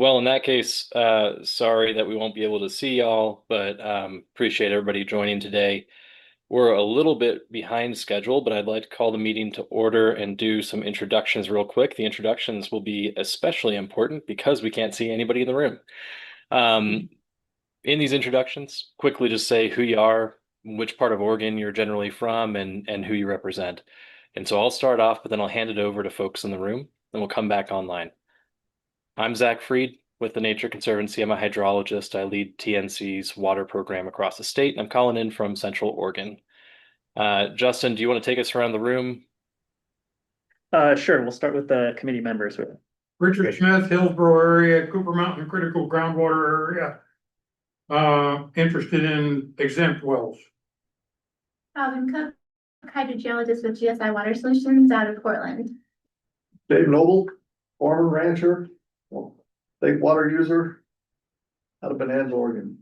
Well, in that case, sorry that we won't be able to see y'all, but appreciate everybody joining today. We're a little bit behind schedule, but I'd like to call the meeting to order and do some introductions real quick. The introductions will be especially important because we can't see anybody in the room. In these introductions, quickly just say who you are, which part of Oregon you're generally from, and who you represent. And so I'll start off, but then I'll hand it over to folks in the room, and we'll come back online. I'm Zach Freed with the Nature Conservancy. I'm a hydrologist. I lead TNC's water program across the state, and I'm calling in from Central Oregon. Justin, do you want to take us around the room? Sure. We'll start with the committee members. Richard Smith, Hillsborough area, Cooper Mountain Critical Groundwater area. Interested in exempt wells. Calvin Cook, hydrogeologist with GSI Water Solutions out of Portland. Dave Noble, farmer, rancher, big water user out of Bonanza, Oregon.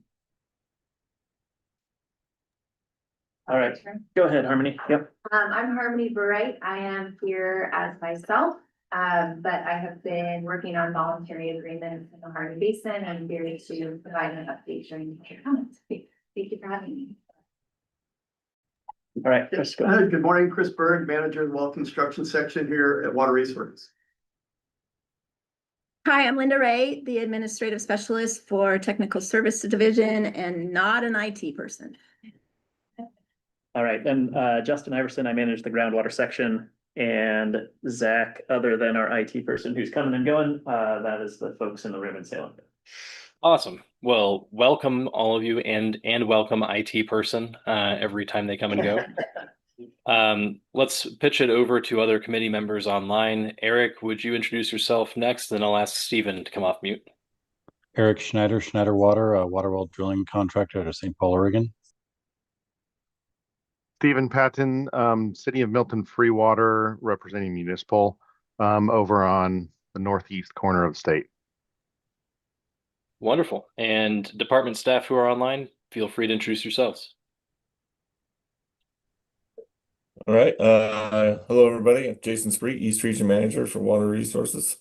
All right, go ahead, Harmony. Yep. I'm Harmony Bright. I am here as myself, but I have been working on voluntary agreements in the Harmony Basin. I'm here to provide an update during your comments. Thank you for having me. All right, Chris, go Hi, ahead. good morning, Chris Berg, manager in the well construction section here at Water Resources. Hi, I'm Linda Ray, the administrative specialist for technical service division and not an IT person. All right, then Justin Iverson, I manage the groundwater section, and Zach, other than our IT person who's coming and going, that is the folks in the room in Salem. Awesome. Well, welcome all of you, and welcome IT person every time they come and go. Let's pitch it over to other committee members online. Eric, would you introduce yourself next? Then I'll ask Stephen to come off mute. Eric Schneider, Schneider Water, a water well drilling contractor out of St. Paul, Oregon. Stephen Patton, City of Milton Free Water, representing municipal, over on the northeast corner of the state. Wonderful. And department staff who are online, feel free to introduce yourselves. All right. Hello, everybody. I'm Jason Spree, East Region Manager for Water Resources.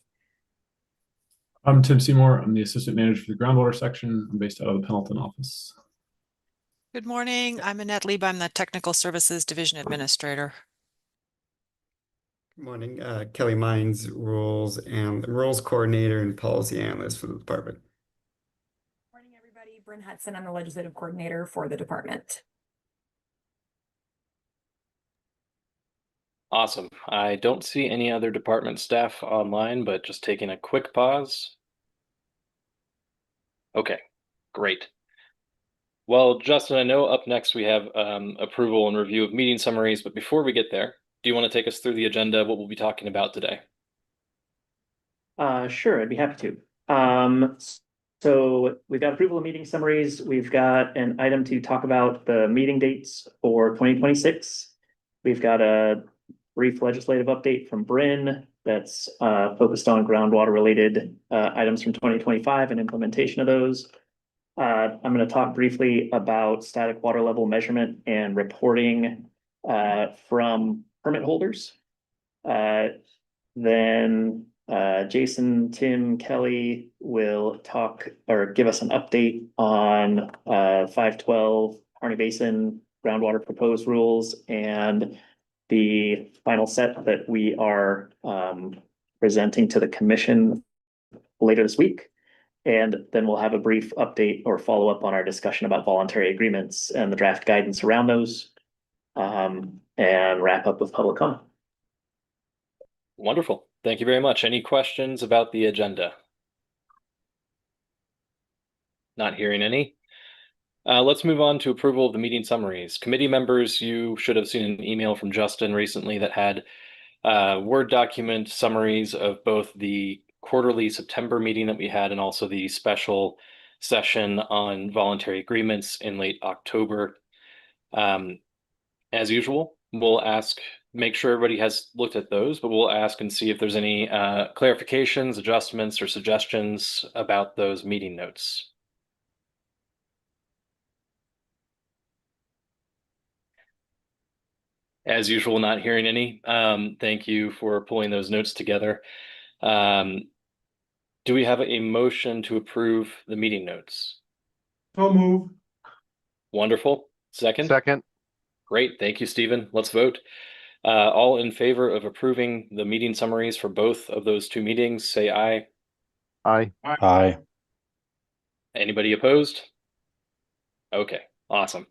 I'm Tim Seymour. I'm the assistant manager for the groundwater section. I'm based out of the Pendleton office. Good morning. I'm Annette Lieb. I'm the Technical Services Division Administrator. Good morning. Kelly Mines, Rules Coordinator and Policy Analyst for the department. Good morning, everybody. Bryn Hudson. I'm the Legislative Coordinator for the department. Awesome. I don't see any other department staff online, but just taking a quick pause. Okay, great. Well, Justin, I know up next we have approval and review of meeting summaries, but before we get there, do you want to take us through the agenda, what we'll be talking about today? Sure, I'd be happy to. So we've got approval of meeting summaries. We've got an item to talk about the meeting dates for 2026. We've got a brief legislative update from Bryn that's focused on groundwater related items from 2025 and implementation of those. I'm going to talk briefly about static water level measurement and reporting from permit holders. Then Jason, Tim, Kelly will talk or give us an update on 512 Harney Basin groundwater proposed rules and the final set that we are presenting to the commission later this week. And then we'll have a brief update or follow up on our discussion about voluntary agreements and the draft guidance around those, and wrap up with public comment. Wonderful. Thank you very much. Any questions about the agenda? Not hearing any. Let's move on to approval of the meeting summaries. Committee members, you should have seen an email from Justin recently that had Word document summaries of both the quarterly September meeting that we had and also the special session on voluntary agreements in late October. As usual, we'll make sure everybody has looked at those, but we'll ask and see if there's any clarifications, adjustments, or suggestions about those meeting notes. As usual, not hearing any. Thank you for pulling those notes together. Do Do we have a motion to approve the meeting notes? So move. Wonderful. Second? Second, Great. Thank you, Stephen. Let's vote. All in favor of approving the meeting summaries for both of those two meetings, say aye. aye. Aye. Anybody opposed? Okay, awesome.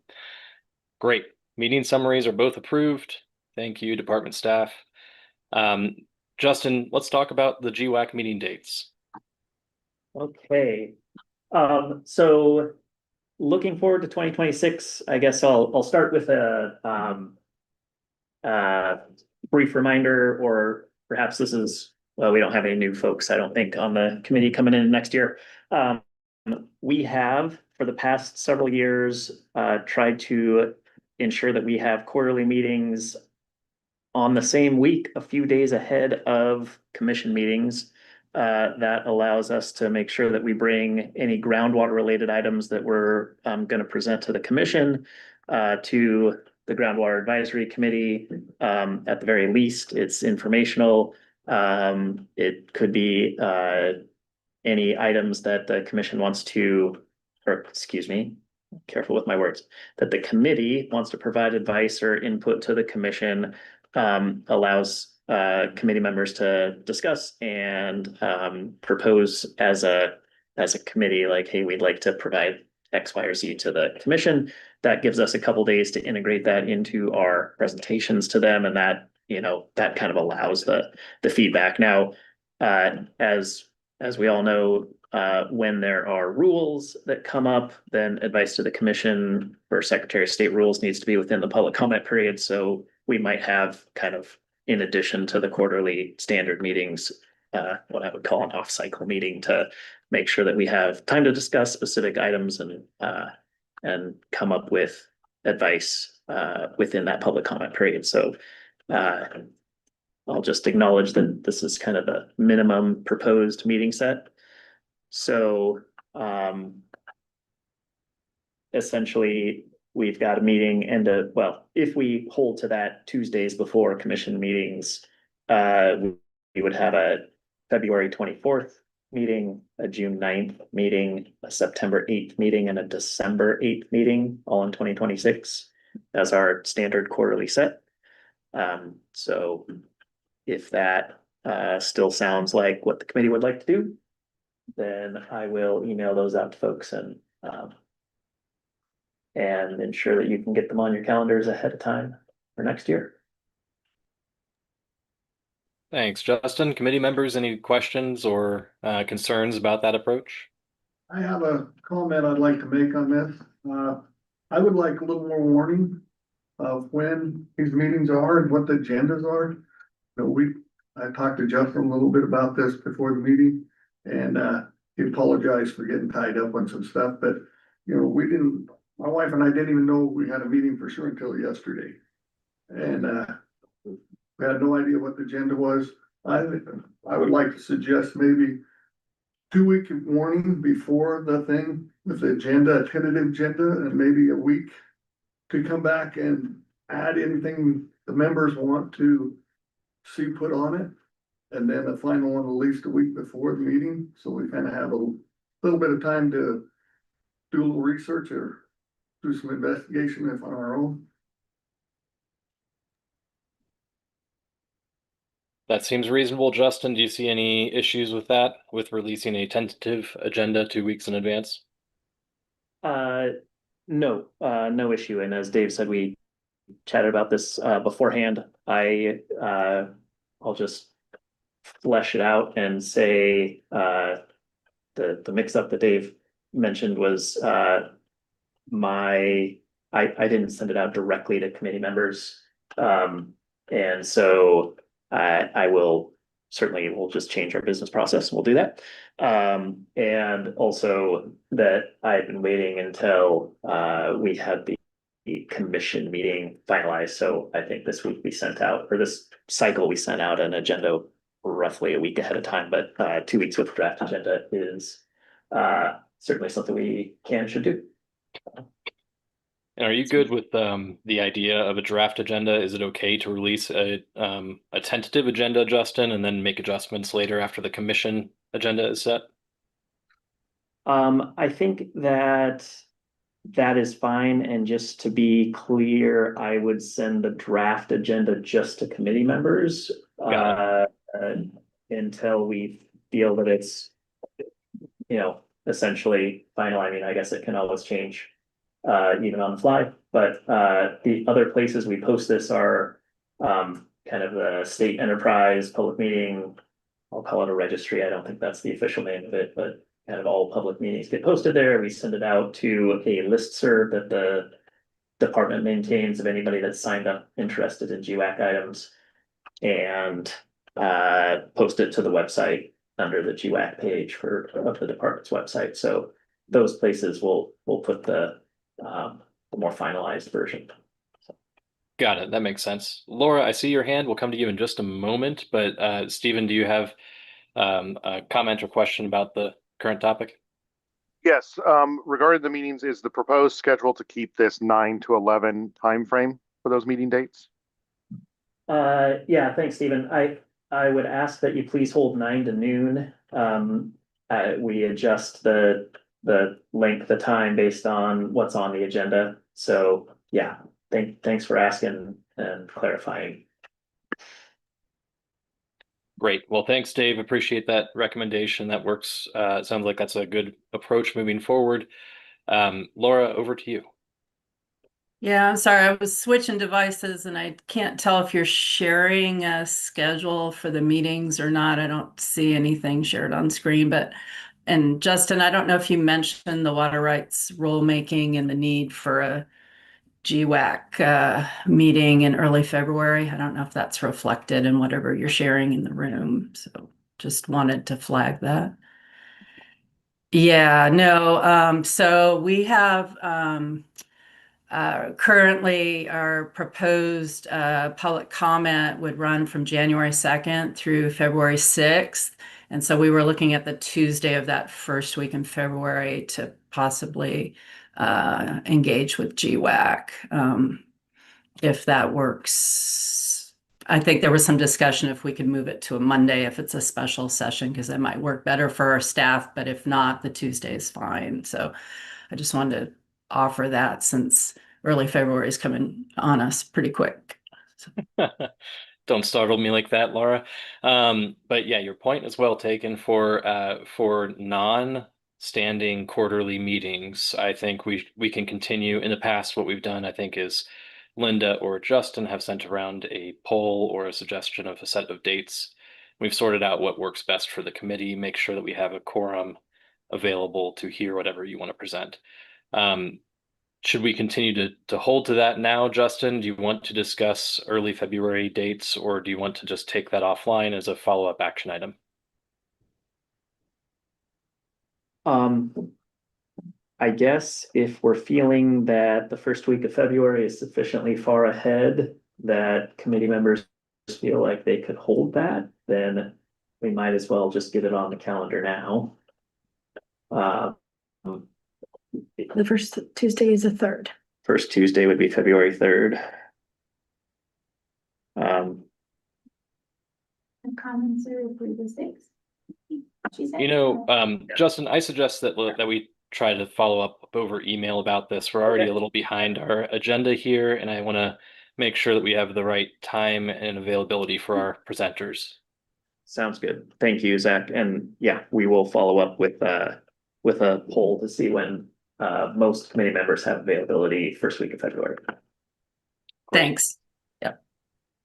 Great. Meeting summaries are both approved. Thank you, department staff. Justin, let's talk about the GWAC meeting dates. Okay, so looking forward to 2026, I guess I'll start with a brief reminder, or perhaps this is, well, we don't have any new folks, I don't think, on the committee coming in next year. We have, for the past several years, tried to ensure that we have quarterly meetings on the same week, a few days ahead of commission meetings. That allows us to make sure that we bring any groundwater related items that we're going to present to the commission, to the Groundwater Advisory Committee. At the very least, it's informational. It could be any items that the commission wants to, or excuse me, careful with my words, that the committee wants to provide advice or input to the commission, allows committee members to discuss and propose as a committee, like, hey, we'd like to provide X, Y, or Z to the commission. That gives us a couple days to integrate that into our presentations to them, and that, you know, that kind of allows the feedback. Now, as we all know, when there are rules that come up, then advice to the commission for Secretary of State rules needs to be within the public comment period. So we might have kind of, in addition to the quarterly standard meetings, what I would call an off-cycle meeting to make sure that we have time to discuss specific items and come up with advice within that public comment period. So I'll just acknowledge that this is kind of the minimum proposed meeting set. So essentially, we've got a meeting and well, if we hold to that Tuesdays before commission meetings, we would have a February 24th meeting, a June 9th meeting, a September 8th meeting, and a December 8th meeting, all in 2026 as our standard quarterly set. So if that still sounds like what the committee would like to do, then I will email those out to folks and ensure that you can get them on your calendars ahead of time for next year. Thanks, Justin. Committee members, any questions or concerns about that approach? I have a comment I'd like to make on this. I would like a little more warning of when these meetings are and what the agendas are. I talked to Justin a little bit about this before the meeting, and he apologized for getting tied up on some stuff, but you know, my wife and I didn't even know we had a meeting for sure until yesterday. And we had no idea what the agenda was. I would like to suggest maybe 2-week warning before the thing with the agenda, a tentative agenda, and maybe a week to come back and add anything the members want to see put on it. And then the final one at least a week before the meeting. So we kind of have a little bit of time to do a little research or do some investigation if on our own. That seems reasonable. Justin, do you see any issues with that, with releasing a tentative agenda 2 weeks in advance? No, no issue. And as Dave said, we chatted about this beforehand. I'll just flesh it out and say the mix up that Dave mentioned was I didn't send it out directly to committee members. And so I will certainly, we'll just change our business process and we'll do that. And also that I've been waiting until we had the commission meeting finalized. So I think this week we sent out, or this cycle we sent out an agenda roughly a week ahead of time, but 2 weeks with draft agenda is certainly something we should do. And are you good with the idea of a draft agenda? Is it okay to release a tentative agenda, Justin, and then make adjustments later after the commission agenda is set? I think that is fine, and just to be clear, I would send the draft agenda just to committee members. Got Until we feel that it's, essentially final. I mean, I guess it can always change, even on the fly, but, the other places we post this are, kind of the state enterprise public meeting. I'll call it a registry. I don't think that's the official name of it, but kind of all public meetings get posted there. We send it out to a listserv that the department maintains of anybody that's signed up interested in GWAC items. And post it to the website under the GWAC page of the department's website. So those places will put the more finalized version. Got it. That makes sense. Laura, I see your hand. We'll come to you in just a moment, but Stephen, do you have a comment or question about the current topic? Yes, regarding the meetings, is the proposed schedule to keep this 9 to 11 timeframe for those meeting dates? Yeah, thanks, Stephen. I would ask that you please hold 9 to noon. We adjust the length of time based on what's on the agenda. So yeah, thanks for asking and clarifying. Great. Well, thanks, Dave. Appreciate that recommendation. That works. It sounds like that's a good approach moving forward. Laura, over to you. Yeah, I'm sorry, I was switching devices and I can't tell if you're sharing a schedule for the meetings or not. I don't see anything shared on screen, and Justin, I don't know if you mentioned the water rights rulemaking and the need for a GWAC meeting in early February. I don't know if that's reflected in whatever you're sharing in the room. So just wanted to flag that. Yeah, no, so we have currently our proposed public comment would run from January 2nd through February 6th. And so we were looking at the Tuesday of that first week in February to possibly engage with GWAC, if that works. I think there was some discussion if we could move it to a Monday if it's a special session, because that might work better for our staff, but if not, the Tuesday is fine. So I just wanted to offer that since early February is coming on us pretty quick. So. Don't startle me like that, Laura. But yeah, your point is well taken for non-standing quarterly meetings. I think we can continue. In the past, what we've done, I think, is Linda or Justin have sent around a poll or a suggestion of a set of dates. We've sorted out what works best for the committee, make sure that we have a quorum available to hear whatever you want to present. Should we continue to hold to that now, Justin? Do you want to discuss early February dates, or do you want to just take that offline as a follow-up action item? I guess if we're feeling that the first week of February is sufficiently far ahead that committee members feel like they could hold that, then we might as well just get it on the calendar now. The first Tuesday is the 3rd. First Tuesday would be February 3rd. Comments are approved the 6th. Justin, I suggest that we try to follow up over email about this. We're already a little behind our agenda here, and I want to make sure that we have the right time and availability for our presenters. Sounds good. Thank you, Zach. And yeah, we will follow up with a poll to see when most committee members have availability first week of February. Thanks.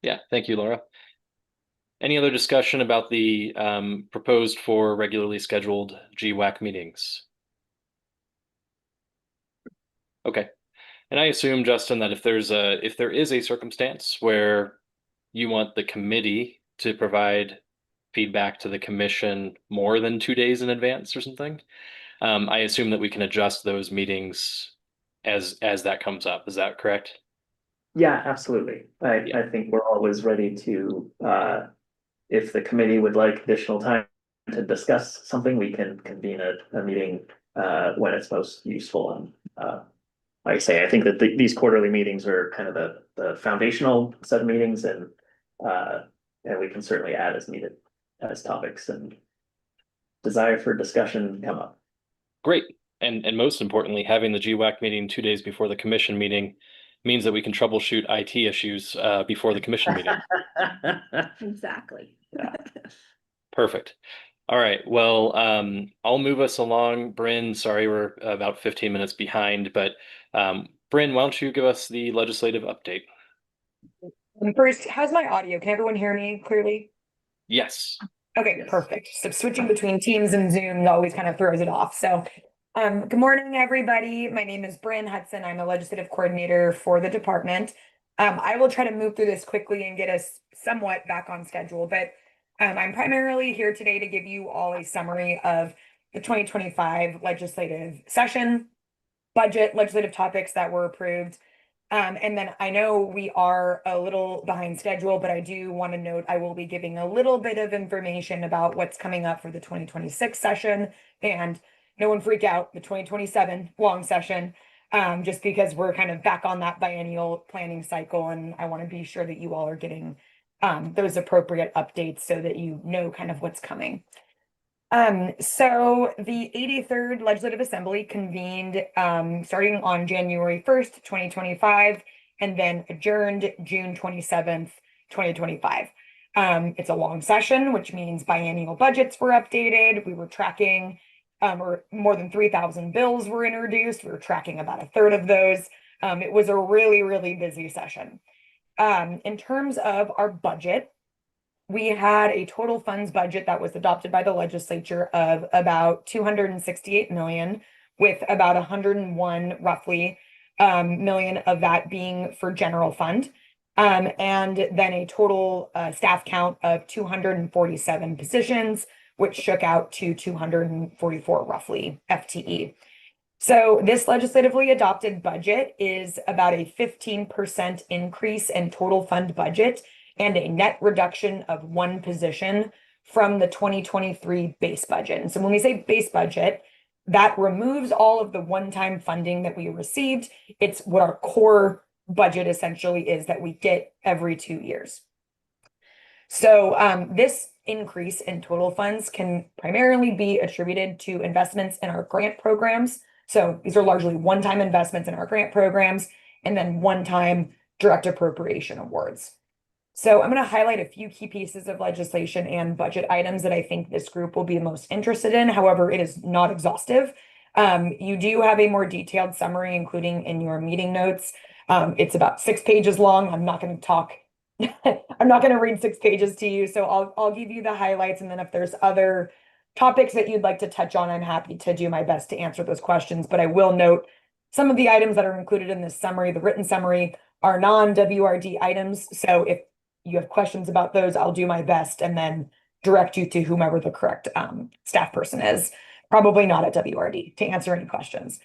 Yeah, thank you, Laura. Any other discussion about the proposed for regularly scheduled GWAC meetings? Okay. And I assume, Justin, that if there is a circumstance where you want the committee to provide feedback to the commission more than 2 days in advance or something, I assume that we can adjust those meetings as that comes up. Is that correct? Yeah, absolutely. I think we're always ready to, if the committee would like additional time to discuss something, we can convene a meeting when it's most useful. And like I say, I think that these quarterly meetings are kind of the foundational set of meetings, and we can certainly add as needed as topics. And desire for discussion come up? Great. And most importantly, having the GWAC meeting 2 days before the commission meeting means that we can troubleshoot IT issues before the commission meeting. Exactly. Perfect. All right. Well, I'll move us along. Bryn, sorry, we're about 15 minutes behind, but Bryn, why don't you give us the legislative update? First, how's my audio? Can everyone hear me clearly? Yes. Okay, perfect. So switching between Teams and Zoom always kind of throws it off. So, good morning, everybody. My name is Bryn Hudson. I'm a legislative coordinator for the department. I will try to move through this quickly and get us somewhat back on schedule, but I'm primarily here today to give you all a summary of the 2025 legislative session, budget, legislative topics that were approved. And then I know we are a little behind schedule, but I do want to note I will be giving a little bit of information about what's coming up for the 2026 session. And no one freak out, the 2027 long session, just because we're kind of back on that biennial planning cycle. And I want to be sure that you all are getting those appropriate updates so that you know kind of what's coming. So the 83rd Legislative Assembly convened starting on January 1st, 2025, and then adjourned June 27th, 2025. It's a long session, which means biennial budgets were updated. We were tracking, or more than 3,000 bills were introduced. We were tracking about a third of those. It was a really, really busy session. In terms of our budget, we had a total funds budget that was adopted by the legislature of about 268 million, with about 101 roughly million of that being for general fund. And then a total staff count of 247 positions, which shook out to 244 roughly FTE. So this legislatively adopted budget is about a 15% increase in total fund budget and a net reduction of one position from the 2023 base budget. And so when we say base budget, that removes all of the one-time funding that we received. It's what our core budget essentially is that we get every 2 years. So this increase in total funds can primarily be attributed to investments in our grant programs. So these are largely one-time investments in our grant programs and then one-time direct appropriation awards. So I'm going to highlight a few key pieces of legislation and budget items that I think this group will be most interested in. However, it is not exhaustive. You do have a more detailed summary, including in your meeting notes. It's about 6 pages long. I'm not going to talk. I'm not going to read 6 pages to you. So I'll give you the highlights. And then if there's other topics that you'd like to touch on, I'm happy to do my best to answer those questions. But I will note some of the items that are included in this summary, the written summary, are non-WRD items. So if you have questions about those, I'll do my best and then direct you to whomever the correct staff person is, probably not at WRD, to answer any questions.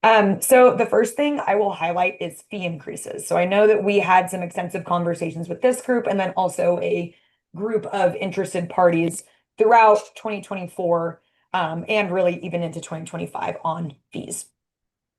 So the first thing I will highlight is fee increases. So I know that we had some extensive conversations with this group and then also a group of interested parties throughout 2024 and really even into 2025 on fees.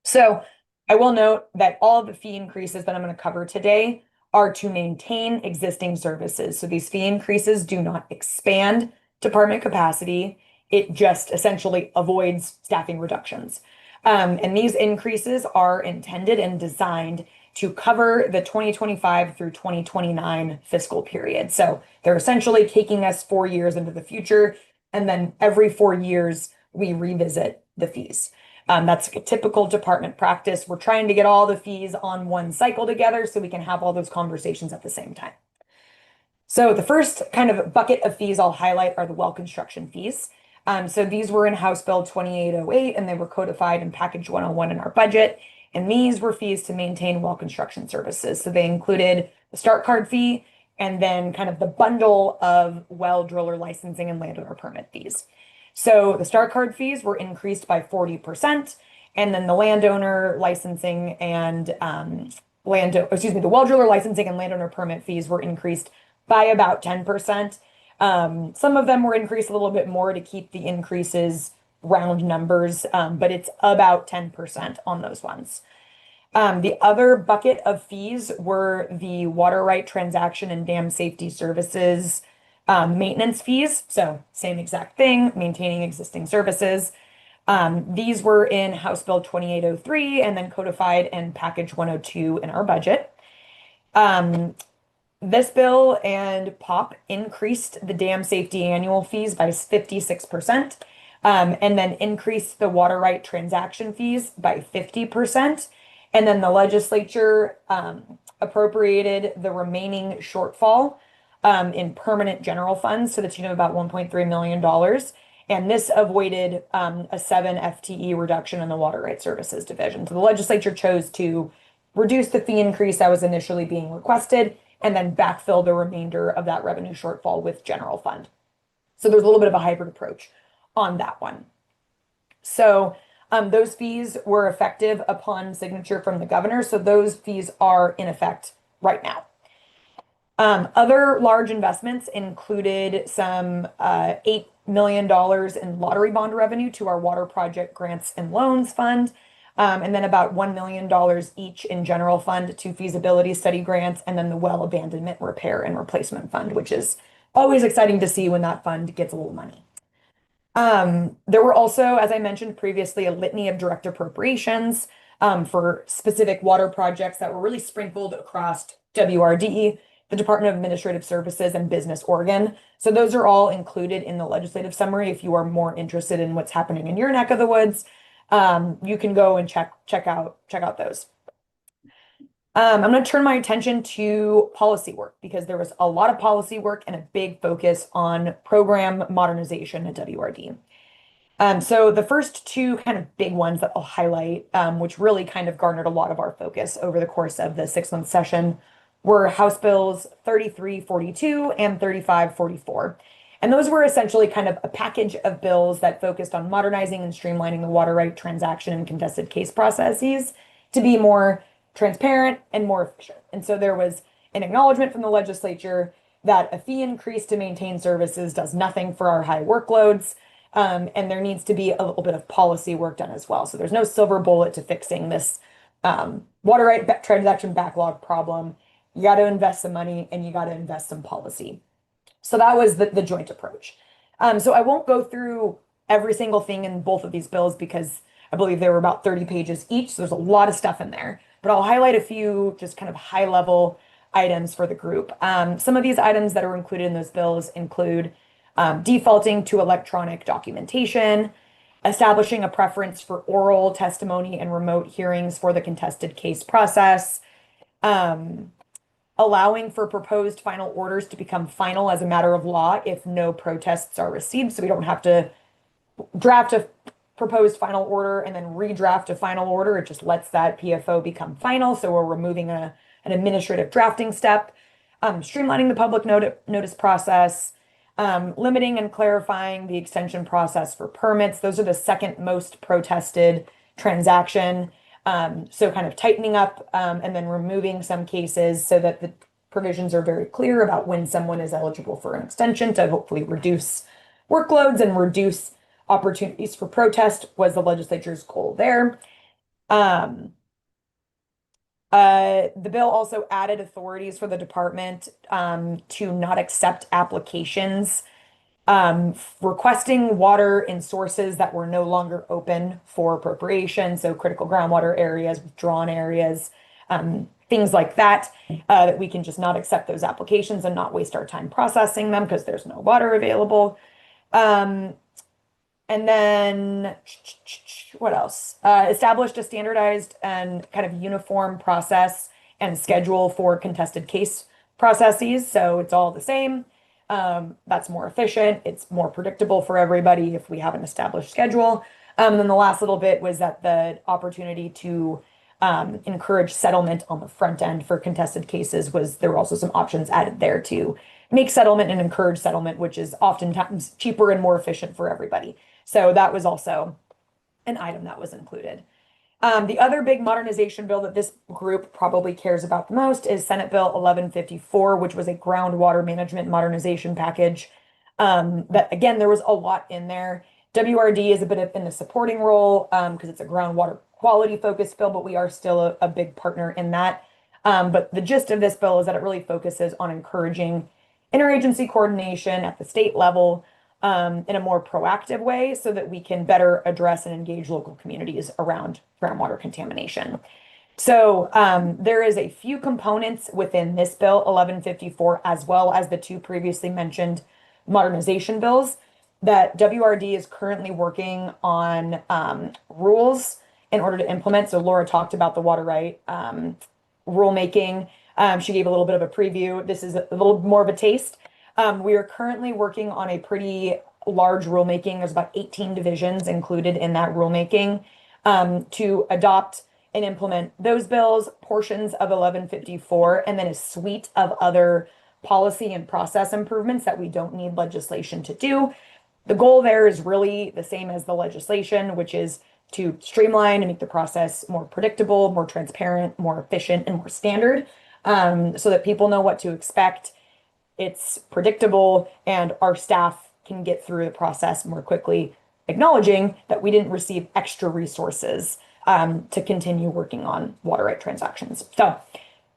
So I will note that all of the fee increases that I'm going to cover today are to maintain existing services. So these fee increases do not expand department capacity. It just essentially avoids staffing reductions. And these increases are intended and designed to cover the 2025 through 2029 fiscal period. So they're essentially taking us 4 years into the future, and then every 4 years we revisit the fees. That's a typical department practice. We're trying to get all the fees on one cycle together so we can have all those conversations at the same time. So the first kind of bucket of fees I'll highlight are the well construction fees. So these were in House Bill 2808 and they were codified in Package 101 in our budget. And these were fees to maintain well construction services. So they included the start card fee and then kind of the bundle of well driller licensing and landowner permit fees. So the start card fees were increased by 40%, and then the landowner licensing and the well driller licensing and landowner permit fees were increased by about 10%. Some of them were increased a little bit more to keep the increases round numbers, but it's about 10% on those ones. The other bucket of fees were the water right transaction and dam safety services maintenance fees, so same exact thing, maintaining existing services. These were in House Bill 2803 and then codified in Package 102 in our budget. This bill and POP increased the dam safety annual fees by 56%, and then increased the water right transaction fees by 50%. And then the legislature appropriated the remaining shortfall in permanent general funds to the tune of about $1.3 million. And this avoided a 7 FTE reduction in the Water Rights Services Division. So the legislature chose to reduce the fee increase that was initially being requested and then backfill the remainder of that revenue shortfall with general fund. So there's a little bit of a hybrid approach on that one. So those fees were effective upon signature from the governor. So those fees are in effect right now. Other large investments included some $8 million in lottery bond revenue to our water project grants and loans fund, and then about $1 million each in general fund to feasibility study grants, and then the well abandonment repair and replacement fund, which is always exciting to see when that fund gets a little money. There were also, as I mentioned previously, a litany of direct appropriations for specific water projects that were really sprinkled across WRD, the Department of Administrative Services, and Business Oregon. So those are all included in the legislative summary. If you are more interested in what's happening in your neck of the woods, you can go and check out those. I'm going to turn my attention to policy work because there was a lot of policy work and a big focus on program modernization at WRD. So the first two kind of big ones that I'll highlight, which really kind of garnered a lot of our focus over the course of the 6-month session, were House Bills 3342 and 3544. And those were essentially kind of a package of bills that focused on modernizing and streamlining the water right transaction and contested case processes to be more transparent and more efficient. And so there was an acknowledgement from the legislature that a fee increase to maintain services does nothing for our high workloads. And there needs to be a little bit of policy work done as well. So there's no silver bullet to fixing this water right transaction backlog problem. You got to invest some money and you got to invest some policy. So that was the joint approach. So I won't go through every single thing in both of these bills because I believe they were about 30 pages each. So there's a lot of stuff in there, but I'll highlight a few just kind of high level items for the group. Some of these items that are included in those bills include defaulting to electronic documentation, establishing a preference for oral testimony and remote hearings for the contested case process, allowing for proposed final orders to become final as a matter of law if no protests are received. So we don't have to draft a proposed final order and then redraft a final order. It just lets that PFO become final. So we're removing an administrative drafting step, streamlining the public notice process, limiting and clarifying the extension process for permits. Those are the second most protested transaction. So kind of tightening up and then removing some cases so that the provisions are very clear about when someone is eligible for an extension to hopefully reduce workloads and reduce opportunities for protest was the legislature's goal there. The bill also added authorities for the department to not accept applications requesting water in sources that were no longer open for appropriation. So critical groundwater areas, withdrawn areas, things like that, that we can just not accept those applications and not waste our time processing them because there's no water available. And then what else? Established a standardized and kind of uniform process and schedule for contested case processes. So it's all the same. That's more efficient. It's more predictable for everybody if we have an established schedule. And then the last little bit was that the opportunity to encourage settlement on the front end for contested cases there were also some options added there to make settlement and encourage settlement, which is oftentimes cheaper and more efficient for everybody. So that was also an item that was included. The other big modernization bill that this group probably cares about the most is Senate Bill 1154, which was a groundwater management modernization package. That again, there was a lot in there. WRD is a bit in the supporting role because it's a groundwater quality focused bill, but we are still a big partner in that. But the gist of this bill is that it really focuses on encouraging interagency coordination at the state level in a more proactive way so that we can better address and engage local communities around groundwater contamination. So there is a few components within this bill, 1154, as well as the two previously mentioned modernization bills, that WRD is currently working on rules in order to implement. So Laura talked about the water right rulemaking. She gave a little bit of a preview. This is a little more of a taste. We are currently working on a pretty large rulemaking. There's about 18 divisions included in that rulemaking to adopt and implement those bills, portions of 1154, and then a suite of other policy and process improvements that we don't need legislation to do. The goal there is really the same as the legislation, which is to streamline and make the process more predictable, more transparent, more efficient, and more standard, so that people know what to expect. It's predictable, and our staff can get through the process more quickly, acknowledging that we didn't receive extra resources to continue working on water right transactions. So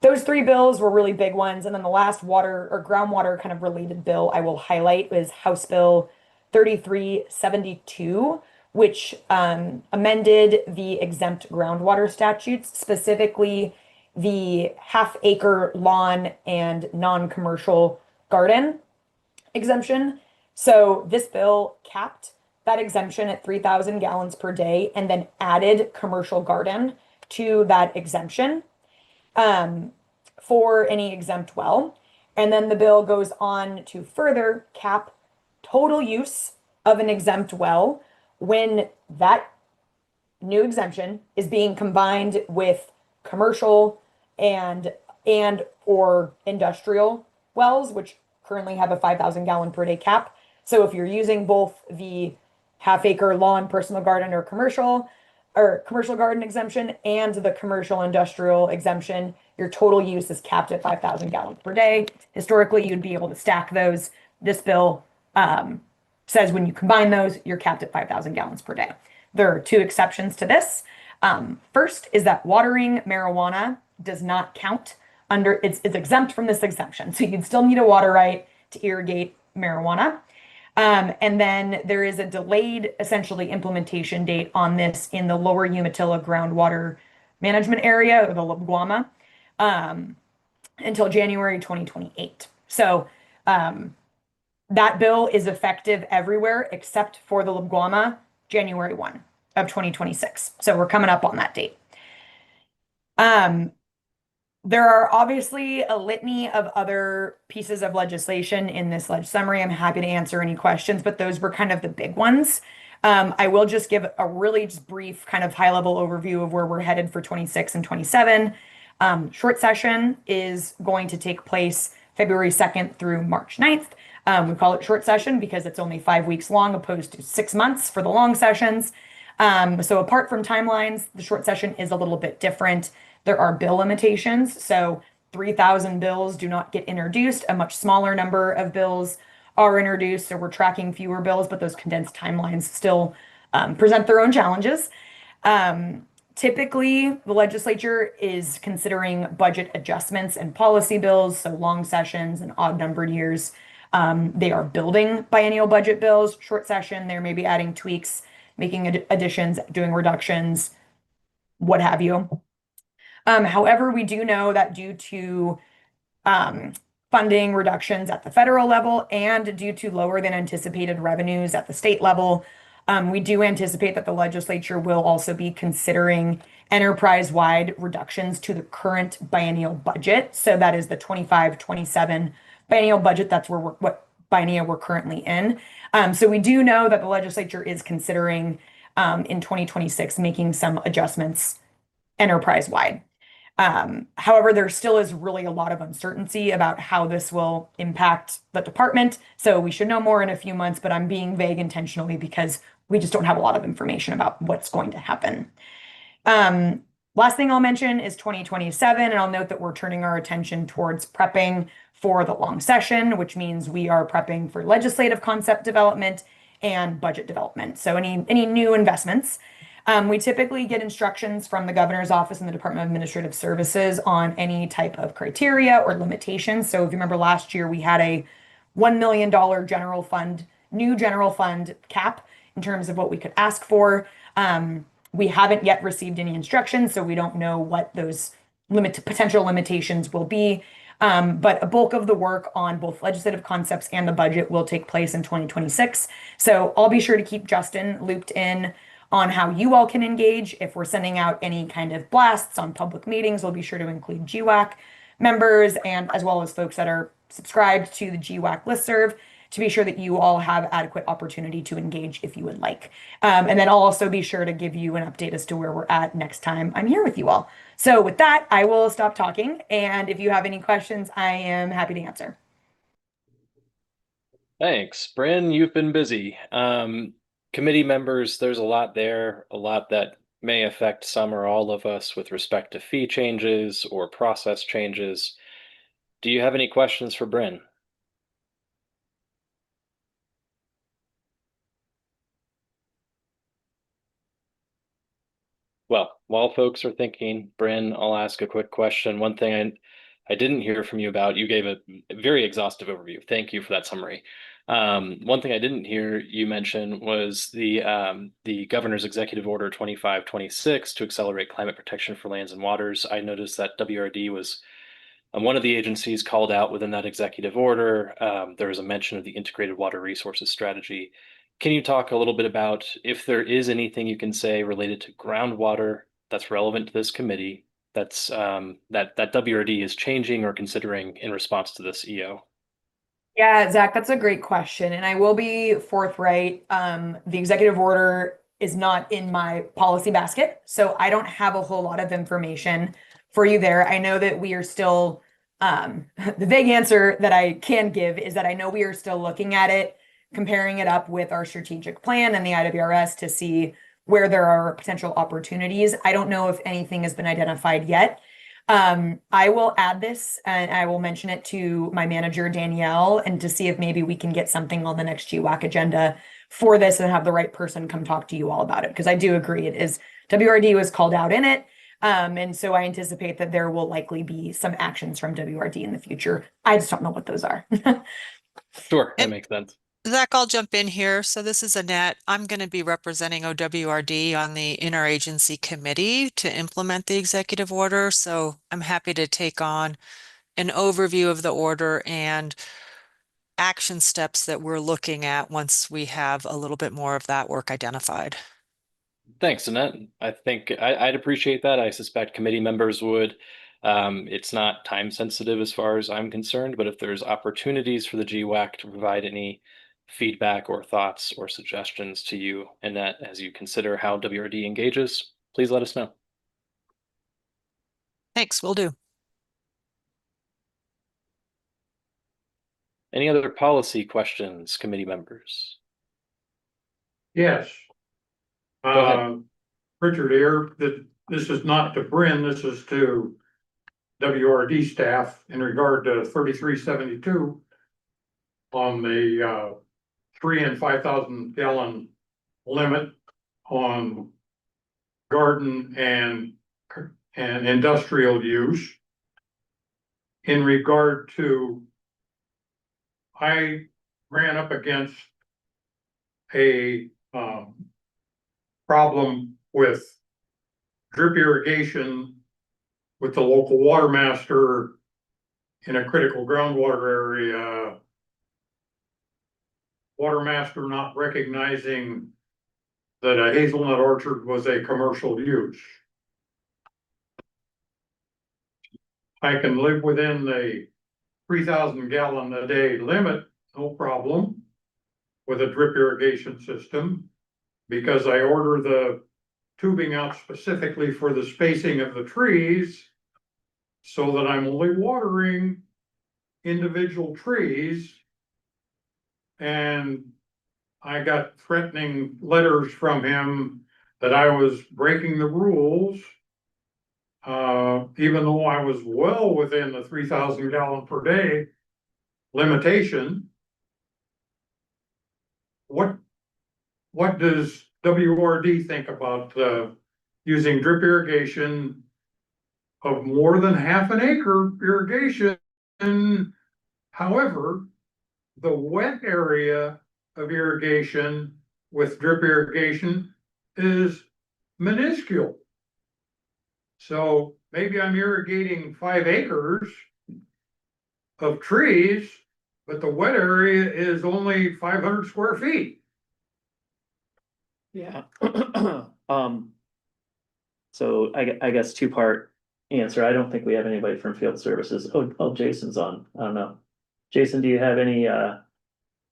those three bills were really big ones. And then the last water or groundwater kind of related bill I will highlight is House Bill 3372, which amended the exempt groundwater statutes, specifically the half-acre lawn and non-commercial garden exemption. So this bill capped that exemption at 3,000 gallons per day and then added commercial garden to that exemption for any exempt well. And then the bill goes on to further cap total use of an exempt well when that new exemption is being combined with commercial and or industrial wells, which currently have a 5,000 gallon per day cap. So if you're using both the half-acre lawn, personal garden, or commercial garden exemption and the commercial industrial exemption, your total use is capped at 5,000 gallons per day. Historically, you'd be able to stack those. This bill says when you combine those, you're capped at 5,000 gallons per day. There are two exceptions to this. First is that watering marijuana does not count under, it's exempt from this exemption. So you'd still need a water right to irrigate marijuana. And then there is a delayed, essentially, implementation date on this in the lower Umatilla groundwater management area, or the LGWAMA, until January 2028. So that bill is effective everywhere except for the LGWAMA, January 1 of 2026. So we're coming up on that date. There are obviously a litany of other pieces of legislation in this summary. I'm happy to answer any questions, but those were kind of the big ones. I will just give a really just brief kind of high-level overview of where we're headed for 26 and 27. Short session is going to take place February 2nd through March 9th. We call it short session because it's only 5 weeks long, opposed to 6 months for the long sessions. So apart from timelines, the short session is a little bit different. There are bill limitations, so 3,000 bills do not get introduced. A much smaller number of bills are introduced, so we're tracking fewer bills, but those condensed timelines still present their own challenges. Typically, the legislature is considering budget adjustments and policy bills, so long sessions and odd-numbered years. They are building biennial budget bills. Short session, they're maybe adding tweaks, making additions, doing reductions, what have you. However, we do know that due to funding reductions at the federal level and due to lower than anticipated revenues at the state level, we do anticipate that the legislature will also be considering enterprise-wide reductions to the current biennial budget. So that is the 25-27 biennial budget. That's what biennial we're currently in. So we do know that the legislature is considering in 2026 making some adjustments enterprise-wide. However, there still is really a lot of uncertainty about how this will impact the department. So we should know more in a few months, but I'm being vague intentionally because we just don't have a lot of information about what's going to happen. Last thing I'll mention is 2027, and I'll note that we're turning our attention towards prepping for the long session, which means we are prepping for legislative concept development and budget development. So any new investments. We typically get instructions from the governor's office and the Department of Administrative Services on any type of criteria or limitations. So if you remember last year, we had a $1 million new general fund cap in terms of what we could ask for. We haven't yet received any instructions, so we don't know what those potential limitations will be. But a bulk of the work on both legislative concepts and the budget will take place in 2026. So I'll be sure to keep Justin looped in on how you all can engage. If we're sending out any kind of blasts on public meetings, we'll be sure to include GWAC members and as well as folks that are subscribed to the GWAC listserv to be sure that you all have adequate opportunity to engage if you would like. And then I'll also be sure to give you an update as to where we're at next time I'm here with you all. So with that, I will stop talking. And if you have any questions, I am happy to answer. Thanks, Bryn. You've been busy. Committee members, there's a lot there, a lot that may affect some or all of us with respect to fee changes or process changes. Do you have any questions for Bryn? Well, while folks are thinking, Bryn, I'll ask a quick question. One thing I didn't hear from you about, you gave a very exhaustive overview. Thank you for that summary. One thing I didn't hear you mention was the governor's executive order 2526 to accelerate climate protection for lands and waters. I noticed that WRD was one of the agencies called out within that executive order. There was a mention of the integrated water resources strategy. Can you talk a little bit about if there is anything you can say related to groundwater that's relevant to this committee that's that WRD is changing or considering in response to this EO? Yeah, Zach, that's a great question. And I will be forthright. The executive order is not in my policy basket, so I don't have a whole lot of information for you there. I know that we are still, the vague answer that I can give is that I know we are still looking at it, comparing it up with our strategic plan and the IWRS to see where there are potential opportunities. I don't know if anything has been identified yet. I will add this and I will mention it to my manager, Danielle, and to see if maybe we can get something on the next GWAC agenda for this and have the right person come talk to you all about it. Because I do agree it is, WRD was called out in it. And so I anticipate that there will likely be some actions from WRD in the future. I just don't know what those are. Sure, that makes sense. Zach, I'll jump in here. So this is Annette. I'm going to be representing OWRD on the interagency committee to implement the executive order. So I'm happy to take on an overview of the order and action steps that we're looking at once we have a little bit more of that work identified. Thanks, Annette. I think I'd appreciate that. I suspect committee members would. It's not time sensitive as far as I'm concerned, but if there's opportunities for the GWAC to provide any feedback or thoughts or suggestions to you, Annette, as you consider how WRD engages, please let us know. Thanks, will do. Any other policy questions, committee members? Yes. Go ahead. Richard here, that this is not to Bryn, this is to WRD staff in regard to 3372 on the 3 and 5,000 gallon limit on garden and industrial use. In regard to, I ran up against a problem with drip irrigation with the local water master in a critical groundwater area. Water master not recognizing that a hazelnut orchard was a commercial use. I can live within the 3,000 gallon a day limit, no problem, with a drip irrigation system, because I order the tubing out specifically for the spacing of the trees so that I'm only watering individual trees. And I got threatening letters from him that I was breaking the rules, even though I was well within the 3,000 gallon per day limitation. What does WRD think about using drip irrigation of more than half an acre irrigation? However, the wet area of irrigation with drip irrigation is minuscule. So maybe I'm irrigating 5 acres of trees, but the wet area is only 500 square feet. Yeah. So I guess two-part answer. I don't think we have anybody from field services. Oh, Jason's on. I don't know. Jason, do you have any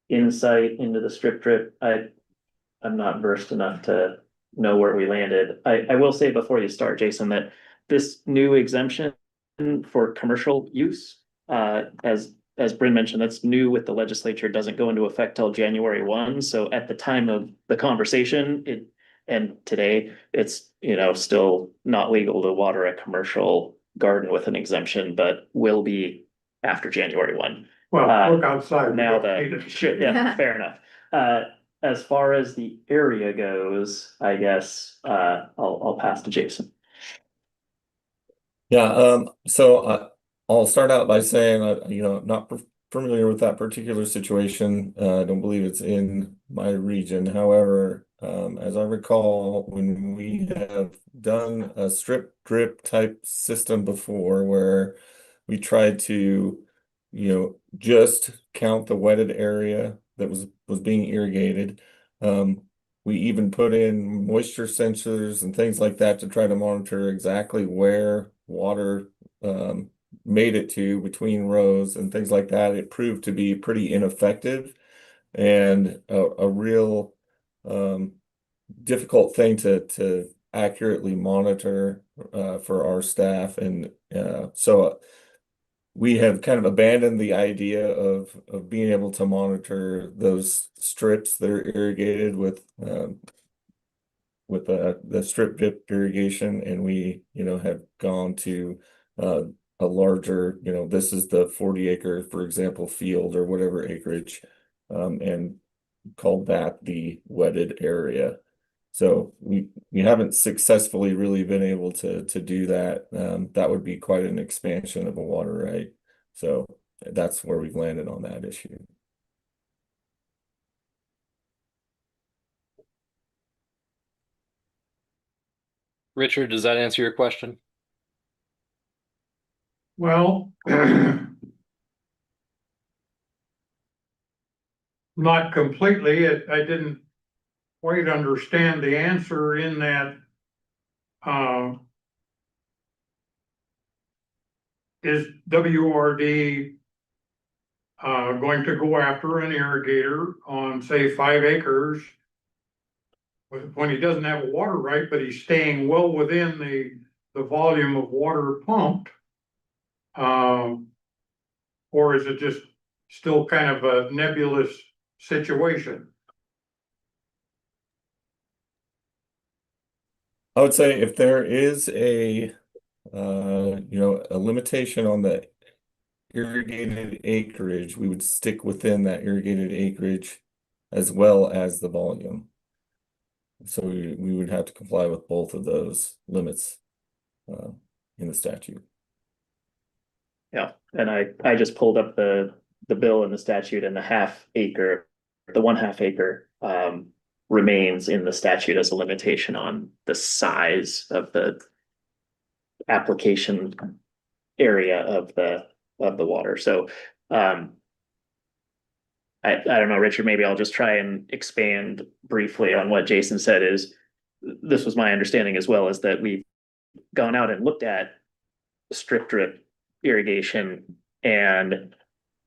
insight into the strip drip? I'm not versed enough to know where we landed. I will say before you start, Jason, that this new exemption for commercial use, as Bryn mentioned, that's new with the legislature, doesn't go into effect till January 1. So at the time of the conversation, and today, it's, still not legal to water a commercial garden with an exemption, but will be after January 1. Well, look outside. Now yeah, fair enough. As far as the area goes, I guess, I'll pass to Jason. Yeah, so I'll start out by saying, not familiar with that particular situation. I don't believe it's in my region. However, as I recall, when we have done a strip drip type system before where we tried to, just count the wetted area that was being irrigated. We even put in moisture sensors and things like that to try to monitor exactly where water made it to between rows and things like that. It proved to be pretty ineffective and a real difficult thing to accurately monitor for our staff. And so we have kind of abandoned the idea of being able to monitor those strips that are irrigated with the strip drip irrigation, and we have gone to a larger, this is the 40 acre, for example, field or whatever acreage, and called that the wetted area. So we haven't successfully really been able to do that. That would be quite an expansion of a water right. So that's where we've landed on that issue. Richard, does that answer your question? Well, not completely. I didn't quite understand the answer in that is WRD going to go after an irrigator on, say, 5 acres when he doesn't have a water right, but he's staying well within the volume of water pumped? Or is it just still kind of a nebulous situation? I would say if there is a limitation on the irrigated acreage, we would stick within that irrigated acreage as well as the volume. So we would have to comply with both of those limits in the statute. Yeah, and I just pulled up the bill in the statute, and the 1/2 acre remains in the statute as a limitation on the size of the application area of the water. So I don't know, Richard, maybe I'll just try and expand briefly on what Jason said. Is this was my understanding as well, is that we've gone out and looked at strip drip irrigation, and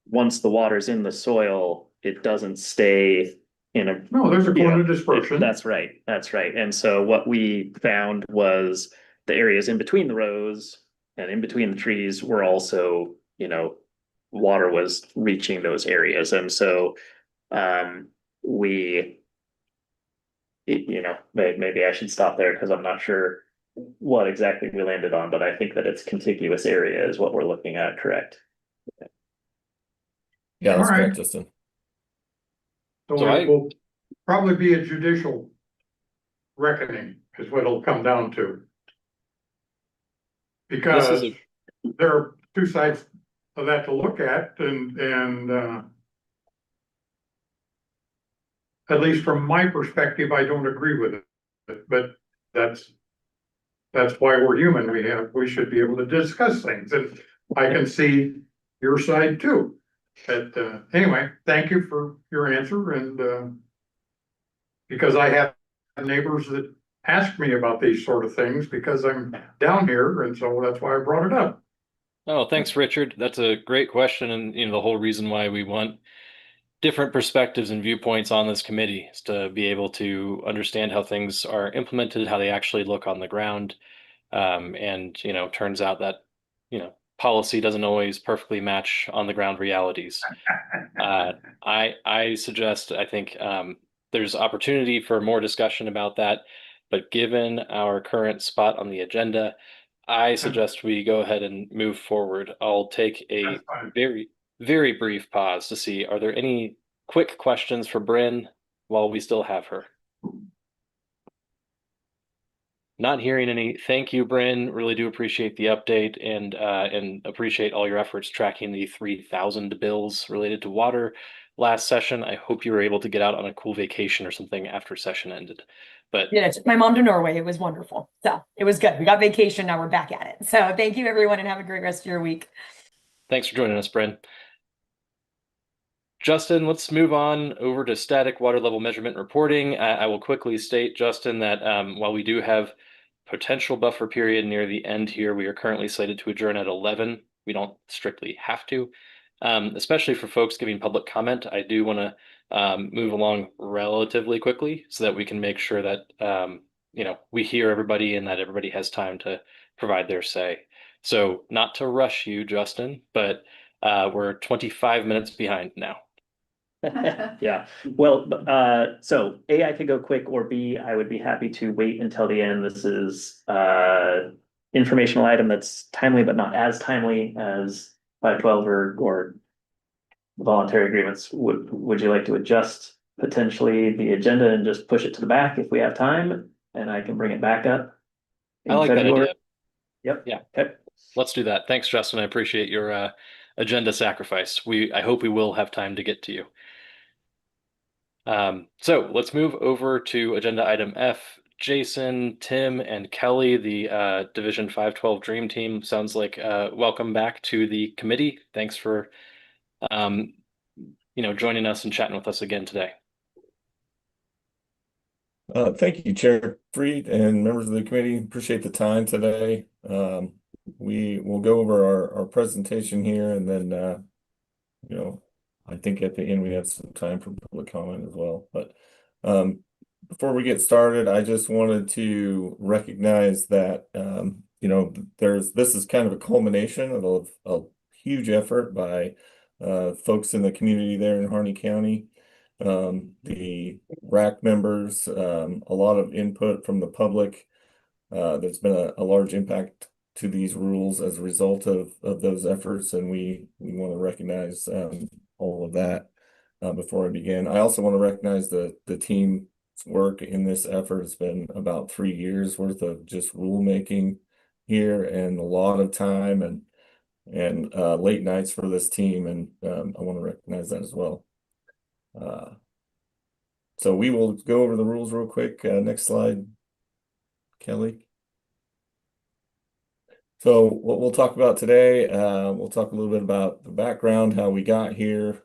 once the water's in the soil, it doesn't stay in a. No, there's a point of dispersion. That's right. And so what we found was the areas in between the rows and in between the trees were also, water was reaching those areas. And so maybe I should stop there because I'm not sure what exactly we landed on, but I think that it's contiguous area is what we're looking at, correct? Yeah, that's All right. correct, Justin. So it will probably be a judicial reckoning is what it'll come down to. Because there are two sides of that to look at, and at least from my perspective, I don't agree with it, but that's why we're human. We should be able to discuss things, and I can see your side too. But anyway, thank you for your answer, and because I have neighbors that ask me about these sort of things because I'm down here, and so that's why I brought it up. Oh, thanks, Richard. That's a great question, and the whole reason why we want different perspectives and viewpoints on this committee is to be able to understand how things are implemented, how they actually look on the ground. And turns out that policy doesn't always perfectly match on the ground realities. I suggest, I think there's opportunity for more discussion about that, but given our current spot on the agenda, I suggest we go ahead and move forward. I'll take a That's fine. very, very brief pause to see, are there any quick questions for Bryn while we still have her? Not hearing any. Thank you, Bryn. Really do appreciate the update and appreciate all your efforts tracking the 3,000 bills related to water last session. I hope you were able to get out on a cool vacation or something after session ended. But Yeah, took my mom to Norway. It was wonderful. So it was good. We got vacation. Now we're back at it. So thank you, everyone, and have a great rest of your week. thanks for joining us, Bryn. Justin, let's move on over to static water level measurement reporting. I will quickly state, Justin, that while we do have potential buffer period near the end here, we are currently slated to adjourn at 11. We don't strictly have to, especially for folks giving public comment. I do want to move along relatively quickly so that we can make sure that we hear everybody and that everybody has time to provide their say. So not to rush you, Justin, but we're 25 minutes behind now. Yeah, well, so A, I could go quick, or B, I would be happy to wait until the end. This is informational item that's timely, but not as timely as 512 or voluntary agreements. Would you like to adjust potentially the agenda and just push it to the back if we have time, and I can bring it back up I in like that February? idea. Yep. Yeah. Okay. Let's do that. Thanks, Justin. I appreciate your agenda sacrifice. I hope we will have time to get to you. So let's move over to agenda item F. Jason, Tim, and Kelly, the Division 512 Dream Team. Sounds like welcome back to the committee. Thanks for joining us and chatting with us again today. Thank you, Chair Freed and members of the committee. Appreciate the time today. We will go over our presentation here, and then I think at the end we have some time for public comment as well. But before we get started, I just wanted to recognize that this is kind of a culmination of a huge effort by folks in the community there in Harney County. The GWAC members, a lot of input from the public. There's been a large impact to these rules as a result of those efforts, and we want to recognize all of that before I begin. I also want to recognize the team's work in this effort. It's been about 3 years worth of just rulemaking here, and a lot of time and late nights for this team, and I want to recognize that as well. So we will go over the rules real quick. Next slide, Kelly. So what we'll talk about today, we'll talk a little bit about the background, how we got here,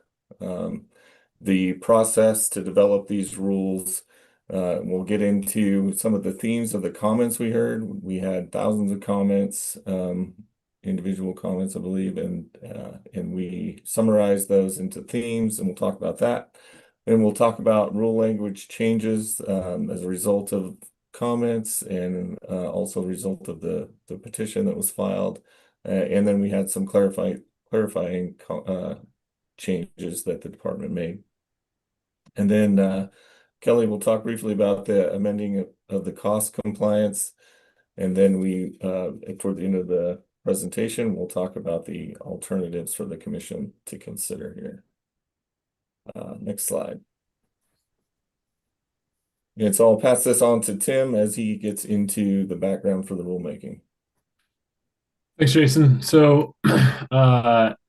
the process to develop these rules. We'll get into some of the themes of the comments we heard. We had thousands of comments, individual comments, I believe, and we summarized those into themes, and we'll talk about that. Then we'll talk about rule language changes as a result of comments, and also a result of the petition that was filed. And then we had some clarifying changes that the department made. And then Kelly will talk briefly about the amending of the cost compliance. And then we, toward the end of the presentation, we'll talk about the alternatives for the commission to consider here. Next slide. And so I'll pass this on to Tim as he gets into the background for the rulemaking. Thanks, Jason. So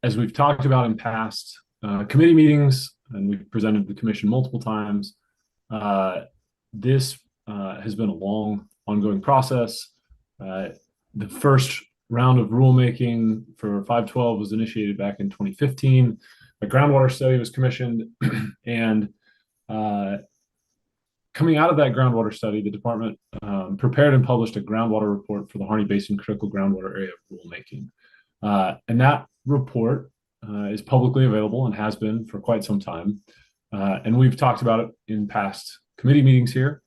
as we've talked about in past committee meetings, and we've presented the commission multiple times, This has been a long, ongoing process. The first round of rulemaking for 512 was initiated back in 2015. A groundwater study was commissioned, and coming out of that groundwater study, the department prepared and published a groundwater report for the Harney Basin Critical Groundwater Area rulemaking. And that report is publicly available and has been for quite some time. And we've talked about it in past committee meetings here.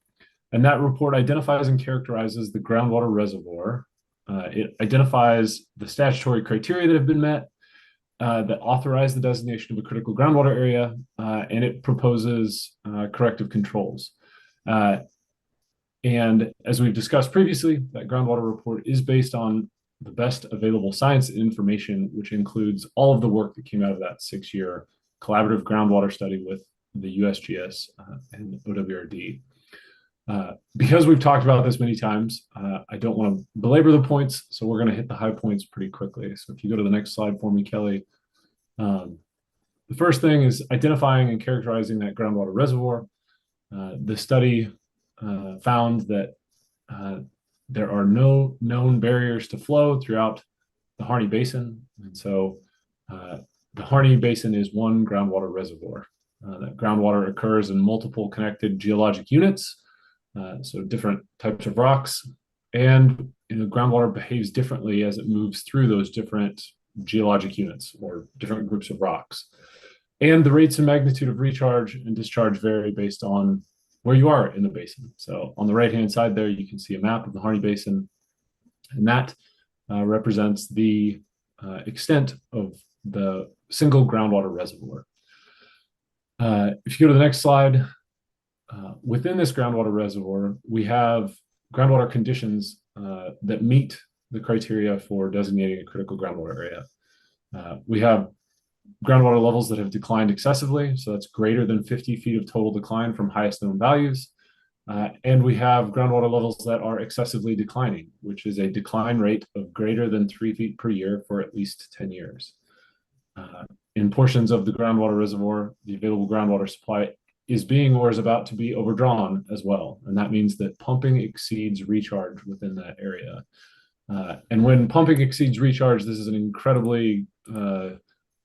And that report identifies and characterizes the groundwater reservoir. It identifies the statutory criteria that have been met that authorize the designation of a critical groundwater area, and it proposes corrective controls. And as we've discussed previously, that groundwater report is based on the best available science information, which includes all of the work that came out of that 6-year collaborative groundwater study with the USGS and OWRD. Because we've talked about this many times, I don't want to belabor the points, so we're going to hit the high points pretty quickly. So if you go to the next slide for me, Kelly. The first thing is identifying and characterizing that groundwater reservoir. The study found that there are no known barriers to flow throughout the Harney Basin. And so the Harney Basin is one groundwater reservoir. That groundwater occurs in multiple connected geologic units, so different types of rocks. And groundwater behaves differently as it moves through those different geologic units or different groups of rocks. And the rates and magnitude of recharge and discharge vary based on where you are in the basin. So on the right-hand side there, you can see a map of the Harney Basin, and that represents the extent of the single groundwater reservoir. If you go to the next slide, within this groundwater reservoir, we have groundwater conditions that meet the criteria for designating a critical groundwater area. We have groundwater levels that have declined excessively, so that's greater than 50 feet of total decline from highest known values. And we have groundwater levels that are excessively declining, which is a decline rate of greater than 3 feet per year for at least 10 years. In portions of the groundwater reservoir, the available groundwater supply is being or is about to be overdrawn as well. And that means that pumping exceeds recharge within that area. And when pumping exceeds recharge, this is an incredibly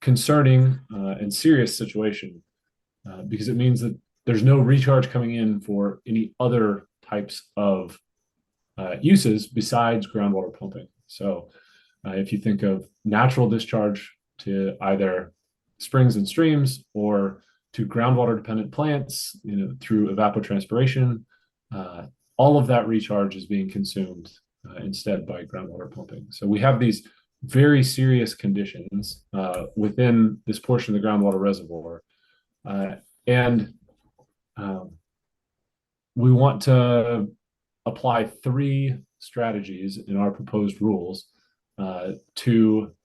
concerning and serious situation because it means that there's no recharge coming in for any other types of uses besides groundwater pumping. So if you think of natural discharge to either springs and streams or to groundwater dependent plants, through evapotranspiration, all of that recharge is being consumed instead by groundwater pumping. So we have these very serious conditions within this portion of the groundwater reservoir. And we want to apply 3 strategies in our proposed rules to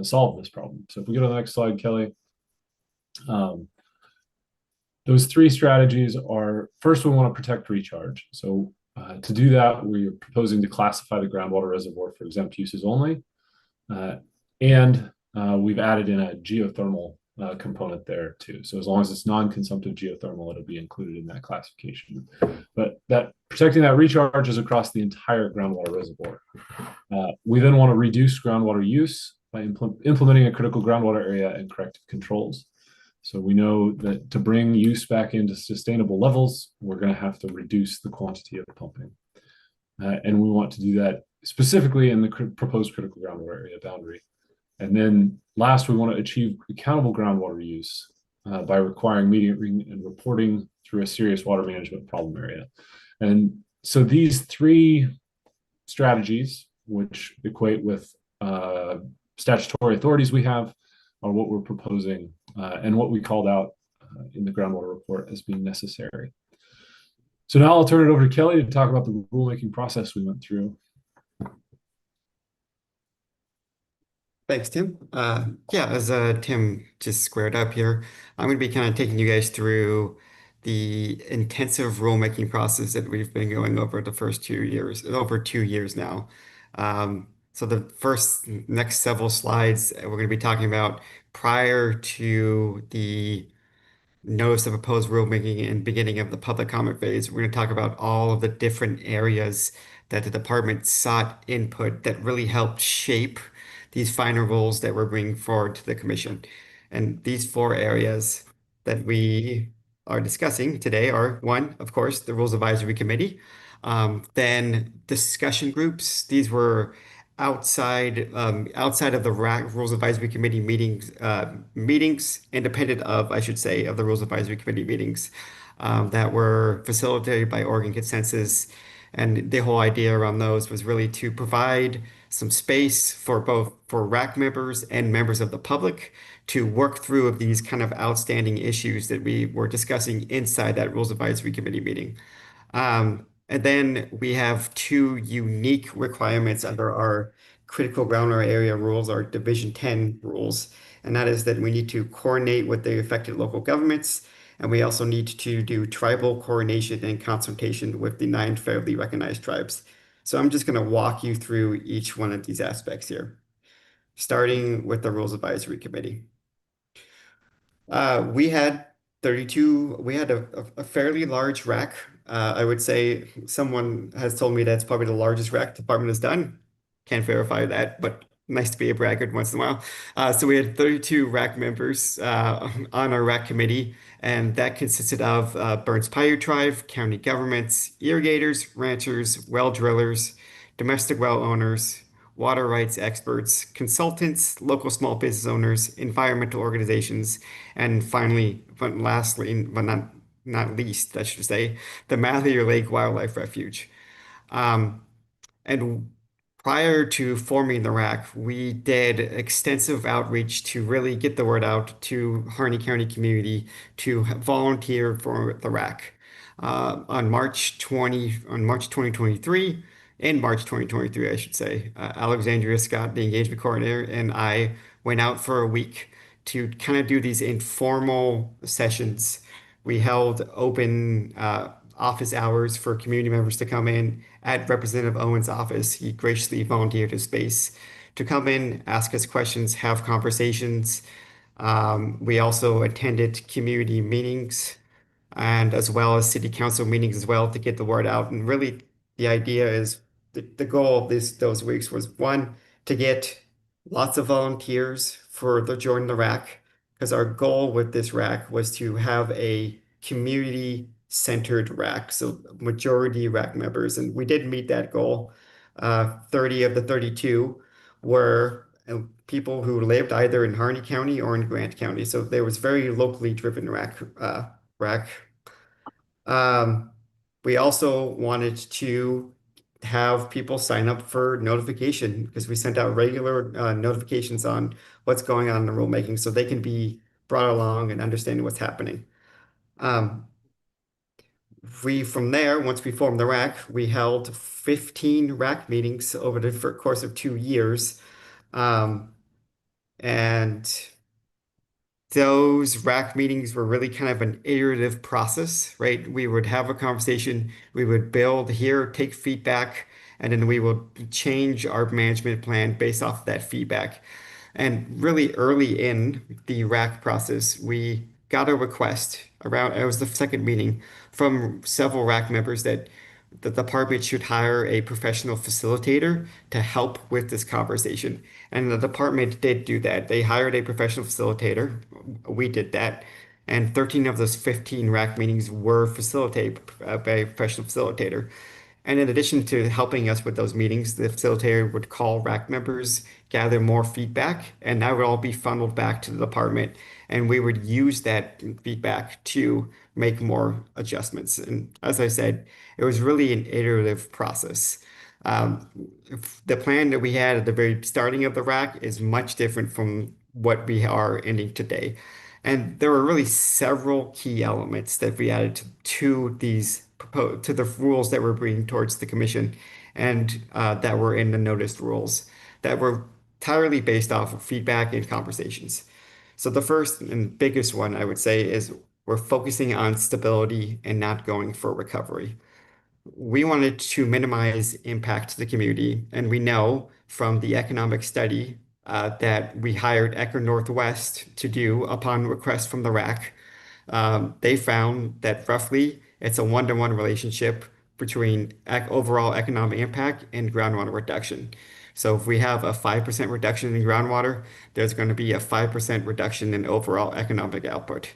solve this problem. So if we go to the next slide, Kelly. Those 3 strategies are, first, we want to protect recharge. So to do that, we're proposing to classify the groundwater reservoir for exempt uses only. And we've added in a geothermal component there too. So as long as it's non-consumptive geothermal, it'll be included in that classification. But that protecting that recharge is across the entire groundwater reservoir. We then want to reduce groundwater use by implementing a critical groundwater area and corrective controls. So we know that to bring use back into sustainable levels, we're going to have to reduce the quantity of pumping. And we want to do that specifically in the proposed critical groundwater area boundary. And then last, we want to achieve accountable groundwater use by requiring metering and reporting through a serious water management problem area. And so these 3 strategies, which equate with statutory authorities we have, are what we're proposing and what we called out in the groundwater report as being necessary. So now I'll turn it over to Kelly to talk about the rulemaking process we went through. Thanks, Tim. Yeah, as Tim just squared up here, I'm going to be kind of taking you guys through the intensive rulemaking process that we've been going over the first 2 years, over 2 years now. So the next several slides, we're going to be talking about prior to the notice of proposed rulemaking and beginning of the public comment phase. We're going to talk about all of the different areas that the department sought input that really helped shape these final rules that we're bringing forward to the commission. And these four areas that we are discussing today are one, of course, the Rules Advisory Committee. Then discussion groups. These were outside of the Rules Advisory Committee meetings, independent of, I should say, of the Rules Advisory Committee meetings that were facilitated by Oregon Consensus. And the whole idea around those was really to provide some space for both for RAC members and members of the public to work through of these kind of outstanding issues that we were discussing inside that Rules Advisory Committee meeting. And then we have two unique requirements under our critical groundwater area rules, our Division 10 rules. And that is that we need to coordinate with the affected local governments. And we also need to do tribal coordination and consultation with the 9 federally recognized tribes. So I'm just going to walk you through each one of these aspects here, starting with the Rules Advisory Committee. We had 32, we had a fairly large rack. I would say someone has told me that's probably the largest rack the department has done. Can't verify that, but nice to be a braggart once in a while. So we had 32 rack members on our rack committee, and that consisted of Burns Paiute Tribe, county governments, irrigators, ranchers, well drillers, domestic well owners, water rights experts, consultants, local small business owners, environmental organizations, and finally, but lastly, but not least, I should say, the Mather Lake Wildlife Refuge. And prior to forming the RAC, we did extensive outreach to really get the word out to Harney County community to volunteer for the RAC. On March 2023, in March 2023, I should say, Alexandria Scott, the engagement coordinator, and I went out for a week to kind of do these informal sessions. We held open office hours for community members to come in at Representative Owen's office. He graciously volunteered his space to come in, ask us questions, have conversations. We also attended community meetings and as well as city council meetings as well to get the word out. And really, the idea is the goal of those weeks was one, to get lots of volunteers for the join the RAC, because our goal with this RAC was to have a community centered RAC, so majority RAC members, and we did meet that goal. 30 of the 32 were people who lived either in Harney County or in Grant County, so there was very locally driven RAC. We also wanted to have people sign up for notification because we sent out regular notifications on what's going on in the rulemaking so they can be brought along and understanding what's happening. From there, once we formed the RAC, we held 15 RAC meetings over the course of 2 years. And those RAC meetings were really kind of an iterative process, right? We would have a conversation, we would build, hear, take feedback, and then we would change our management plan based off of that feedback. And really early in the RAC process, we got a request around, it was the second meeting, from several RAC members that the department should hire a professional facilitator to help with this conversation. And the department did do that. They hired a professional facilitator. We did that. And 13 of those 15 RAC meetings were facilitated by a professional facilitator. And in addition to helping us with those meetings, the facilitator would call RAC members, gather more feedback, and that would all be funneled back to the department. And we would use that feedback to make more adjustments. And as I said, it was really an iterative process. The plan that we had at the very starting of the RAC is much different from what we are ending today. And there were really several key elements that we added to the rules that we're bringing towards the commission and that were in the noticed rules that were entirely based off of feedback and conversations. So the first and biggest one I would say is we're focusing on stability and not going for recovery. We wanted to minimize impact to the community, and we know from the economic study that we hired Ecker Northwest to do upon request from the RAC. They found that roughly it's a one-to-one relationship between overall economic impact and groundwater reduction. So if we have a 5% reduction in groundwater, there's going to be a 5% reduction in overall economic output.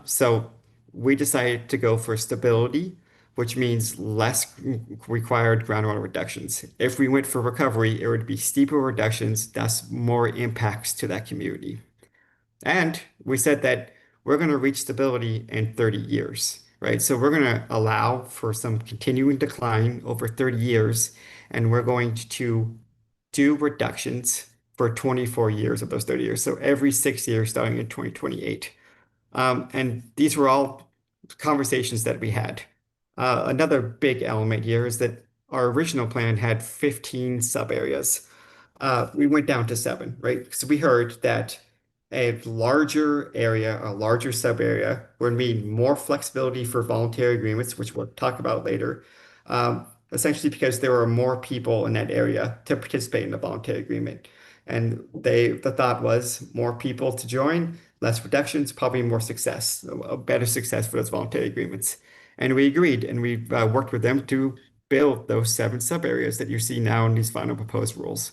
So we decided to go for stability, which means less required groundwater reductions. If we went for recovery, it would be steeper reductions, thus more impacts to that community. And we said that we're going to reach stability in 30 years, right? So we're going to allow for some continuing decline over 30 years, and we're going to do reductions for 24 years of those 30 years. So every 6 years starting in 2028. And these were all conversations that we had. Another big element here is that our original plan had 15 sub areas. We went down to 7, right? So we heard that a larger area, a larger sub area, would mean more flexibility for voluntary agreements, which we'll talk about later. Essentially because there are more people in that area to participate in the voluntary agreement. And the thought was more people to join, less reductions, probably more success, a better success for those voluntary agreements. And we agreed, and we worked with them to build those 7 sub areas that you see now in these final proposed rules.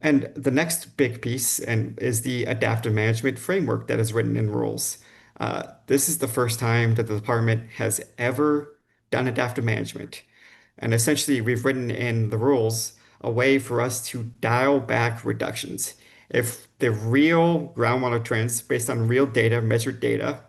And the next big piece is the adaptive management framework that is written in rules. This is the first time that the department has ever done adaptive management. And essentially, we've written in the rules a way for us to dial back reductions. If the real groundwater trends based on real data, measured data,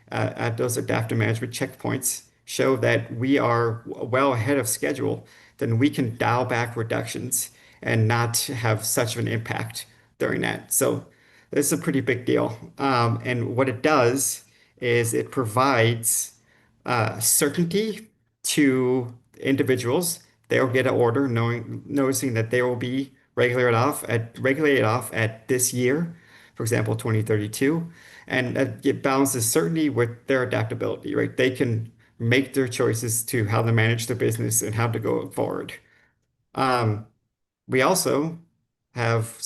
at those adaptive management checkpoints show that we are well ahead of schedule, then we can dial back reductions and not have such an impact during that. So this is a pretty big deal. And what it does is it provides certainty to individuals. They'll get an order noticing that they will be regulated off at this year, for example, 2032. And it balances certainty with their adaptability, right? They can make their choices to how to manage their business and how to go forward. We also have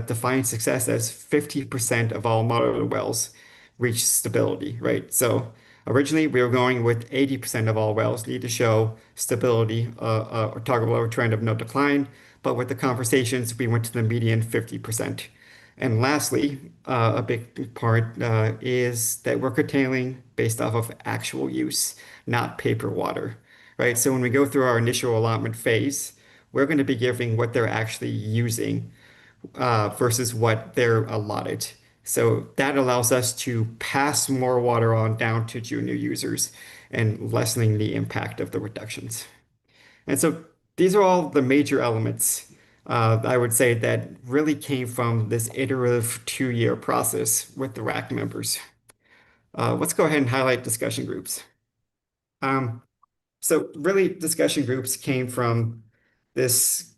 defined success as 50% of all monitored wells reach stability, right? So originally we were going with 80% of all wells need to show stability, or target lower trend of no decline. But with the conversations, we went to the median 50%. And lastly, a big part is that we're curtailing based off of actual use, not paper water, right? So when we go through our initial allotment phase, we're going to be giving what they're actually using versus what they're allotted. So that allows us to pass more water on down to junior users and lessening the impact of the reductions. And so these are all the major elements, I would say, that really came from this iterative 2-year process with the RAC members. Let's go ahead and highlight discussion groups. So really discussion groups came from this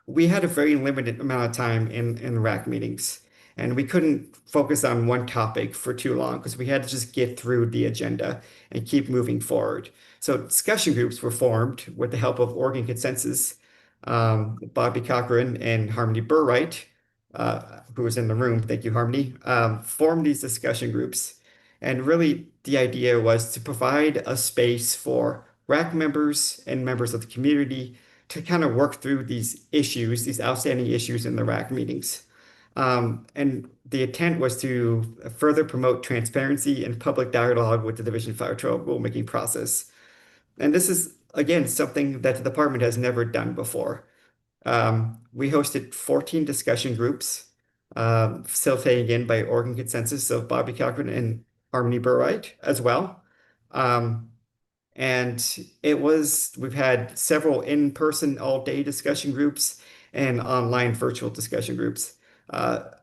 we had a very limited amount of time in RAC meetings, and we couldn't focus on one topic for too long because we had to just get through the agenda and keep moving forward. So discussion groups were formed with the help of Oregon Consensus. Bobby Cochran and Harmony Burright, who was in the room, thank you, Harmony, formed these discussion groups. And really, the idea was to provide a space for RAC members and members of the community to kind of work through these issues, these outstanding issues in the RAC meetings. And the intent was to further promote transparency and public dialogue with the Division 512 rulemaking process. And this is, again, something that the department has never done before. We hosted 14 discussion groups, facilitated again by Oregon Consensus, so Bobby Cochran and Harmony Burright as well. And we've had several in-person all-day discussion groups and online virtual discussion groups. The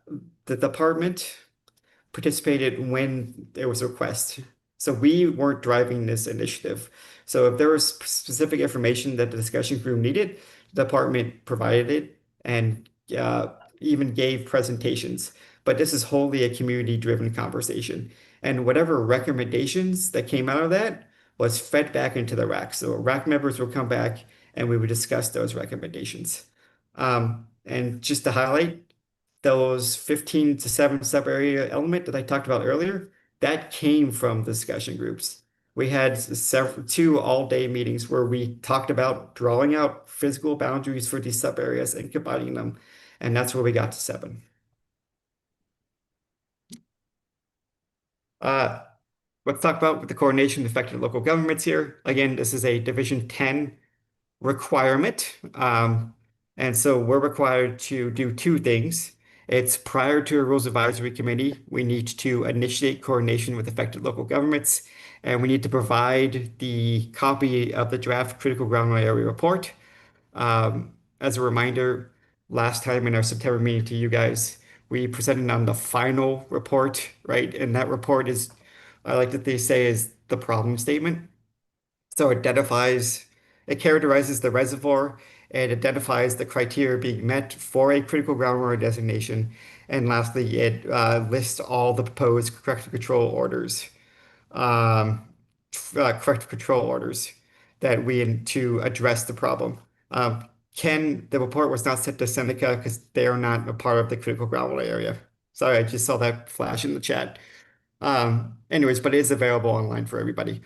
department participated when there was a request. So we weren't driving this initiative. So if there was specific information that the discussion group needed, the department provided it and even gave presentations. But this is wholly a community-driven conversation. And whatever recommendations that came out of that was fed back into the RAC. So RAC members would come back and we would discuss those recommendations. And just to highlight, those 15 to 7 sub-area element that I talked about earlier, that came from discussion groups. We had two all-day meetings where we talked about drawing out physical boundaries for these sub areas and combining them, and that's where we got to 7. Let's talk about the coordination of affected local governments here. Again, this is a Division 10 requirement. And so we're required to do 2 things. It's prior to a Rules Advisory Committee, we need to initiate coordination with affected local governments, and we need to provide the copy of the draft critical groundwater area report. As a reminder, last time in our September meeting to you guys, we presented on the final report, right? And that report is, I like that they say, is the problem statement. So it characterizes the reservoir and identifies the criteria being met for a critical groundwater designation. And lastly, it lists all the proposed corrective control orders, that to address the problem. The report was not sent to Seneca because they are not a part of the critical groundwater area. Sorry, I just saw that flash in the chat. Anyways, but it is available online for everybody.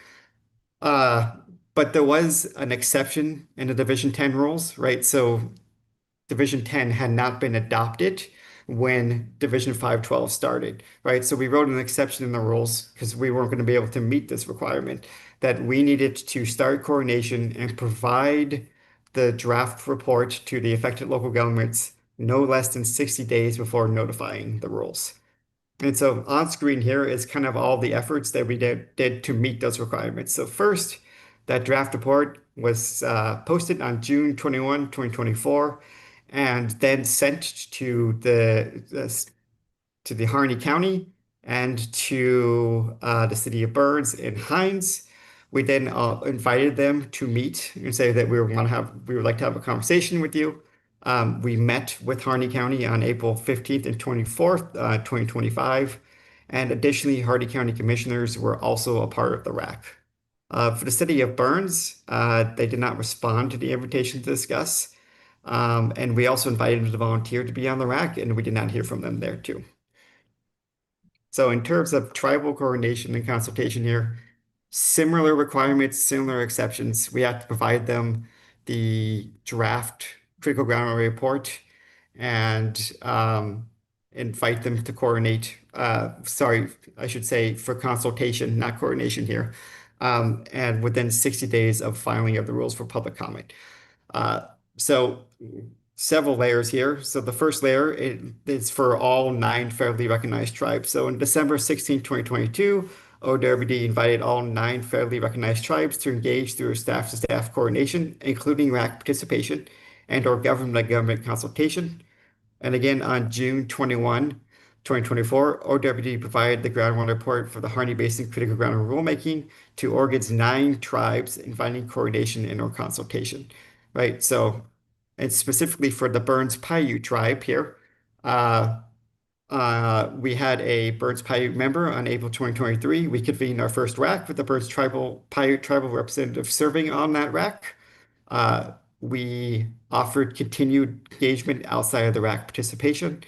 But there was an exception in the Division 10 rules, right? So Division 10 had not been adopted when Division 512 started, right? So we wrote an exception in the rules because we weren't going to be able to meet this requirement, that we needed to start coordination and provide the draft report to the affected local governments no less than 60 days before notifying the rules. And so on screen here is kind of all the efforts that we did to meet those requirements. So first, that draft report was posted on June 21, 2024, and then sent to the Harney County and to the city of Burns and Hines. We then invited them to meet and say that we would like to have a conversation with you. We met with Harney County on April 15th and 24th, 2025. And additionally, Harney County commissioners were also a part of the RAC. For the city of Burns, they did not respond to the invitation to discuss. And we also invited them to volunteer to be on the RAC, and we did not hear from them there too. So in terms of tribal coordination and consultation here, similar requirements, similar exceptions. We have to provide them the draft critical groundwater report and invite them to coordinate. Sorry, I should say for consultation, not coordination here. And within 60 days of filing of the rules for public comment. So several layers here. So the first layer is for all 9 federally recognized tribes. So in December 16, 2022, OWD invited all 9 federally recognized tribes to engage through staff-to-staff coordination, including RAC participation and/or government-to-government consultation. And again, on June 21, 2024, OWD provided the groundwater report for the Harney Basin critical groundwater rulemaking to Oregon's 9 tribes, inviting coordination and/or consultation, right? So, and specifically for the Burns Paiute tribe here, we had a Burns Paiute member on April 2023. We convened our first RAC with the Burns Paiute tribal representative serving on that RAC. We offered continued engagement outside of the RAC participation,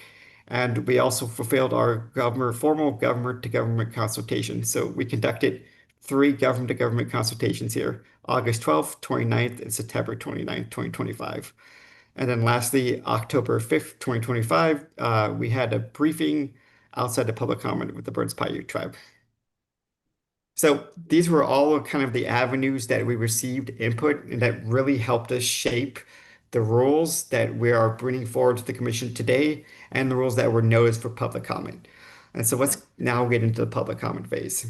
and we also fulfilled our formal government-to-government consultation. So we conducted 3 government-to-government consultations here, August 12th, 29th, and September 29th, 2025. And then lastly, October 5th, 2025, we had a briefing outside the public comment with the Burns Paiute tribe. So these were all kind of the avenues that we received input and that really helped us shape the rules that we are bringing forward to the commission today and the rules that were noticed for public comment. And so let's now get into the public comment phase.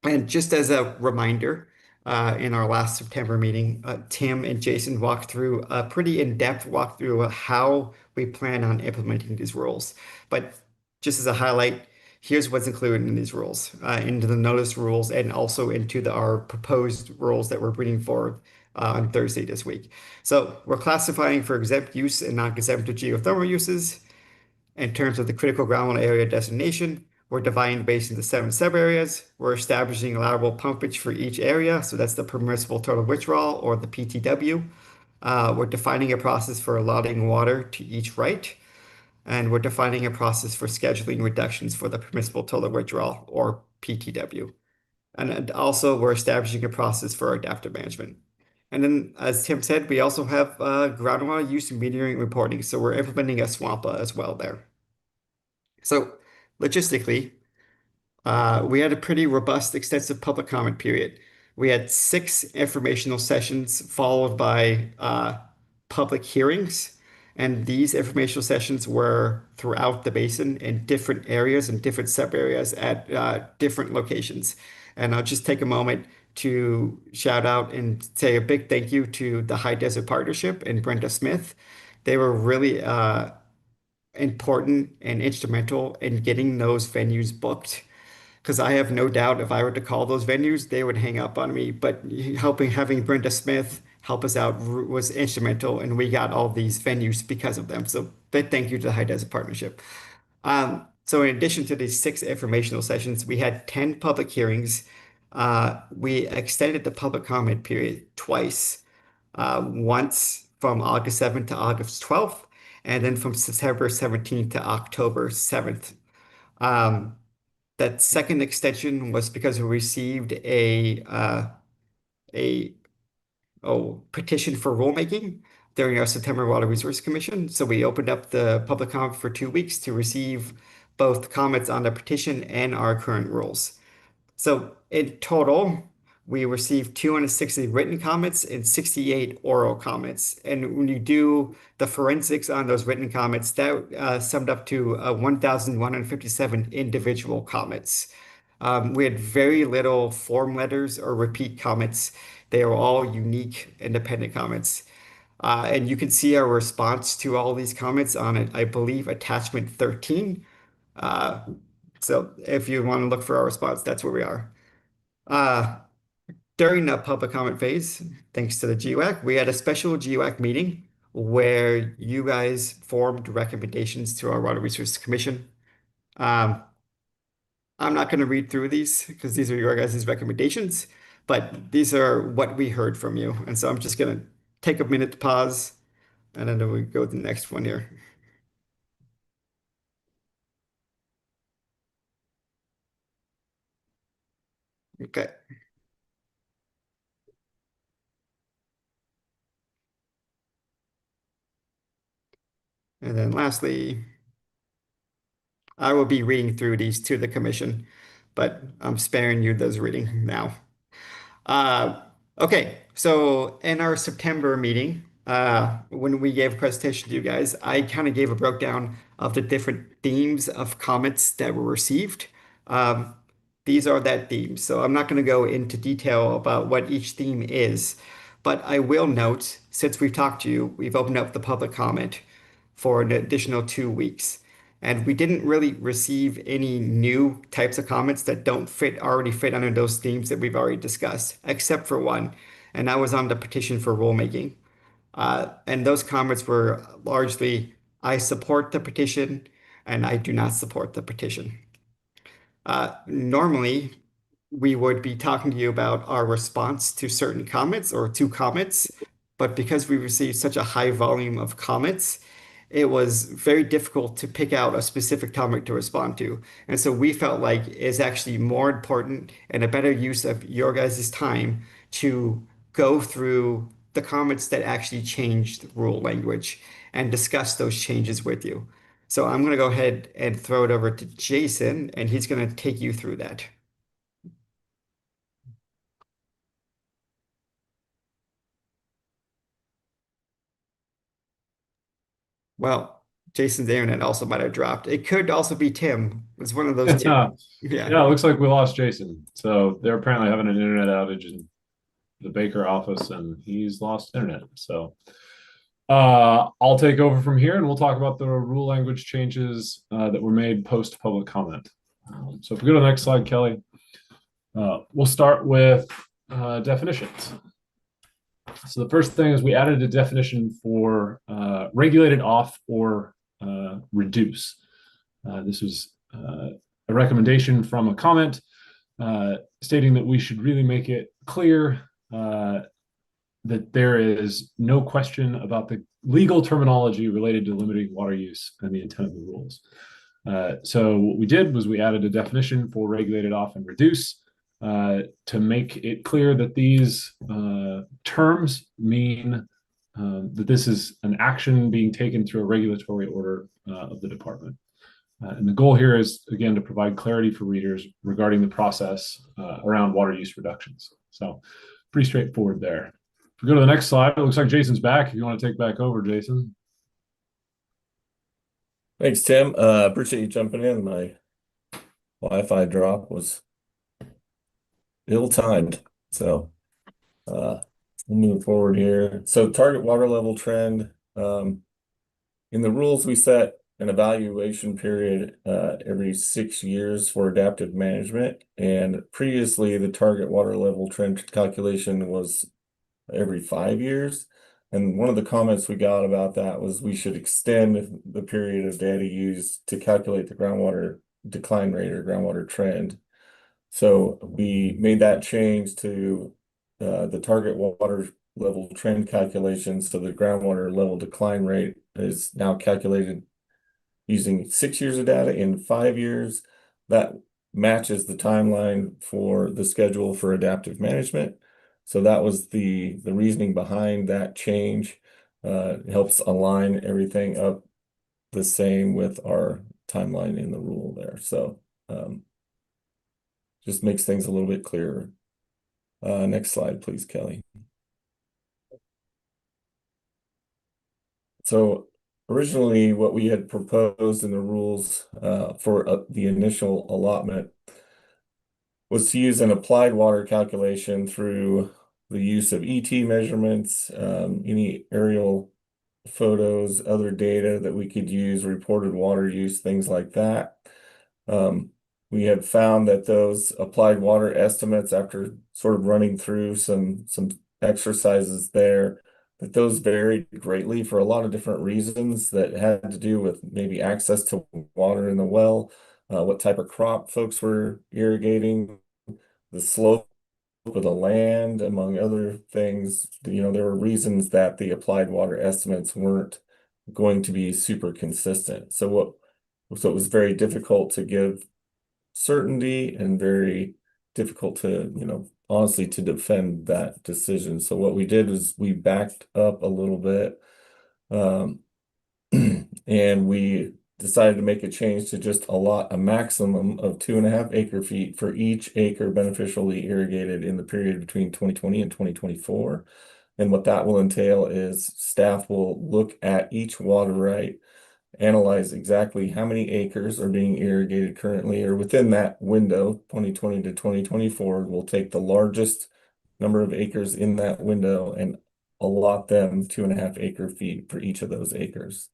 And just as a reminder, in our last September meeting, Tim and Jason walked through a pretty in-depth walkthrough of how we plan on implementing these rules. But just as a highlight, here's what's included in these rules, into the notice rules and also into our proposed rules that we're bringing forward on Thursday this week. So we're classifying for exempt use and non-exempt geothermal uses. In terms of the critical groundwater area designation, we're dividing based into 7 sub-areas. We're establishing allowable pumpage for each area. So that's the permissible total withdrawal or the PTW. We're defining a process for allotting water to each right. And we're defining a process for scheduling reductions for the permissible total withdrawal or PTW. And also we're establishing a process for adaptive management. And then, as Tim said, we also have groundwater use and metering reporting. So we're implementing a SWAMPA as well there. So logistically, we had a pretty robust, extensive public comment period. We had 6 informational sessions followed by public hearings. And these informational sessions were throughout the basin in different areas and different sub areas at different locations. And I'll just take a moment to shout out and say a big thank you to the High Desert Partnership and Brenda Smith. They were really important and instrumental in getting those venues booked. Because I have no doubt if I were to call those venues, they would hang up on me. But having Brenda Smith help us out was instrumental, and we got all these venues because of them. So big thank you to the High Desert Partnership. So in addition to these 6 informational sessions, we had 10 public hearings. We extended the public comment period twice, once from August 7th to August 12th, and then from September 17th to October 7th. That second extension was because we received a petition for rulemaking during our September Water Resource Commission. So we opened up the public comment for 2 weeks to receive both comments on the petition and our current rules. So in total, we received 260 written comments and 68 oral comments. And when you do the forensics on those written comments, that summed up to 1,157 individual comments. We had very little form letters or repeat comments. They are all unique, independent comments. And you can see our response to all these comments on it, I believe, attachment 13. So if you want to look for our response, that's where we are. During the public comment phase, thanks to the GWAC, we had a special GWAC meeting where you guys formed recommendations to our Water Resources Commission. I'm not going to read through these because these are your guys' recommendations, but these are what we heard from you. And so I'm just going to take a minute to pause, and then we go to the next one here. Okay. And then lastly, I will be reading through these to the commission, but I'm sparing you those reading now. Okay, so in our September meeting, when we gave a presentation to you guys, I kind of gave a breakdown of the different themes of comments that were received. These are that themes, so I'm not going to go into detail about what each theme is, but I will note, since we've talked to you, we've opened up the public comment for an additional 2 weeks. And we didn't really receive any new types of comments that don't already fit under those themes that we've already discussed, except for one, and that was on the petition for rulemaking. And those comments were largely, I support the petition, and I do not support the petition. Normally, we would be talking to you about our response to certain comments or to comments, but because we received such a high volume of comments, it was very difficult to pick out a specific topic to respond to. And so we felt like it's actually more important and a better use of your guys' time to go through the comments that actually changed rule language and discuss those changes with you. So I'm going to go ahead and throw it over to Jason, and he's going to take you through that. Well, Jason's internet also might have dropped. It could also be Tim. It's one of those two. Yeah, it looks like we lost Jason. So they're apparently having an internet outage in the Baker office, and he's lost internet. So I'll take over from here, and we'll talk about the rule language changes that were made post public comment. So if we go to the next slide, Kelly, we'll start with definitions. So the first thing is we added a definition for regulated off or reduce. This was a recommendation from a comment stating that we should really make it clear that there is no question about the legal terminology related to limiting water use and the intent of the rules. So what we did was we added a definition for regulated off and reduce to make it clear that these terms mean that this is an action being taken through a regulatory order of the department. And the goal here is, again, to provide clarity for readers regarding the process around water use reductions. So pretty straightforward there. If we go to the next slide, it looks like Jason's back. If you want to take back over, Jason. Thanks, Tim. Appreciate you jumping in. My Wi-Fi drop was ill-timed. So we'll move forward here. So target water level trend. In the rules, we set an evaluation period every 6 years for adaptive management. And previously, the target water level trend calculation was every 5 years. And one of the comments we got about that was we should extend the period of data used to calculate the groundwater decline rate or groundwater trend. So we made that change to the target water level trend calculation. So the groundwater level decline rate is now calculated using 6 years of data in 5 years. That matches the timeline for the schedule for adaptive management. So that was the reasoning behind that change. It helps align everything up the same with our timeline in the rule there. So just makes things a little bit clearer. Next slide, please, Kelly. So originally what we had proposed in the rules for the initial allotment was to use an applied water calculation through the use of ET measurements, any aerial photos, other data that we could use, reported water use, things like that. We had found that those applied water estimates, after sort of running through some exercises there, that those varied greatly for a lot of different reasons that had to do with maybe access to water in the well, what type of crop folks were irrigating, the slope of the land, among other things. You know, there were reasons that the applied water estimates weren't going to be super consistent. So it was very difficult to give certainty and very difficult to, you know, honestly, to defend that decision. So what we did is we backed up a little bit, and we decided to make a change to just allot a maximum of 2.5 acre feet for each acre beneficially irrigated in the period between 2020 and 2024. And what that will entail is staff will look at each water right, analyze exactly how many acres are being irrigated currently or within that window, 2020 to 2024. We'll take the largest number of acres in that window and allot them 2.5 acre feet for each of those acres.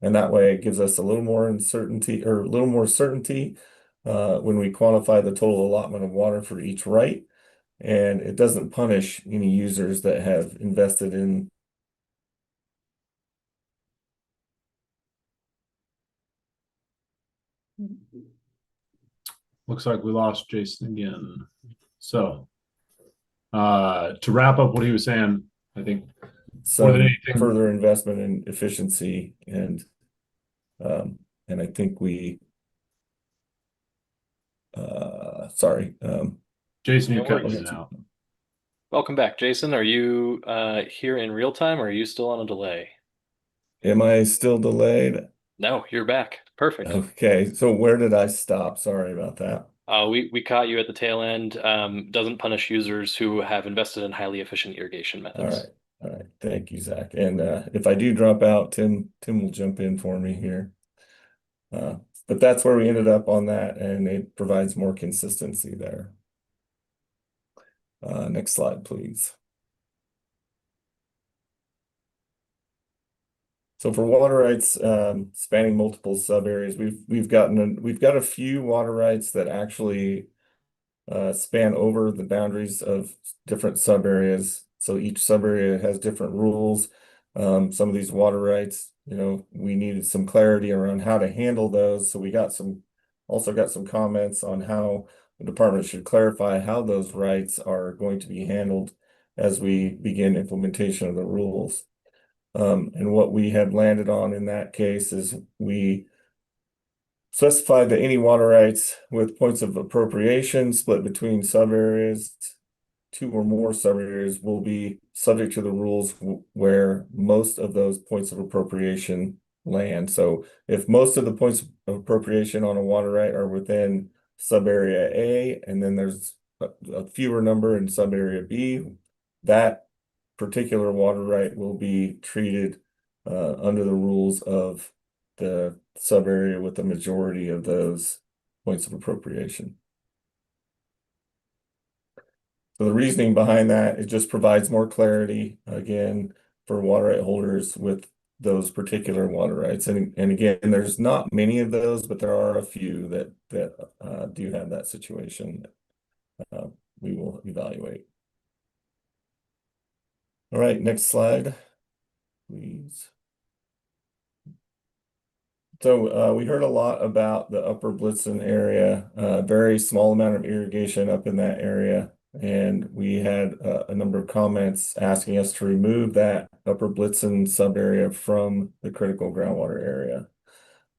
And that way it gives us a little more uncertainty or a little more certainty when we quantify the total allotment of water for each right. And it doesn't punish any users that have invested in. Looks like we lost Jason again. So to wrap up what he was saying, I think more than Some anything, further investment in efficiency and I think we sorry. Jason, you No cut worries. in and out. Welcome back, Jason. Are you here in real time or are you still on a delay? Am I still delayed? No, you're back. Perfect. Okay, so where did I stop? Sorry about that. We caught you at the tail end. Doesn't punish users who have invested in highly efficient irrigation methods. All right. Thank you, Zach. And if I do drop out, Tim will jump in for me here. But that's where we ended up on that, and it provides more consistency there. Next slide, please. So for water rights spanning multiple sub areas, we've got a few water rights that actually span over the boundaries of different sub areas. So each sub area has different rules. Some of these water rights, you know, we needed some clarity around how to handle those. So we also got some comments on how the department should clarify how those rights are going to be handled as we begin implementation of the rules. And what we had landed on in that case is we specified that any water rights with points of appropriation split between subareas, 2 or more subareas, will be subject to the rules where most of those points of appropriation land. So if most of the points of appropriation on a water right are within subarea A, and then there's a fewer number in subarea B, that particular water right will be treated under the rules of the subarea with the majority of those points of appropriation. So the reasoning behind that, it just provides more clarity, again, for water right holders with those particular water rights. And again, there's not many of those, but there are a few that do have that situation. We will evaluate. All right, next slide, please. So we heard a lot about the Upper Blitzen area, very small amount of irrigation up in that area. And we had a number of comments asking us to remove that Upper Blitzen sub-area from the critical groundwater area.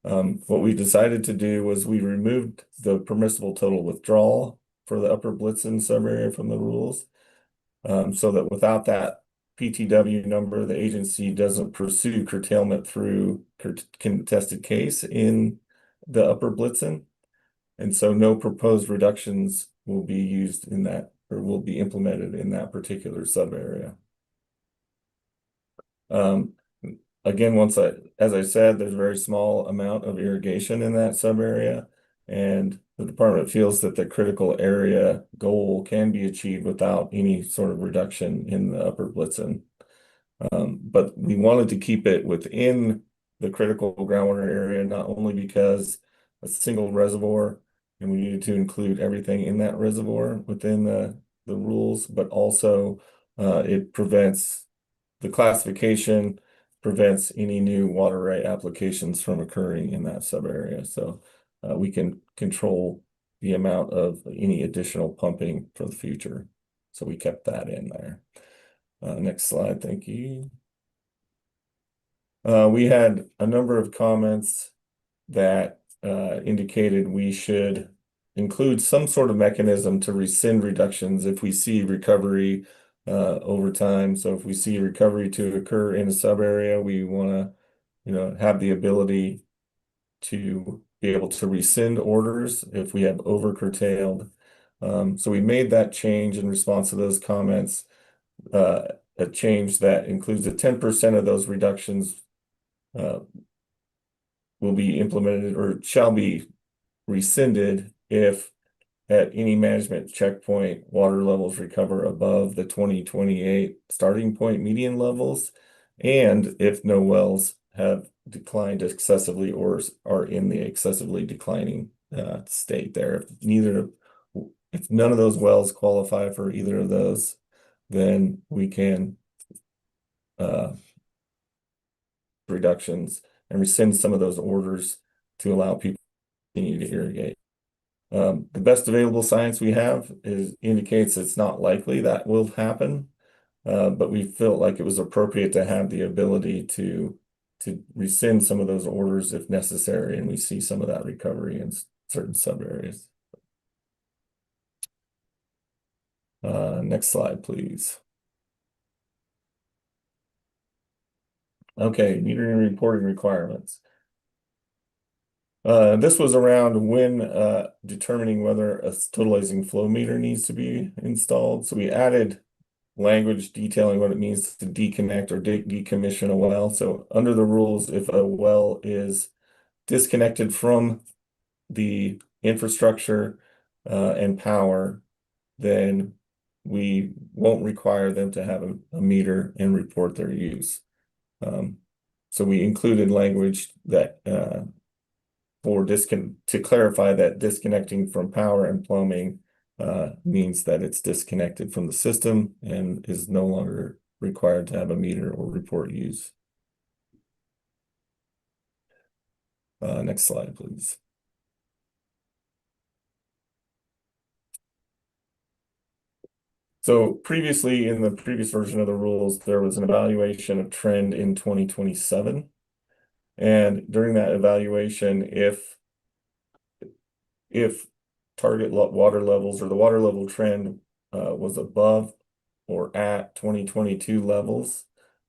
What we decided to do was we removed the permissible total withdrawal for the Upper Blitzen sub-area from the rules, so that without that PTW number, the agency doesn't pursue curtailment through contested case in the Upper Blitzen. And so no proposed reductions will be used in that, or will be implemented in that particular sub area. Again, as I said, there's a very small amount of irrigation in that sub area, and the department feels that the critical area goal can be achieved without any sort of reduction in the Upper Blitzen. But we wanted to keep it within the critical groundwater area, not only because a single reservoir, and we needed to include everything in that reservoir within the rules, but also it prevents the classification, prevents any new water right applications from occurring in that sub area. So we can control the amount of any additional pumping for the future. So we kept that in there. Next slide, thank you. We had a number of comments that indicated we should include some sort of mechanism to rescind reductions if we see recovery over time. So if we see recovery to occur in a sub area, we want to, have the ability to be able to rescind orders if we have over curtailed. So we made that change in response to those comments, a change that includes that 10% of those reductions will be implemented or shall be rescinded if at any management checkpoint, water levels recover above the 2028 starting point median levels, and if no wells have declined excessively or are in the excessively declining state there. If none of those wells qualify for either of those, then we can reductions and rescind some of those orders to allow people to continue to irrigate. The best available science we have indicates it's not likely that will happen, but we felt like it was appropriate to have the ability to rescind some of those orders if necessary, and we see some of that recovery in certain sub areas. Next slide, please. Okay, metering and reporting requirements. This was around when determining whether a totalizing flow meter needs to be installed. So we added language detailing what it means to deconnect or decommission a well. So under the rules, if a well is disconnected from the infrastructure and power, then we won't require them to have a meter and report their use. So we included language that to clarify that disconnecting from power and plumbing means that it's disconnected from the system and is no longer required to have a meter or report use. Next slide, please. So previously, in the previous version of the rules, there was an evaluation of trend in 2027. And during that evaluation, if if target water levels or the water level trend was above or at 2022 levels,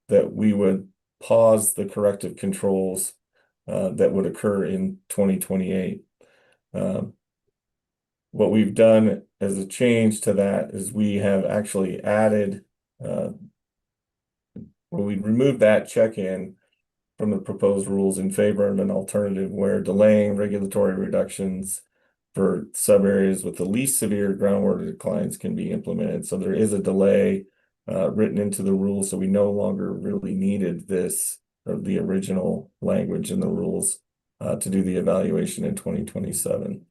that we would pause the corrective controls that would occur in 2028. What we've done as a change to that is we have actually added, we removed that check-in from the proposed rules in favor of an alternative where delaying regulatory reductions for subareas with the least severe groundwater declines can be implemented. So there is a delay written into the rules, so we no longer really needed this, or the original language in the rules to do the evaluation in 2027.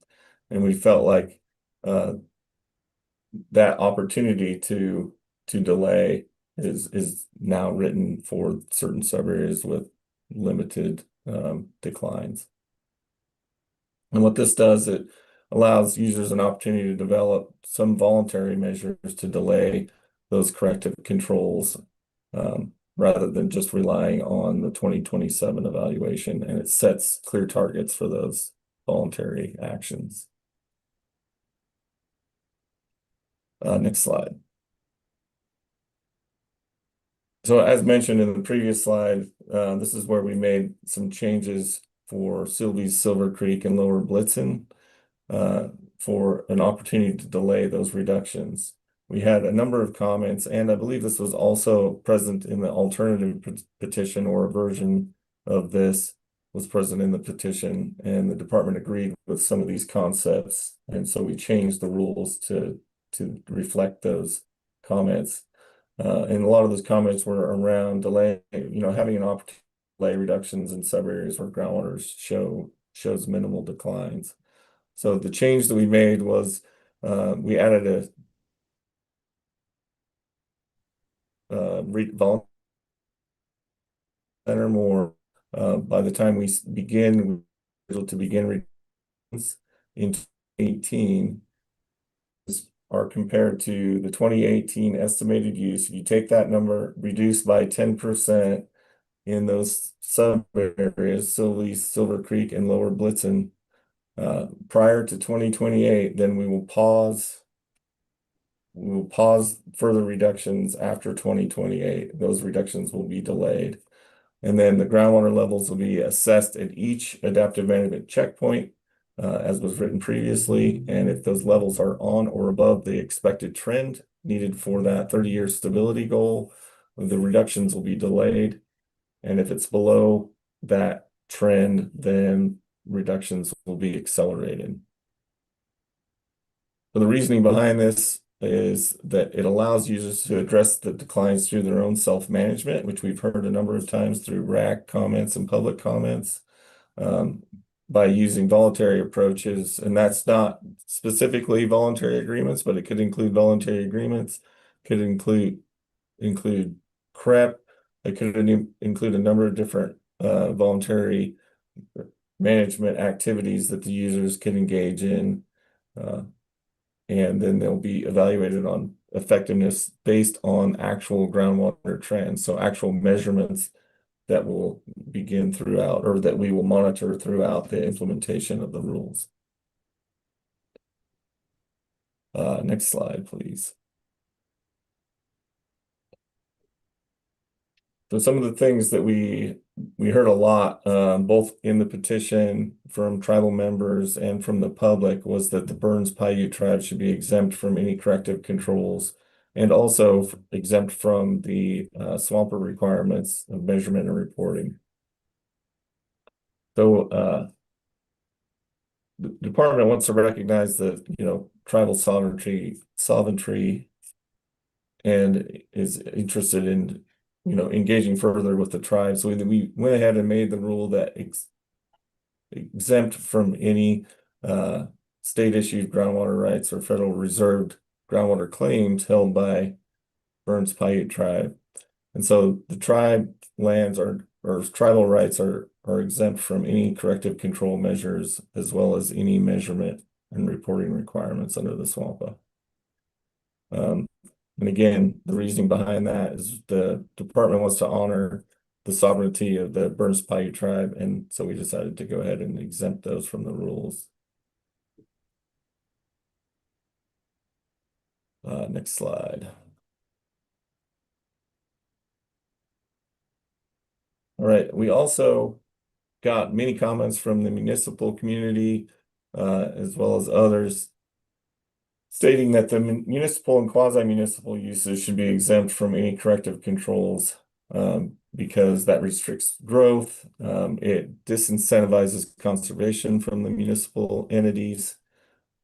And we felt like that opportunity to delay is now written for certain subareas with limited declines. And what this does, it allows users an opportunity to develop some voluntary measures to delay those corrective controls rather than just relying on the 2027 evaluation, and it sets clear targets for those voluntary actions. Next slide. So as mentioned in the previous slide, this is where we made some changes for Sylvie's, Silver Creek, and Lower Blitzen for an opportunity to delay those reductions. We had a number of comments, and I believe this was also present in the alternative petition, or a version of this was present in the petition, and the department agreed with some of these concepts. And so we changed the rules to reflect those comments. And a lot of those comments were around delay, having an opportunity to delay reductions in subareas where groundwater shows minimal declines. So the change that we made was we added a volunteer more by the time we begin reductions in 2018 are compared to the 2018 estimated use. If you take that number reduced by 10% in those sub areas, Silver Creek, and Lower Blitzen, prior to 2028, then we will pause further reductions after 2028. Those reductions will be delayed. And then the groundwater levels will be assessed at each adaptive management checkpoint, as was written previously. And if those levels are on or above the expected trend needed for that 30-year stability goal, the reductions will be delayed. And if it's below that trend, then reductions will be accelerated. So the reasoning behind this is that it allows users to address the declines through their own self-management, which we've heard a number of times through GWAC comments and public comments, by using voluntary approaches. And that's not specifically voluntary agreements, but it could include voluntary agreements, could include CREP, it could include a number of different voluntary management activities that the users can engage in. And then they'll be evaluated on effectiveness based on actual groundwater trends. So actual measurements that will begin throughout, or that we will monitor throughout the implementation of the rules. Next slide, please. So some of the things that we heard a lot, both in the petition from tribal members and from the public, was that the Burns Paiute tribe should be exempt from any corrective controls, and also exempt from the swamper requirements of measurement and reporting. So the department wants to recognize that, tribal sovereignty, and is interested in engaging further with the tribe. So we went ahead and made the rule that exempt from any state issued groundwater rights or federal reserved groundwater claims held by Burns Paiute tribe. And so the tribe lands or tribal rights are exempt from any corrective control measures, as well as any measurement and reporting requirements under the SWAMPA. And again, the reasoning behind that is the department wants to honor the sovereignty of the Burns Paiute tribe, and so we decided to go ahead and exempt those from the rules. Next slide. All right, we also got many comments from the municipal community, as well as others, stating that the municipal and quasi-municipal uses should be exempt from any corrective controls, because that restricts growth. It disincentivizes conservation from the municipal entities.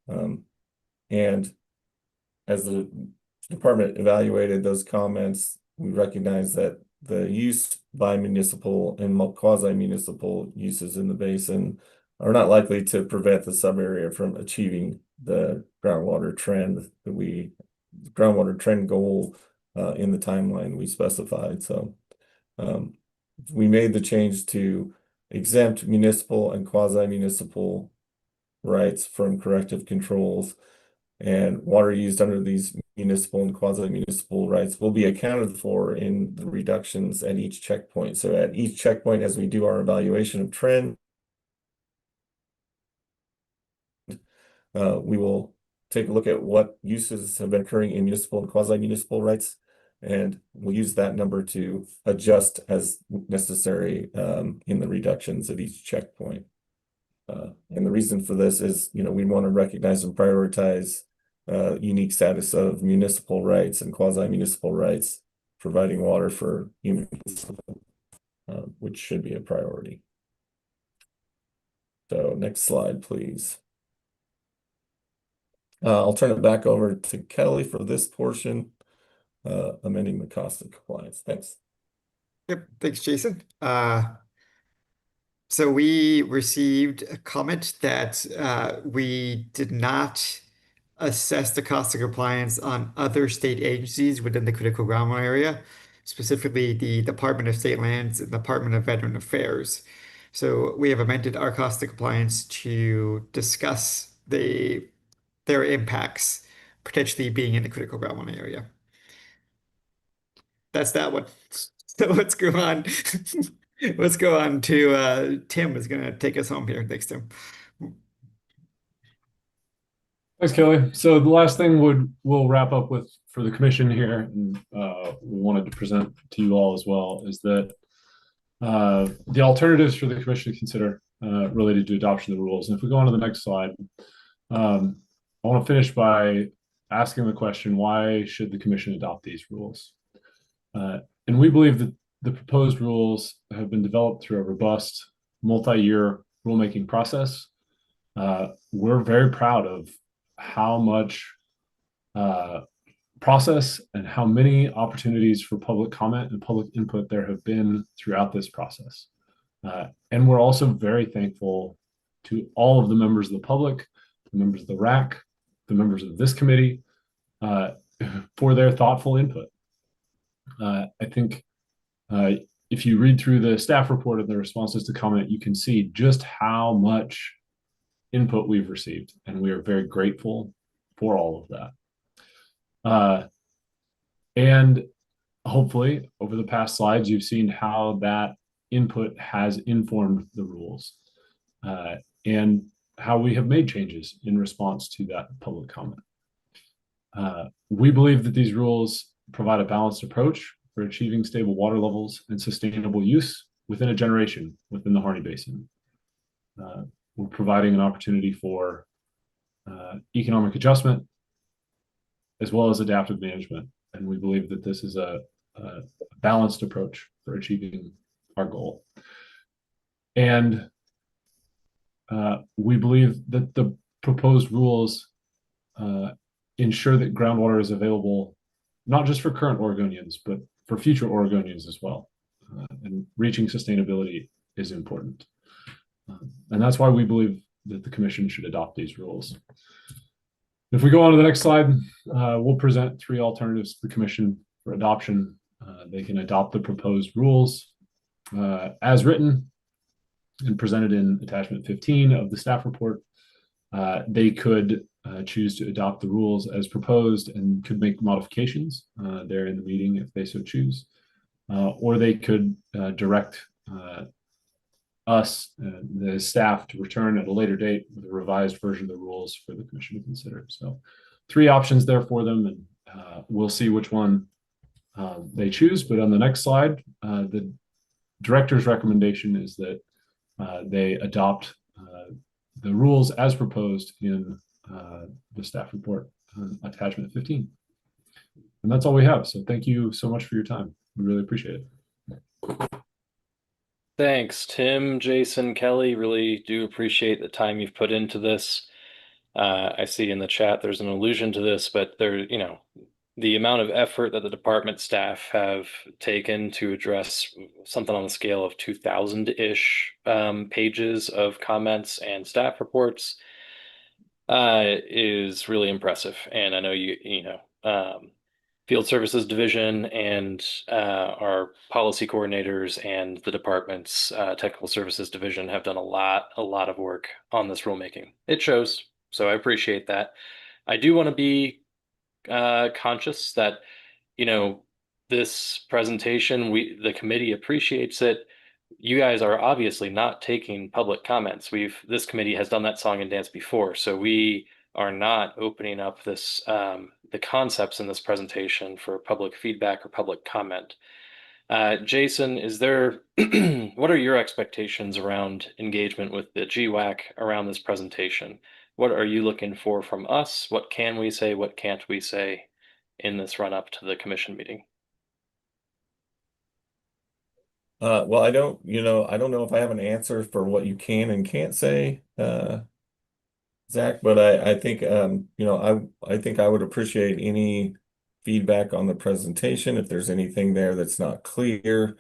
And as the department evaluated those comments, we recognize that the use by municipal and quasi-municipal uses in the basin are not likely to prevent the sub-area from achieving the groundwater trend goal in the timeline we specified. So we made the change to exempt municipal and quasi-municipal rights from corrective controls, and water used under these municipal and quasi-municipal rights will be accounted for in the reductions at each checkpoint. So at each checkpoint, as we do our evaluation of trend, we will take a look at what uses have been occurring in municipal and quasi-municipal rights, and we'll use that number to adjust as necessary in the reductions at each checkpoint. And the reason for this is, we want to recognize and prioritize unique status of municipal rights and quasi-municipal rights, providing water for humans, which should be a priority. So next slide, please. I'll turn it back over to Kelly for this portion, amending the cost of compliance. Thanks. Yep, thanks, Jason. So we received a comment that we did not assess the cost of compliance on other state agencies within the critical groundwater area, specifically the Department of State Lands and Department of Veteran Affairs. So we have amended our cost of compliance to discuss their impacts potentially being in the critical groundwater area. That's that one. So let's go on. Let's go on to Tim is going to take us home here. Thanks, Tim. Thanks, Kelly. So the last thing we'll wrap up with for the commission here, and we wanted to present to you all as well, is that the alternatives for the commission to consider related to adoption of the rules. And if we go on to the next slide, I want to finish by asking the question, why should the commission adopt these rules? And we believe that the proposed rules have been developed through a robust multi-year rulemaking process. We're very proud of how much process and how many opportunities for public comment and public input there have been throughout this process. And we're also very thankful to all of the members of the public, the members of the RAC, the members of this committee, for their thoughtful input. I think if you read through the staff report and the responses to comment, you can see just how much input we've received, and we are very grateful for all of that. And hopefully, over the past slides, you've seen how that input has informed the rules, and how we have made changes in response to that public comment. We believe that these rules provide a balanced approach for achieving stable water levels and sustainable use within a generation within the Harney Basin. We're providing an opportunity for economic adjustment as well as adaptive management. And we believe that this is a balanced approach for achieving our goal. And we believe that the proposed rules ensure that groundwater is available not just for current Oregonians, but for future Oregonians as well. And reaching sustainability is important. And that's why we believe that the commission should adopt these rules. If we go on to the next slide, we'll present three alternatives to the commission for adoption. They can adopt the proposed rules as written and presented in attachment 15 of the staff report. They could choose to adopt the rules as proposed and could make modifications there in the meeting if they so choose. Or they could direct us, the staff, to return at a later date with a revised version of the rules for the commission to consider. So three options there for them, and we'll see which one they choose. But on the next slide, the director's recommendation is that they adopt the rules as proposed in the staff report, attachment 15. And that's all we have. So thank you so much for your time. We really appreciate it. Thanks, Tim, Jason, Kelly. Really do appreciate the time you've put into this. I see in the chat there's an allusion to this, but the amount of effort that the department staff have taken to address something on the scale of 2,000-ish pages of comments and staff reports is really impressive. And I know Field Services Division and our policy coordinators and the department's Technical Services Division have done a lot of work on this rulemaking. It shows, so I appreciate that. I do want to be conscious that, this presentation, the committee appreciates it. You guys are obviously not taking public comments. This committee has done that song and dance before, so we are not opening up this the concepts in this presentation for public feedback or public comment. Jason, what are your expectations around engagement with the GWAC around this presentation? What are you looking for from us? What can we say? What can't we say in this run up to the commission meeting? Well, I don't know if I have an answer for what you can and can't say, Zach, but I think, I think I would appreciate any feedback on the presentation. If there's anything there that's not clear,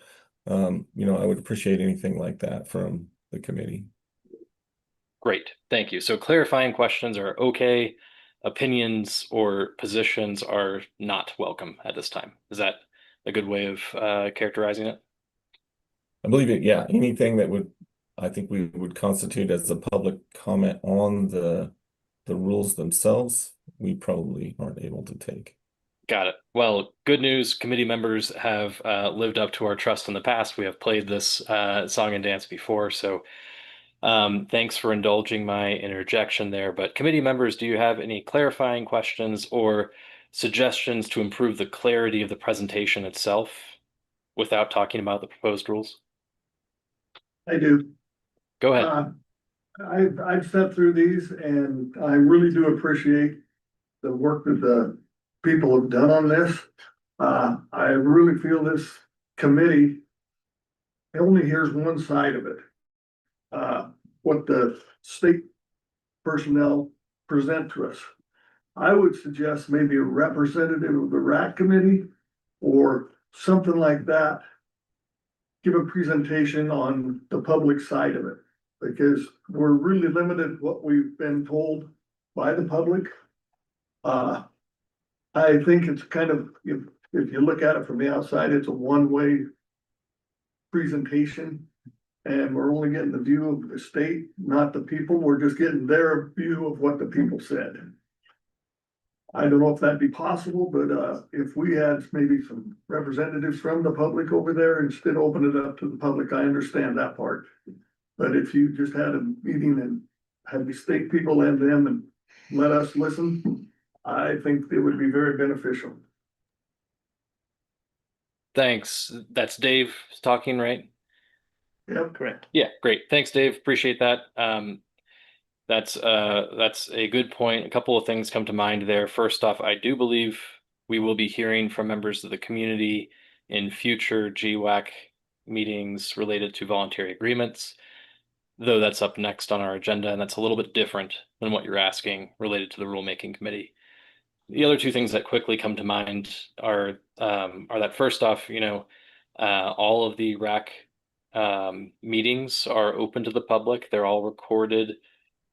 I would appreciate anything like that from the committee. Great, thank you. So clarifying questions are okay. Opinions or positions are not welcome at this time. Is that a good way of characterizing it? I believe it, yeah. Anything that I think we would constitute as a public comment on the rules themselves, we probably aren't able to take. Got it. Well, good news. Committee members have lived up to our trust in the past. We have played this song and dance before, so thanks for indulging my interjection there. But committee members, do you have any clarifying questions or suggestions to improve the clarity of the presentation itself without talking about the proposed rules? I do. Go ahead. I've sat through these and I really do appreciate the work that the people have done on this. I really feel this committee only hears one side of it. What the state personnel present to us. I would suggest maybe a representative of the RAC committee or something like that. Give a presentation on the public side of it, because we're really limited what we've been told by the public. I think it's kind of, if you look at it from the outside, it's a one-way presentation. And we're only getting the view of the state, not the people. We're just getting their view of what the people said. I don't know if that'd be possible, but if we had maybe some representatives from the public over there instead of open it up to the public, I understand that part. But if you just had a meeting and had the state people and them and let us listen, I think it would be very beneficial. Thanks. That's Dave talking, right? Yep, correct. Yeah, great. Thanks, Dave. Appreciate that. That's a good point. A couple of things come to mind there. First off, I do believe we will be hearing from members of the community in future GWAC meetings related to voluntary agreements, though that's up next on our agenda, and that's a little bit different than what you're asking related to the rulemaking committee. The other two things that quickly come to mind are that first off, all of the RAC meetings are open to the public. They're all recorded.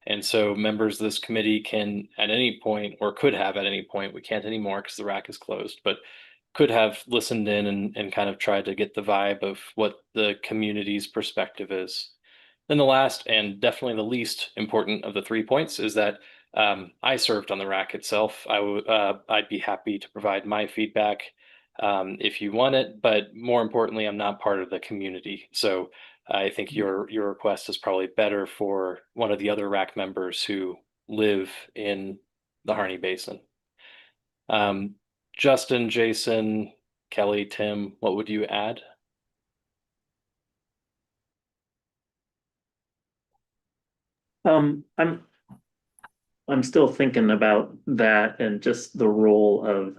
And so members of this committee can at any point, or could have at any point, we can't anymore because the RAC is closed, but could have listened in and kind of tried to get the vibe of what the community's perspective is. Then the last and definitely the least important of the 3 points is that I served on the RAC itself. I'd be happy to provide my feedback if you want it, but more importantly, I'm not part of the community. So I think your request is probably better for one of the other RAC members who live in the Harney Basin. Justin, Jason, Kelly, Tim, what would you add? I'm still thinking about that and just the role of,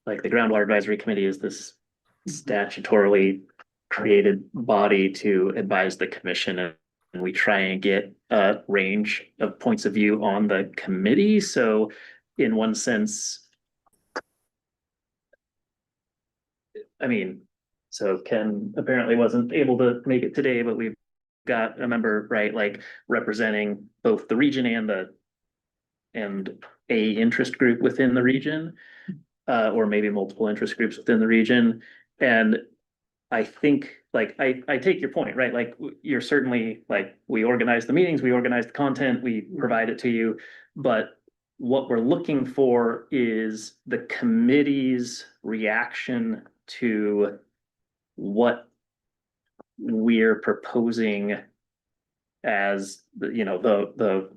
like, the Groundwater Advisory Committee is this statutorily created body to advise the commission, and we try and get a range of points of view on the committee. So in one sense, I mean, so Ken apparently wasn't able to make it today, but we've got a member, right, like representing both the region and a interest group within the region, or maybe multiple interest groups within the region. And I think, like, I take your point, right? Like, you're certainly, like, we organize the meetings, we organize the content, we provide it to you. But what we're looking for is the committee's reaction to what we're proposing as the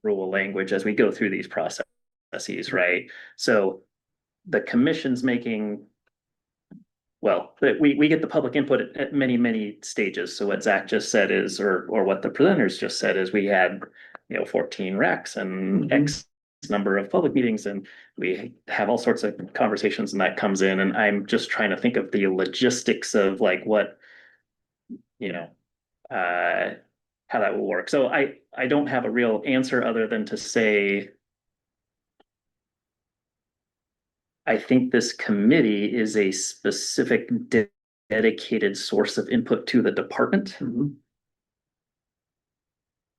rule language as we go through these processes, right? So the commission's making, well, we get the public input at many, many stages. So what Zach just said is, or what the presenters just said is, we had, 14 recs and X number of public meetings, and we have all sorts of conversations, and that comes in, and I'm just trying to think of the logistics of, like, what, how that will work. So I don't have a real answer other than to say, I think this committee is a specific dedicated source of input to the department,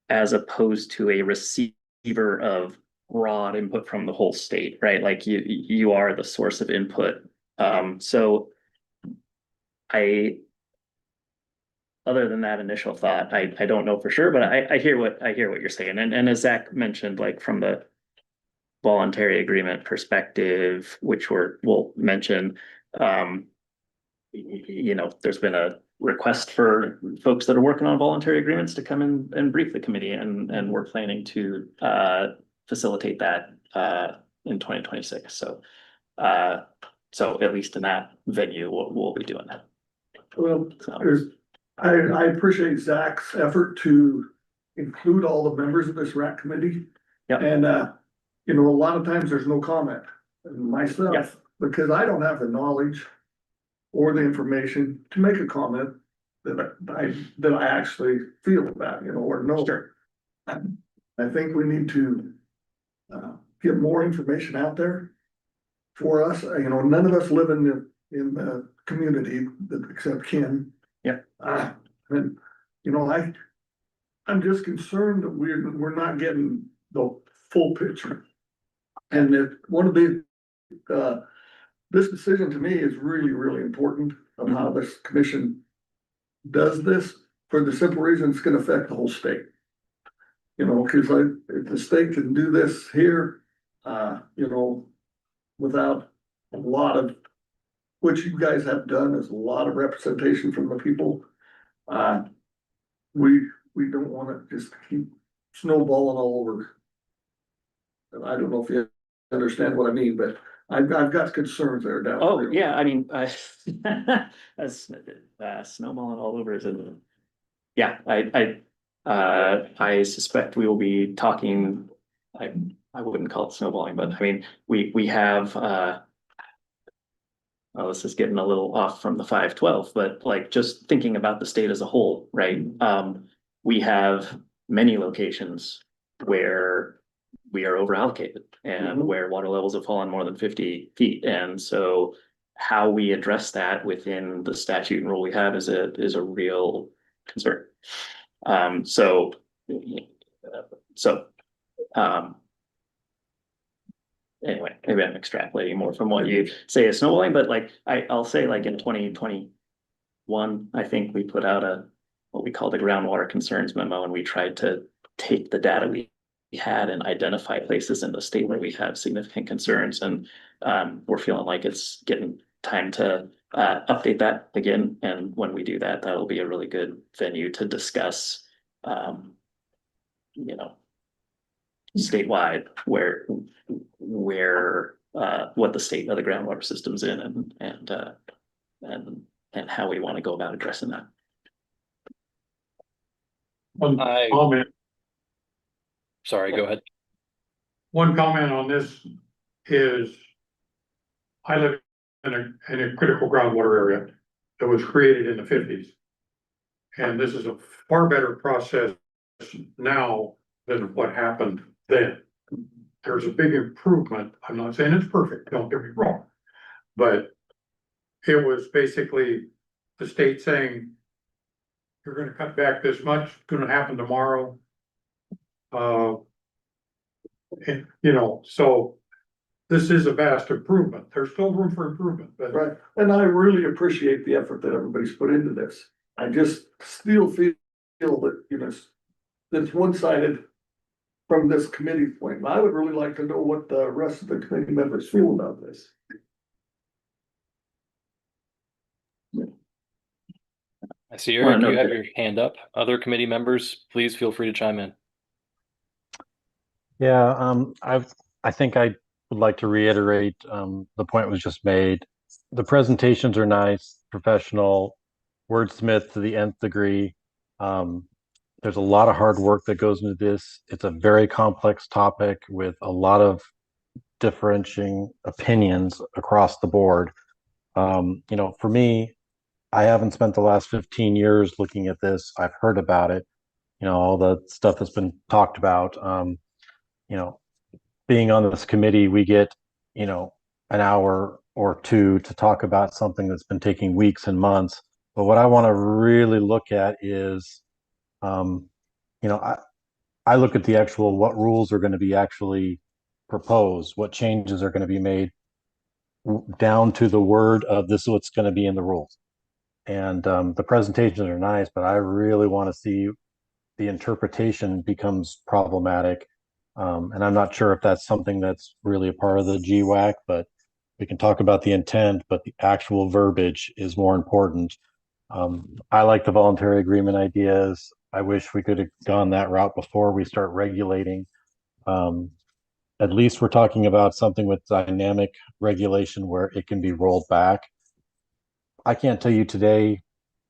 as opposed to a receiver of broad input from the whole state, right? Like, you are the source of input. So other than that initial thought, I don't know for sure, but I hear what you're saying. And as Zach mentioned, like, from the voluntary agreement perspective, which we'll mention, there's been a request for folks that are working on voluntary agreements to come in and brief the committee, and we're planning to facilitate that in 2026. So at least in that venue, we'll be doing that. Well, So, I appreciate Zach's effort to include all the members of this RAC committee. Yep. And, a lot of times there's no comment. And myself, Yep. because I don't have the knowledge or the information to make a comment that I actually feel about, or know. Sure. I think we need to get more information out there for us. None of us live in the community except Ken. Yeah. And, I'm just concerned that we're not getting the full picture. And that one of the, this decision to me is really, really important of how this commission does this, for the simple reason it's gonna affect the whole state. Cause if the state can do this here, without a lot of, what you guys have done is a lot of representation from the people. We don't wanna just keep snowballing all over. And I don't know if you understand what I mean, but I've got concerns there down. Oh, the road. yeah, I mean, as snowballing all over is it? Yeah, I suspect we will be talking, I wouldn't call it snowballing, but I mean, we have, well, this is getting a little off from the 512, but, like, just thinking about the state as a whole, right? We have many locations where we are over allocated and where water levels have fallen more than 50 feet. And so how we address that within the statute and rule we have is a real concern. Anyway, maybe I'm extrapolating more from what you say is snowballing, but, like, I'll say, like, in 2021, I think we put out what we call the groundwater concerns memo, and we tried to take the data we had and identify places in the state where we have significant concerns. And we're feeling like it's getting time to update that again. And when we do that, that'll be a really good venue to discuss, statewide where what the state of the groundwater system's in and how we want to go about addressing that. One I- comment, Sorry, go ahead. one comment on this is I live in a critical groundwater area that was created in the 50s. And this is a far better process now than what happened then. There's a big improvement. I'm not saying it's perfect, don't get me wrong. But it was basically the state saying, you're gonna cut back this much, it's gonna happen tomorrow. And, you know, so this is a vast improvement. There's still room for improvement, but Right, and I really appreciate the effort that everybody's put into this. I just still feel that, you know, it's one-sided from this committee point. I would really like to know what the rest of the committee members feel about this. I see Well, Eric, no, you have good. your hand up. Other committee members, please feel free to chime in. Yeah, I think I would like to reiterate, the point was just made. The presentations are nice, professional, wordsmith to the nth degree. There's a lot of hard work that goes into this. It's a very complex topic with a lot of differentiating opinions across the board. You know, for me, I haven't spent the last 15 years looking at this. I've heard about it, you know, all the stuff that's been talked about. You know, being on this committee, we get, you know, an hour or two to talk about something that's been taking weeks and months. But what I want to really look at is, you know, I look at the actual what rules are going to be actually proposed, what changes are going to be made down to the word of this is what's going to be in the rules. And the presentations are nice, but I really want to see the interpretation becomes problematic. And I'm not sure if that's something that's really a part of the GWAC, but we can talk about the intent, but the actual verbiage is more important. I like the voluntary agreement ideas. I wish we could have gone that route before we start regulating. At least we're talking about something with dynamic regulation where it can be rolled back. I can't tell you today,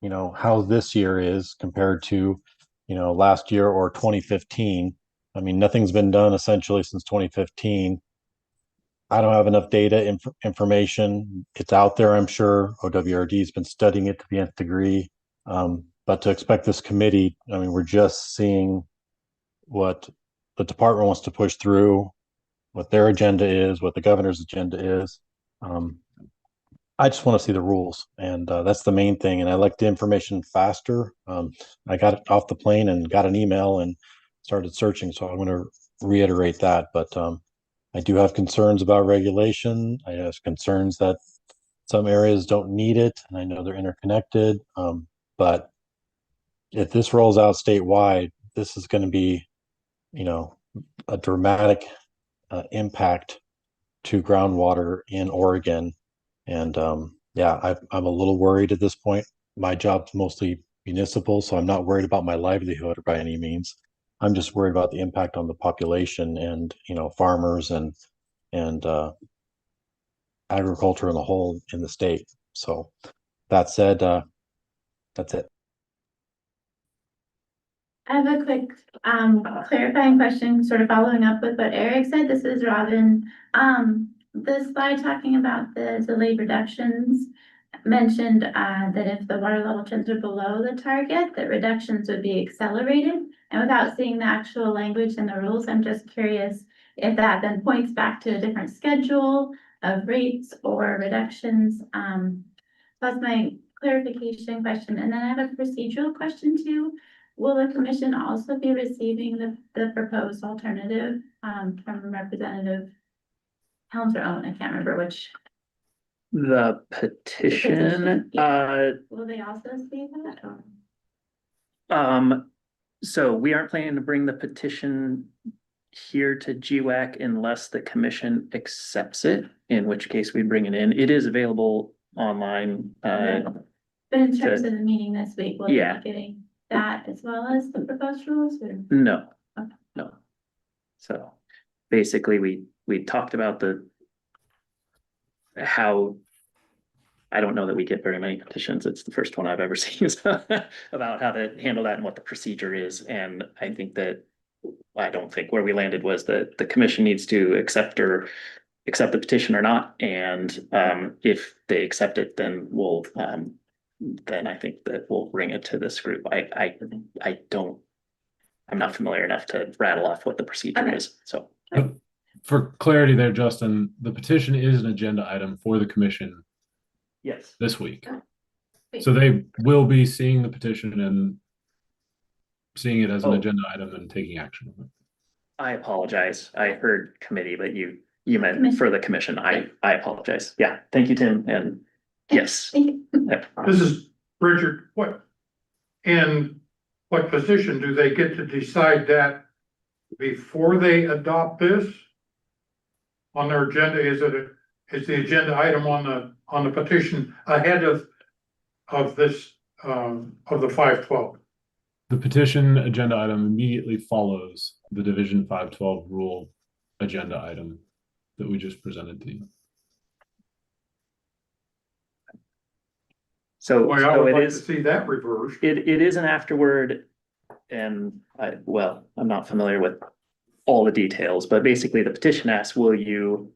you know, how this year is compared to, you know, last year or 2015. I mean, nothing's been done essentially since 2015. I don't have enough data information. It's out there, I'm sure. OWRD has been studying it to the nth degree. But to expect this committee, I mean, we're just seeing what the department wants to push through, what their agenda is, what the governor's agenda is. I just want to see the rules, and that's the main thing. And I like the information faster. I got it off the plane and got an email and started searching, so I'm going to reiterate that. But I do have concerns about regulation. I have concerns that some areas don't need it, and I know they're interconnected. But if this rolls out statewide, this is going to be, you know, a dramatic impact to groundwater in Oregon. And yeah, I'm a little worried at this point. My job's mostly municipal, so I'm not worried about my livelihood by any means. I'm just worried about the impact on the population and, you know, farmers and agriculture in the whole in the state. So that said, that's it. I have a quick clarifying question, sort of following up with what Eric said. This is Robin. The slide talking about the delayed reductions mentioned that if the water level trends are below the target, that reductions would be accelerated. And without seeing the actual language in the rules, I'm just curious if that then points back to a different schedule of rates or reductions. That's my clarification question. And then I have a procedural question too. Will the commission also be receiving the proposed alternative from Representative Helms or Owen? I can't remember which. The petition, Will they also see that? Or? So we aren't planning to bring the petition here to GWAC unless the commission accepts it, in which case we bring it in. It is available online. But in terms of the meeting this week, will Yeah. they be getting that as well as the proposed rules? Or? No, Okay. no. So basically we talked about the how, I don't know that we get very many petitions. It's the first one I've ever seen about how to handle that and what the procedure is. And I think that, I don't think where we landed was that the commission needs to accept the petition or not. And if they accept it, then then I think that we'll bring it to this group. I'm not familiar enough to rattle off what the procedure is, so. For clarity there, Justin, the petition is an agenda item for the commission Yes. this week. So they will be seeing the petition and seeing it as an agenda item and taking action on it. I apologize. I heard committee, but you meant for the commission. I apologize. Yeah, thank you, Tim, and yes. Yep. This is Bridget, in what position do they get to decide that before they adopt this? On their agenda, is the agenda item on the petition ahead of this, of the 512? The petition agenda item immediately follows the Division 512 rule agenda item that we just presented to you. So, I so would it like to is, see that reversed. it is an afterward, and I'm not familiar with all the details, but basically the petition asks, will you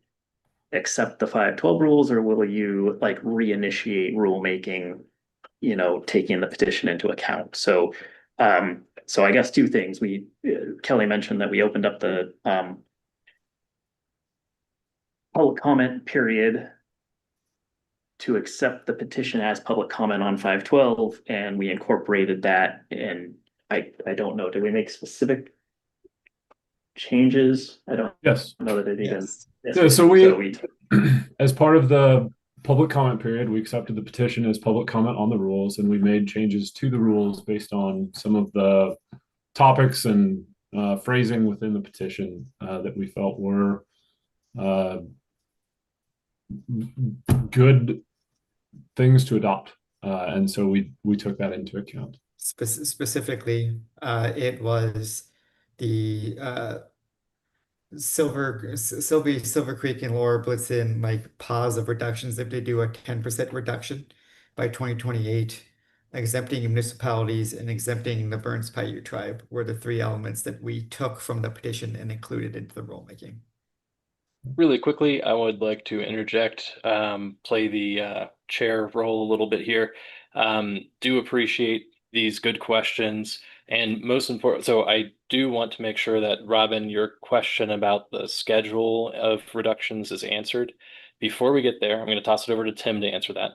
accept the 512 rules, or will you like reinitiate rulemaking, taking the petition into account? So, so I guess two things. Kelly mentioned that we opened up the public comment period to accept the petition as public comment on 512, and we incorporated that. And I don't know, did we make specific changes? I don't Yes. know that it even. Yeah, so we as part of the public comment period, we accepted the petition as public comment on the rules, and we made changes to the rules based on some of the topics and phrasing within the petition that we felt were good things to adopt. And so we took that into account. Specifically, it was the Silver Creek and Laura Blitzen like pause of reductions if they do a 10% reduction by 2028, exempting municipalities and exempting the Burns Paiute tribe were the three elements that we took from the petition and included into the rulemaking. Really quickly, I would like to interject, play the chair role a little bit here. Do appreciate these good questions. And most important, so I do want to make sure that, Robin, your question about the schedule of reductions is answered. Before we get there, I'm going to toss it over to Tim to answer that.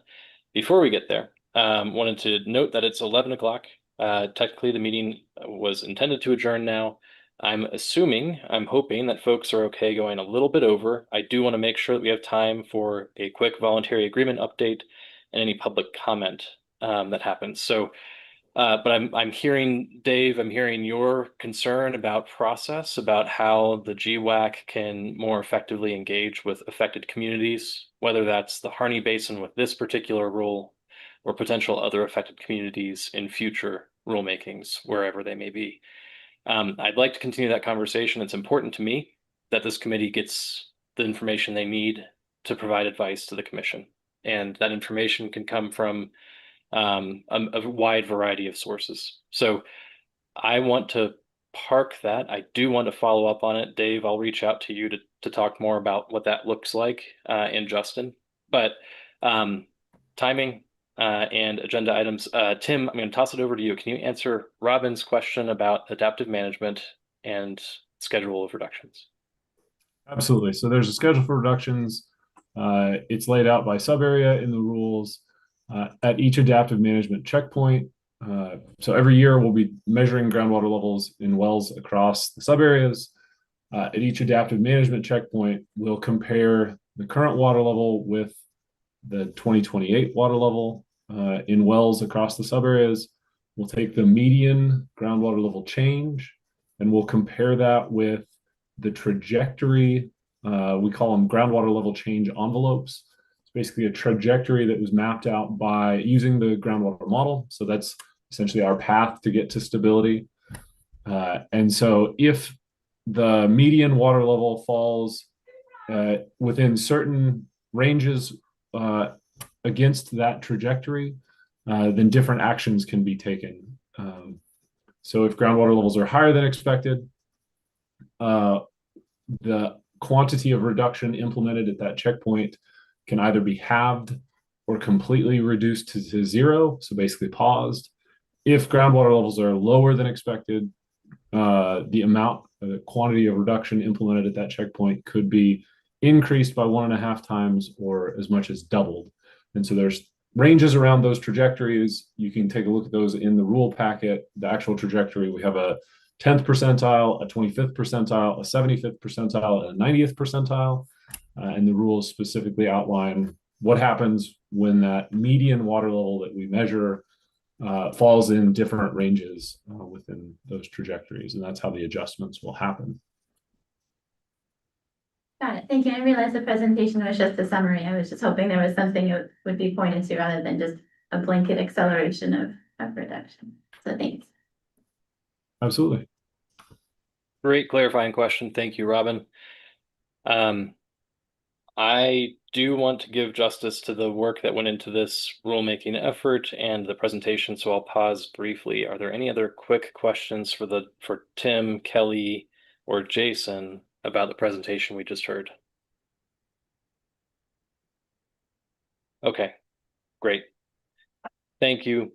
Before we get there, wanted to note that it's 11 o'clock. Technically, the meeting was intended to adjourn now. I'm hoping that folks are okay going a little bit over. I do want to make sure that we have time for a quick voluntary agreement update and any public comment that happens. So, but I'm hearing, Dave, I'm hearing your concern about process, about how the GWAC can more effectively engage with affected communities, whether that's the Harney Basin with this particular rule or potential other affected communities in future rulemakings, wherever they may be. I'd like to continue that conversation. It's important to me that this committee gets the information they need to provide advice to the commission. And that information can come from a wide variety of sources. So I want to park that. I do want to follow up on it. Dave, I'll reach out to you to talk more about what that looks like, and Justin. But timing and agenda items. Tim, I'm going to toss it over to you. Can you answer Robin's question about adaptive management and schedule of reductions? Absolutely. So there's a schedule for reductions. It's laid out by sub-area in the rules. At each adaptive management checkpoint, so every year we'll be measuring groundwater levels in wells across the sub-areas. At each adaptive management checkpoint, we'll compare the current water level with the 2028 water level in wells across the sub-areas. We'll take the median groundwater level change and we'll compare that with the trajectory. We call them groundwater level change envelopes. It's basically a trajectory that was mapped out by using the groundwater model. So that's essentially our path to get to stability. And so if the median water level falls within certain ranges against that trajectory, then different actions can be taken. So if groundwater levels are higher than expected, the quantity of reduction implemented at that checkpoint can either be halved or completely reduced to zero, so basically paused. If groundwater levels are lower than expected, the quantity of reduction implemented at that checkpoint could be increased by 1.5 times or as much as doubled. And so there's ranges around those trajectories. You can take a look at those in the rule packet. The actual trajectory, we have a 10th percentile, a 25th percentile, a 75th percentile, and a 90th percentile. And the rules specifically outline what happens when that median water level that we measure falls in different ranges within those trajectories. And that's how the adjustments will happen. Got it. Thank you. I realized the presentation was just a summary. I was just hoping there was something it would be pointed to rather than just a blanket acceleration of reduction. So thanks. Absolutely. Great clarifying question. Thank you, Robin. I do want to give justice to the work that went into this rulemaking effort and the presentation, so I'll pause briefly. Are there any other quick questions for Tim, Kelly, or Jason about the presentation we just heard? Okay, great. Thank you,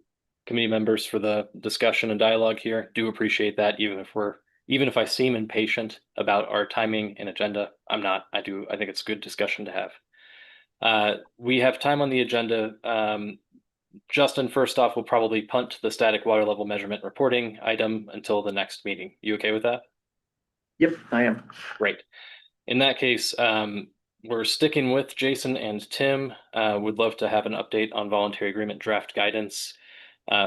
committee members, for the discussion and dialogue here. Do appreciate that, even if I seem impatient about our timing and agenda. I'm not. I think it's good discussion to have. We have time on the agenda. Justin, first off, we'll probably punt the static water level measurement reporting item until the next meeting. You okay with that? Yep, I am. Great. In that case, we're sticking with Jason and Tim. Would love to have an update on voluntary agreement draft guidance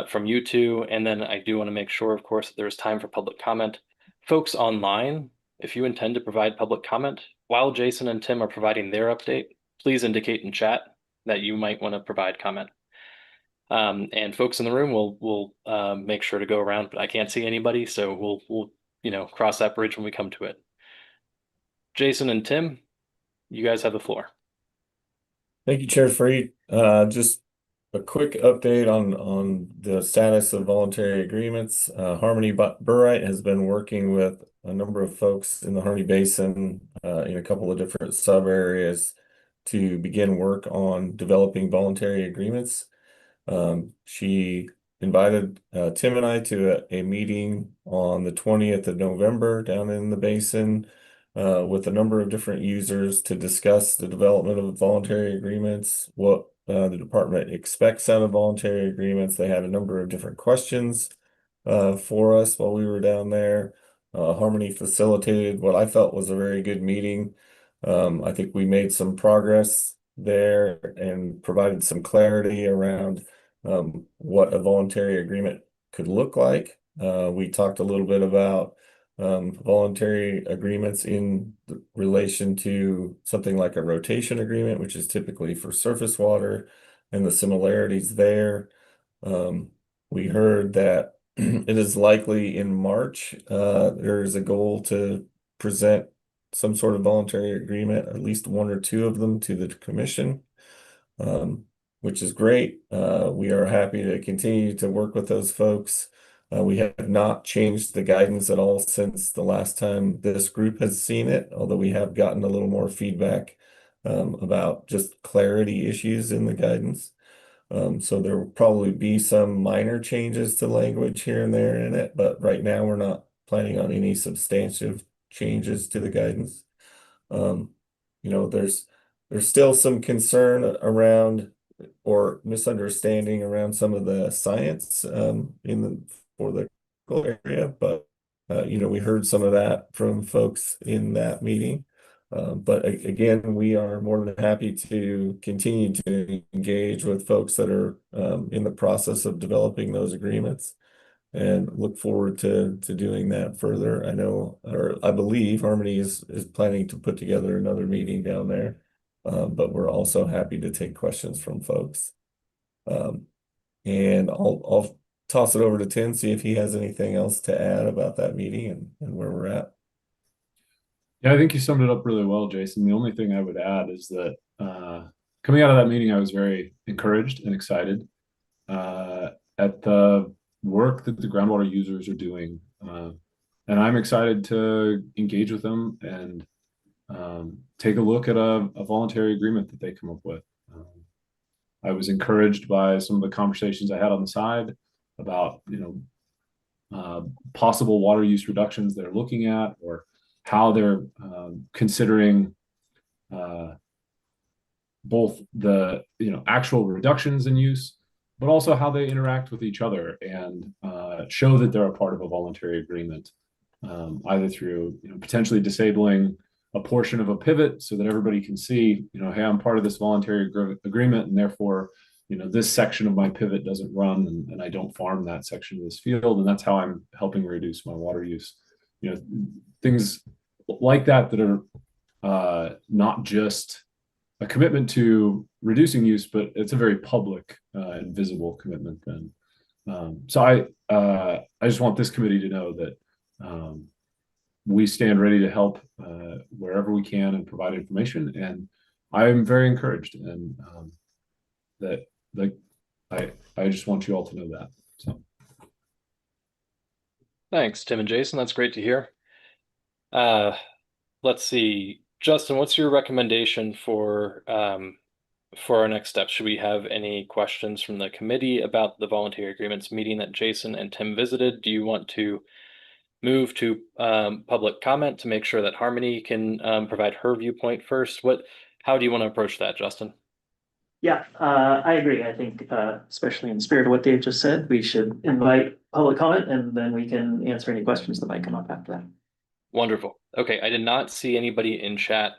from you two. And then I do want to make sure, of course, that there's time for public comment. Folks online, if you intend to provide public comment while Jason and Tim are providing their update, please indicate in chat that you might want to provide comment. And folks in the room, we'll make sure to go around, but I can't see anybody, so we'll cross that bridge when we come to it. Jason and Tim, you guys have the floor. Thank you, Chair Freed. Just a quick update on the status of voluntary agreements. Harmony Burright has been working with a number of folks in the Harmony Basin in a couple of different sub areas to begin work on developing voluntary agreements. She invited Tim and I to a meeting on the 20th of November down in the basin with a number of different users to discuss the development of voluntary agreements, what the department expects out of voluntary agreements. They had a number of different questions for us while we were down there. Harmony facilitated what I felt was a very good meeting. I think we made some progress there and provided some clarity around what a voluntary agreement could look like. We talked a little bit about voluntary agreements in relation to something like a rotation agreement, which is typically for surface water, and the similarities there. We heard that it is likely in March there is a goal to present some sort of voluntary agreement, at least one or two of them, to the commission, which is great. We are happy to continue to work with those folks. We have not changed the guidance at all since the last time this group has seen it, although we have gotten a little more feedback about just clarity issues in the guidance. So there will probably be some minor changes to language here and there in it, but right now we're not planning on any substantive changes to the guidance. There's still some concern around or misunderstanding around some of the science for the area, but we heard some of that from folks in that meeting. But again, we are more than happy to continue to engage with folks that are in the process of developing those agreements and look forward to doing that further. I believe Harmony is planning to put together another meeting down there, but we're also happy to take questions from folks. And I'll toss it over to Tim, see if he has anything else to add about that meeting and where we're at. Yeah, I think you summed it up really well, Jason. The only thing I would add is that coming out of that meeting, I was very encouraged and excited at the work that the groundwater users are doing. And I'm excited to engage with them and take a look at a voluntary agreement that they come up with. I was encouraged by some of the conversations I had on the side about, possible water use reductions they're looking at, or how they're considering both the actual reductions in use, but also how they interact with each other and show that they're a part of a voluntary agreement, either through potentially disabling a portion of a pivot so that everybody can see, hey, I'm part of this voluntary agreement, and therefore, this section of my pivot doesn't run, and I don't farm that section of this field, and that's how I'm helping reduce my water use. Things like that are not just a commitment to reducing use, but it's a very public and visible commitment then. So I just want this committee to know that we stand ready to help wherever we can and provide information. And I am very encouraged, and I just want you all to know that. So Thanks, Tim and Jason. That's great to hear. Let's see, Justin, what's your recommendation for our next steps? Should we have any questions from the committee about the voluntary agreements meeting that Jason and Tim visited? Do you want to move to public comment to make sure that Harmony can provide her viewpoint first? How do you want to approach that, Justin? Yeah, I agree. I think, especially in the spirit of what Dave just said, we should invite public comment, and then we can answer any questions that might come up after that. Wonderful. Okay, I did not see anybody in chat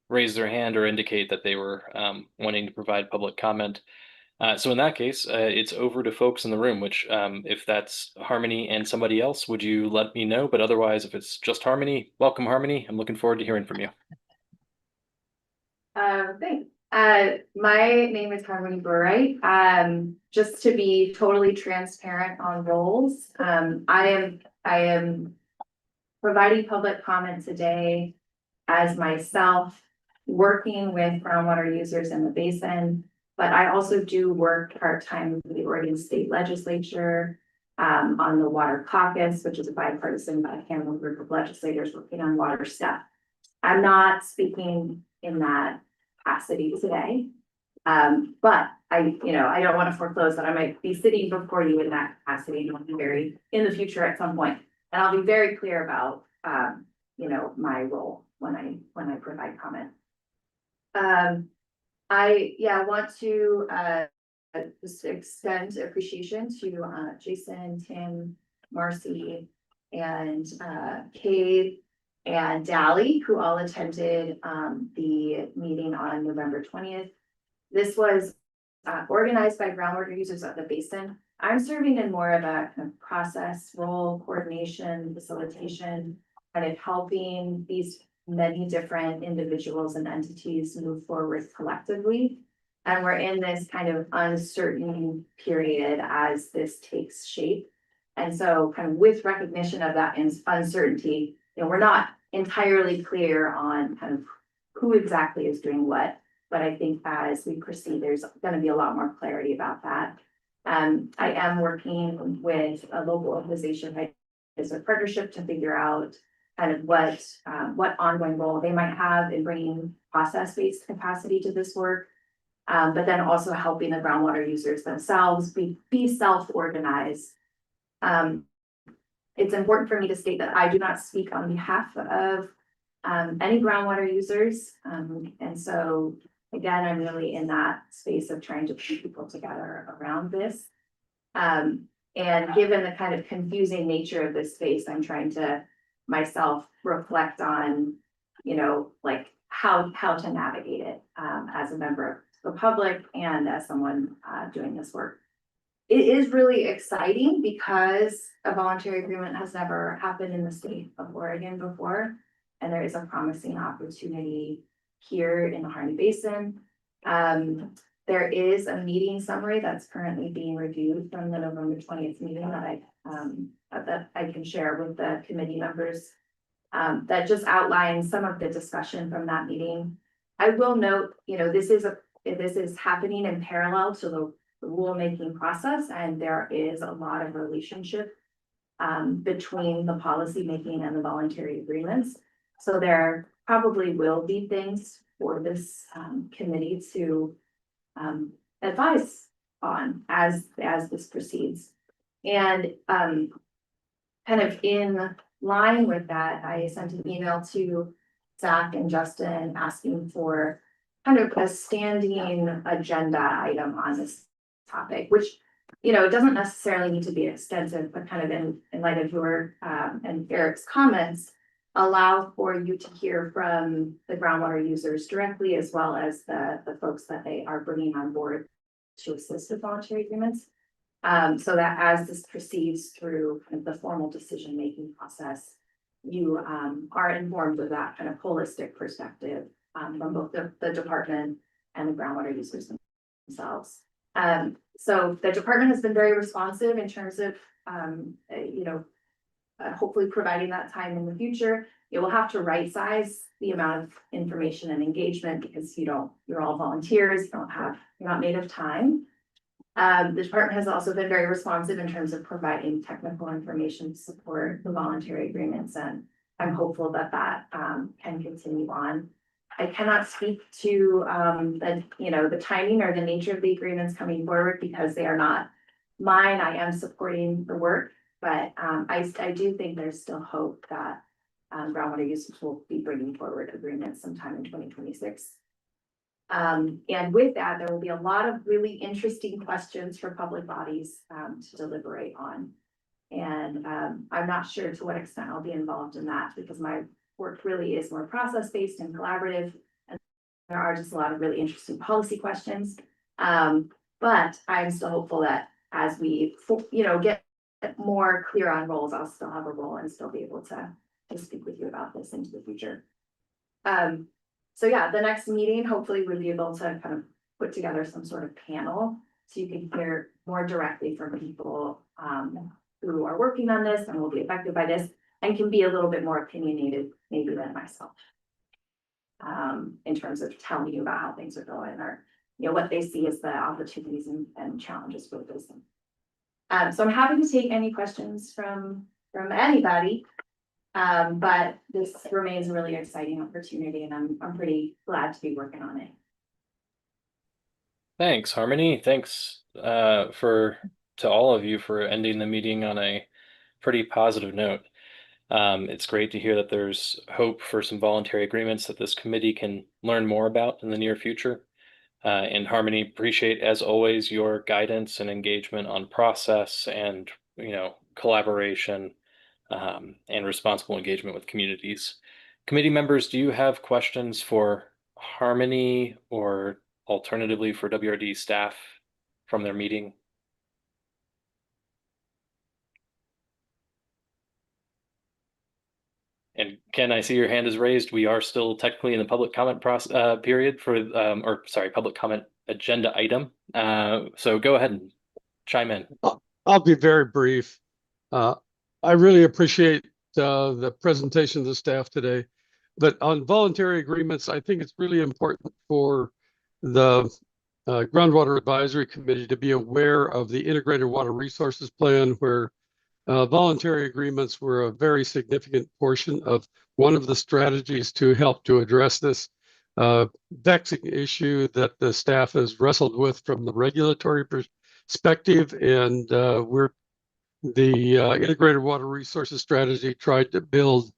raise their hand or indicate that they were wanting to provide public comment. So in that case, it's over to folks in the room, which if that's Harmony and somebody else, would you let me know? But otherwise, if it's just Harmony, welcome, Harmony. I'm looking forward to hearing from you. Thanks. My name is Harmony Burright. Just to be totally transparent on roles, I am providing public comment today as myself, working with groundwater users in the basin, but I also do work part-time with the Oregon State Legislature on the Water Caucus, which is a bipartisan bicameral group of legislators working on water stuff. I'm not speaking in that capacity today, but I don't want to foreclose that I might be sitting before you in that capacity in the future at some point. And I'll be very clear about, my role when I provide comment. I want to just extend appreciation to Jason, Tim, Marcy, and Kate and Dally, who all attended the meeting on November 20th. This was organized by groundwater users of the basin. I'm serving in more of a kind of process role, coordination, facilitation, kind of helping these many different individuals and entities move forward collectively. And we're in this kind of uncertain period as this takes shape. And so kind of with recognition of that uncertainty, we're not entirely clear on kind of who exactly is doing what, but I think as we proceed, there's going to be a lot more clarity about that. I am working with a local organization as a partnership to figure out kind of what ongoing role they might have in bringing process-based capacity to this work, but then also helping the groundwater users themselves be self-organized. It's important for me to state that I do not speak on behalf of any groundwater users. And so again, I'm really in that space of trying to bring people together around this. And given the kind of confusing nature of this space, I'm trying to myself reflect on, like how to navigate it as a member of the public and as someone doing this work. It is really exciting because a voluntary agreement has never happened in the state of Oregon before. And there is a promising opportunity here in the Harney Basin. There is a meeting summary that's currently being reviewed from the November 20th meeting that I can share with the committee members that just outlines some of the discussion from that meeting. I will note, this is happening in parallel to the rulemaking process, and there is a lot of relationship between the policy making and the voluntary agreements. So there probably will be things for this committee to advise on as this proceeds. And kind of in line with that, I sent an email to Zach and Justin asking for kind of a standing agenda item on this topic, which, it doesn't necessarily need to be extensive, but kind of in light of your and Eric's comments, allow for you to hear from the groundwater users directly, as well as the folks that they are bringing on board to assist with voluntary agreements. So that as this proceeds through kind of the formal decision-making process, you are informed of that kind of holistic perspective from both the department and the groundwater users themselves. So the department has been very responsive in terms of, hopefully providing that time in the future. It will have to right size the amount of information and engagement because you're all volunteers, you're not made of time. The department has also been very responsive in terms of providing technical information to support the voluntary agreements, and I'm hopeful that can continue on. I cannot speak to the timing or the nature of the agreements coming forward because they are not mine. I am supporting the work, but I do think there's still hope that groundwater users will be bringing forward agreements sometime in 2026. And with that, there will be a lot of really interesting questions for public bodies to deliberate on. And I'm not sure to what extent I'll be involved in that because my work really is more process-based and collaborative. And there are just a lot of really interesting policy questions. But I'm still hopeful that as we, get more clear on roles, I'll still have a role and still be able to speak with you about this into the future. So yeah, the next meeting, hopefully we'll be able to kind of put together some sort of panel so you can hear more directly from people who are working on this and will be affected by this and can be a little bit more opinionated maybe than myself in terms of telling you about how things are going or what they see as the opportunities and challenges for the business. So I'm happy to take any questions from anybody. But this remains a really exciting opportunity and I'm pretty glad to be working on it. Thanks, Harmony. Thanks to all of you for ending the meeting on a pretty positive note. It's great to hear that there's hope for some voluntary agreements that this committee can learn more about in the near future. And Harmony, appreciate as always your guidance and engagement on process and collaboration and responsible engagement with communities. Committee members, do you have questions for Harmony or alternatively for WRD staff from their meeting? And Ken, I see your hand is raised. We are still technically in the public comment period for, public comment agenda item. So go ahead and chime in. I'll be very brief. I really appreciate the presentation of the staff today, but on voluntary agreements, I think it's really important for the Groundwater Advisory Committee to be aware of the Integrated Water Resources Plan, where voluntary agreements were a very significant portion of one of the strategies to help to address this vexing issue that the staff has wrestled with from the regulatory perspective. And the Integrated Water Resources Strategy tried to build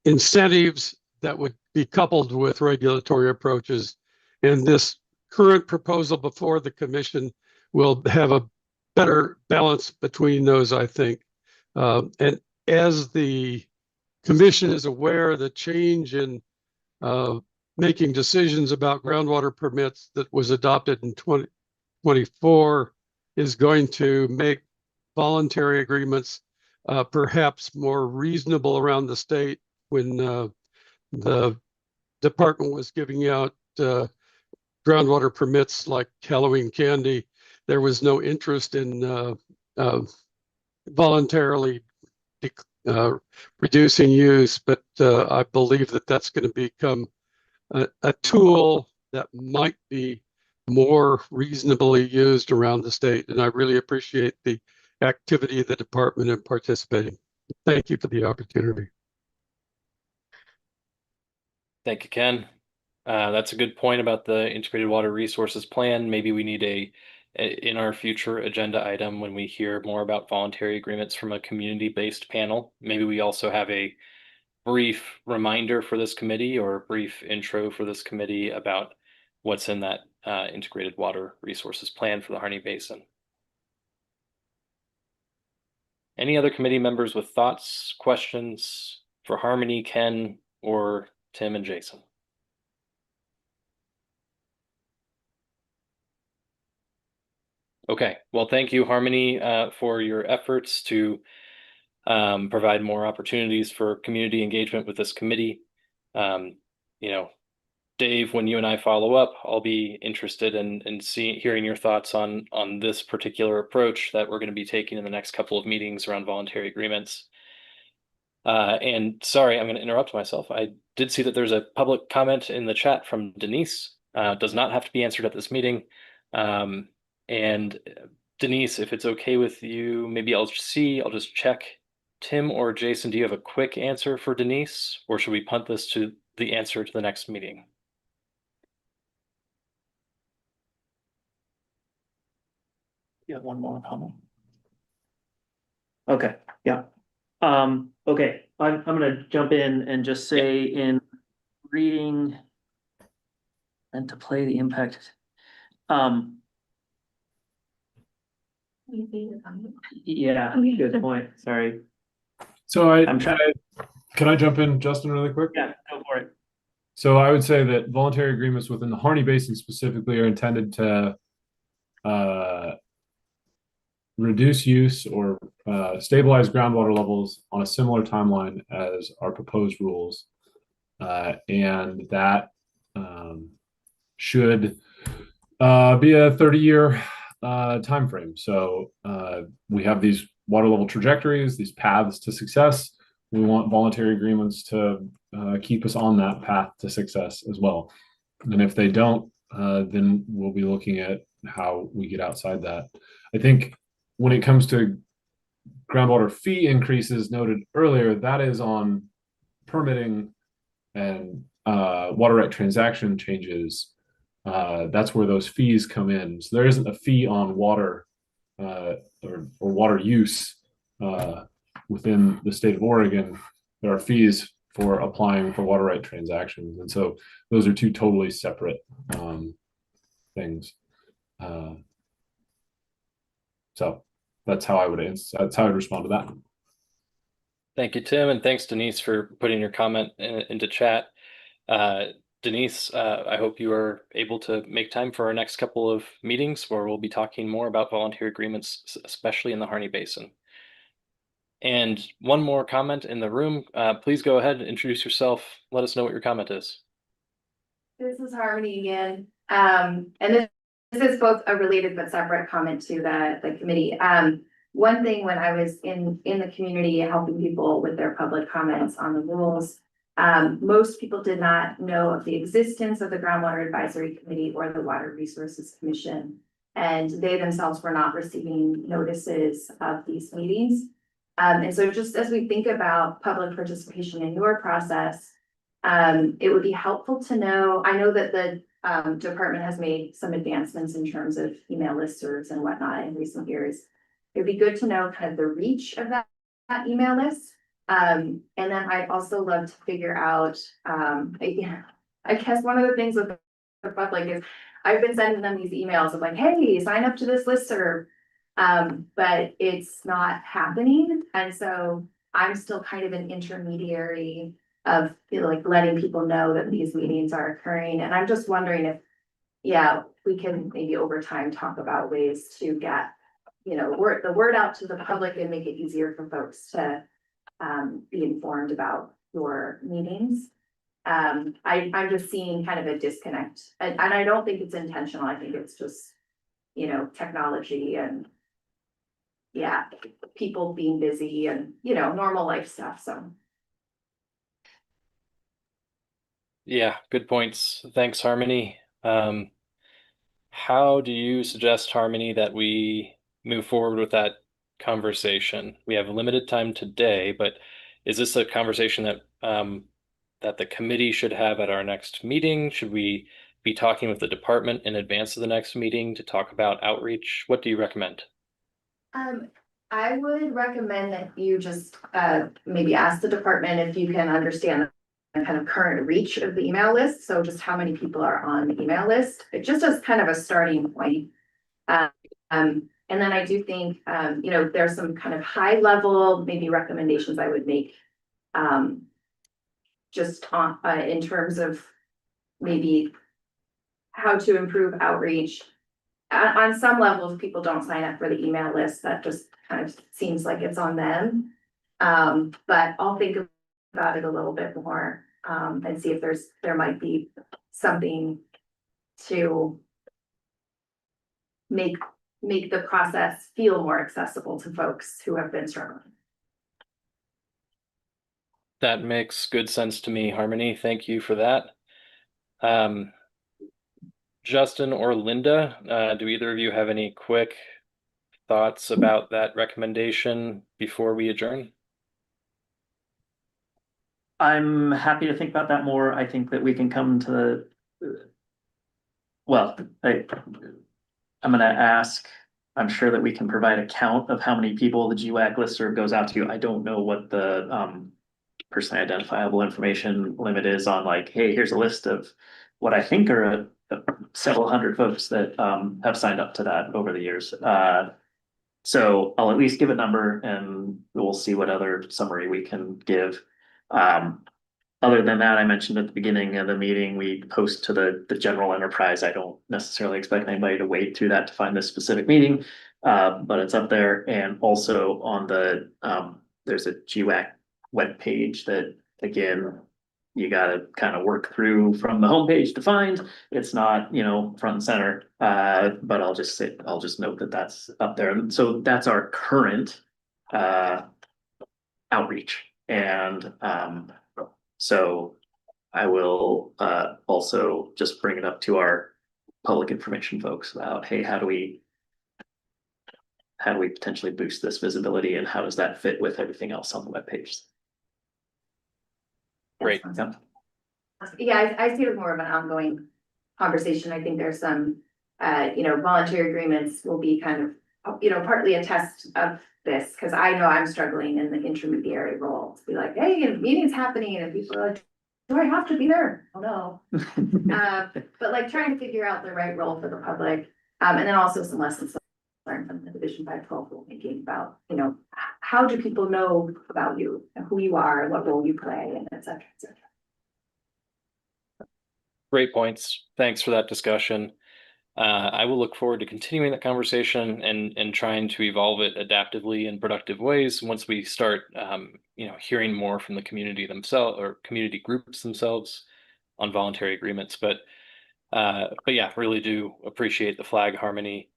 incentives that would be coupled with regulatory approaches. And this current proposal before the commission will have a better balance between those, I think. And as the commission is aware, the change in making decisions about groundwater permits that was adopted in 2024 is going to make voluntary agreements perhaps more reasonable around the state. When the department was giving out groundwater permits like Halloween candy, there was no interest in voluntarily reducing use, but I believe that that's going to become a tool that might be more reasonably used around the state. And I really appreciate the activity of the department in participating. Thank you for the opportunity. Thank you, Ken. That's a good point about the integrated water resources plan. Maybe we need in our future agenda item when we hear more about voluntary agreements from a community-based panel. Maybe we also have a brief reminder for this committee or a brief intro for this committee about what's in that integrated water resources plan for the Harney Basin. Any other committee members with thoughts, questions for Harmony, Ken, or Tim and Jason? Okay, well, thank you, Harmony, for your efforts to provide more opportunities for community engagement with this committee. You know, Dave, when you and I follow up, I'll be interested in hearing your thoughts on this particular approach that we're going to be taking in the next couple of meetings around voluntary agreements. And sorry, I'm going to interrupt myself. I did see that there's a public comment in the chat from Denise. Does not have to be answered at this meeting. And Denise, if it's okay with you, maybe I'll just check. Tim or Jason, do you have a quick answer for Denise, or should we punt this to the answer to the next meeting? You have one more comment? Okay, yeah. Okay, I'm gonna jump in and just say in reading and to play the impact. Yeah, good point, sorry. So I'm trying. Can I jump in, Justin, really quick? Yeah, go for it. So I would say that voluntary agreements within the Harney Basin specifically are intended to reduce use or stabilize groundwater levels on a similar timeline as our proposed rules. And that should be a 30-year time frame. So we have these water level trajectories, these paths to success. We want voluntary agreements to keep us on that path to success as well. And if they don't, then we'll be looking at how we get outside that. I think when it comes to groundwater fee increases noted earlier, that is on permitting and water right transaction changes. That's where those fees come in. So there isn't a fee on water or water use within the state of Oregon. There are fees for applying for water right transactions. And so those are two totally separate things. So that's how I would answer. That's how I'd respond to that. Thank you, Tim, and thanks, Denise, for putting your comment into chat. Denise, I hope you are able to make time for our next couple of meetings where we'll be talking more about voluntary agreements, especially in the Harney Basin. And one more comment in the room. Please go ahead and introduce yourself. Let us know what your comment is. This is Harmony again. And this is both a related but separate comment to the committee. One thing when I was in the community helping people with their public comments on the rules, most people did not know of the existence of the Groundwater Advisory Committee or the Water Resources Commission. And they themselves were not receiving notices of these meetings. And so just as we think about public participation in your process, it would be helpful to know, I know that the department has made some advancements in terms of email listservs and whatnot in recent years. It'd be good to know kind of the reach of that email list. And then I'd also love to figure out, I guess one of the things with the public is I've been sending them these emails of like, hey, sign up to this listserv. But it's not happening. And so I'm still kind of an intermediary of like letting people know that these meetings are occurring. And I'm just wondering if, we can maybe over time talk about ways to get, the word out to the public and make it easier for folks to be informed about your meetings. I'm just seeing kind of a disconnect, and I don't think it's intentional. I think it's just, technology and people being busy and, normal life stuff. So. Yeah, good points. Thanks, Harmony. How do you suggest, Harmony, that we move forward with that conversation? We have limited time today, but is this a conversation that the committee should have at our next meeting? Should we be talking with the department in advance of the next meeting to talk about outreach? What do you recommend? I would recommend that you just maybe ask the department if you can understand the kind of current reach of the email list. So just how many people are on the email list, just as kind of a starting point. And then I do think, there's some kind of high level, maybe recommendations I would make. Just on, in terms of maybe how to improve outreach. On some level, if people don't sign up for the email list, that just kind of seems like it's on them. But I'll think about it a little bit more, and see if there might be something to make the process feel more accessible to folks who have been struggling. That makes good sense to me, Harmony. Thank you for that. Justin or Linda, do either of you have any quick thoughts about that recommendation before we adjourn? I'm happy to think about that more. I think that we can come to well, I'm gonna ask, I'm sure that we can provide a count of how many people the GWAC listserv goes out to. I don't know what the personally identifiable information limit is on, like, hey, here's a list of what I think are several hundred folks that have signed up to that over the years. So I'll at least give a number and we'll see what other summary we can give. Other than that, I mentioned at the beginning of the meeting, we post to the general enterprise. I don't necessarily expect anybody to wade through that to find this specific meeting, but it's up there. And also on the, there's a GWAC webpage that, again, you gotta kind of work through from the homepage to find. It's not, front and center, but I'll just note that that's up there. And so that's our current outreach. And so I will also just bring it up to our public information folks about, hey, how do we potentially boost this visibility and how does that fit with everything else on the webpage? Great. Yeah. Yeah, I see it as more of an ongoing conversation. I think there's some, voluntary agreements will be kind of, partly a test of this, because I know I'm struggling in the intermediary role to be like, hey, a meeting's happening, and people are like, do I have to be there? Oh no. But like trying to figure out the right role for the public, and then also some lessons learned from the Division 512 rulemaking about, how do people know about you and who you are and what role you play, and et cetera, et cetera. Great points. Thanks for that discussion. I will look forward to continuing that conversation and trying to evolve it adaptively in productive ways once we start, hearing more from the community themselves or community groups themselves on voluntary agreements. But yeah, really do appreciate the flag, Harmony.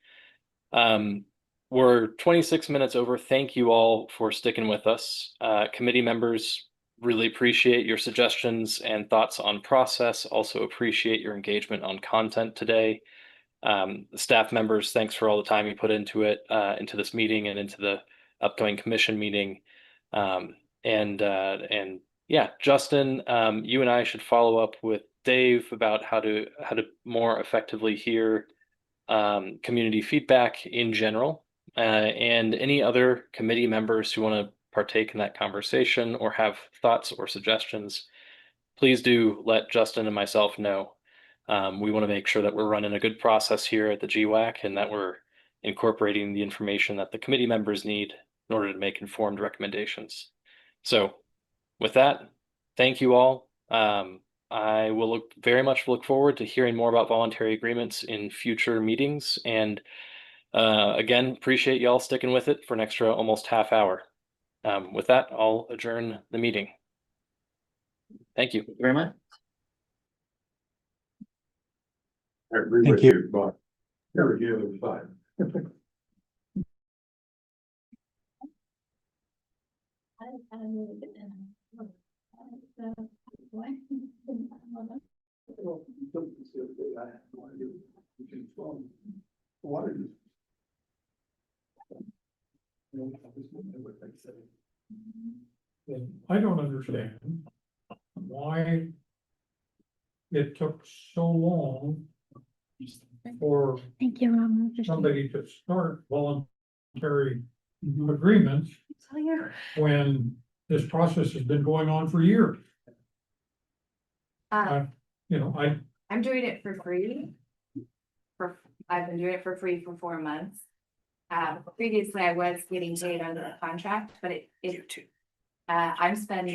We're 26 minutes over. Thank you all for sticking with us. Committee members, really appreciate your suggestions and thoughts on process. Also appreciate your engagement on content today. Staff members, thanks for all the time you put into it, into this meeting and into the upcoming commission meeting. And yeah, Justin, you and I should follow up with Dave about how to more effectively hear community feedback in general, and any other committee members who want to partake in that conversation or have thoughts or suggestions, please do let Justin and myself know. We want to make sure that we're running a good process here at the GWAC and that we're incorporating the information that the committee members need in order to make informed recommendations. So with that, thank you all. I will very much look forward to hearing more about voluntary agreements in future meetings. And again, appreciate y'all sticking with it for an extra almost half hour. With that, I'll adjourn the meeting. Thank you. Thank you very much. I agree Thank with you. you, but here's the other side. Water use. And I don't understand why it took so long for Thank you. somebody to start voluntary agreements when this process has been going on for years. You know, I'm doing it for free. I've been doing it for free for 4 months. Previously I was getting paid under the contract, but I'm spending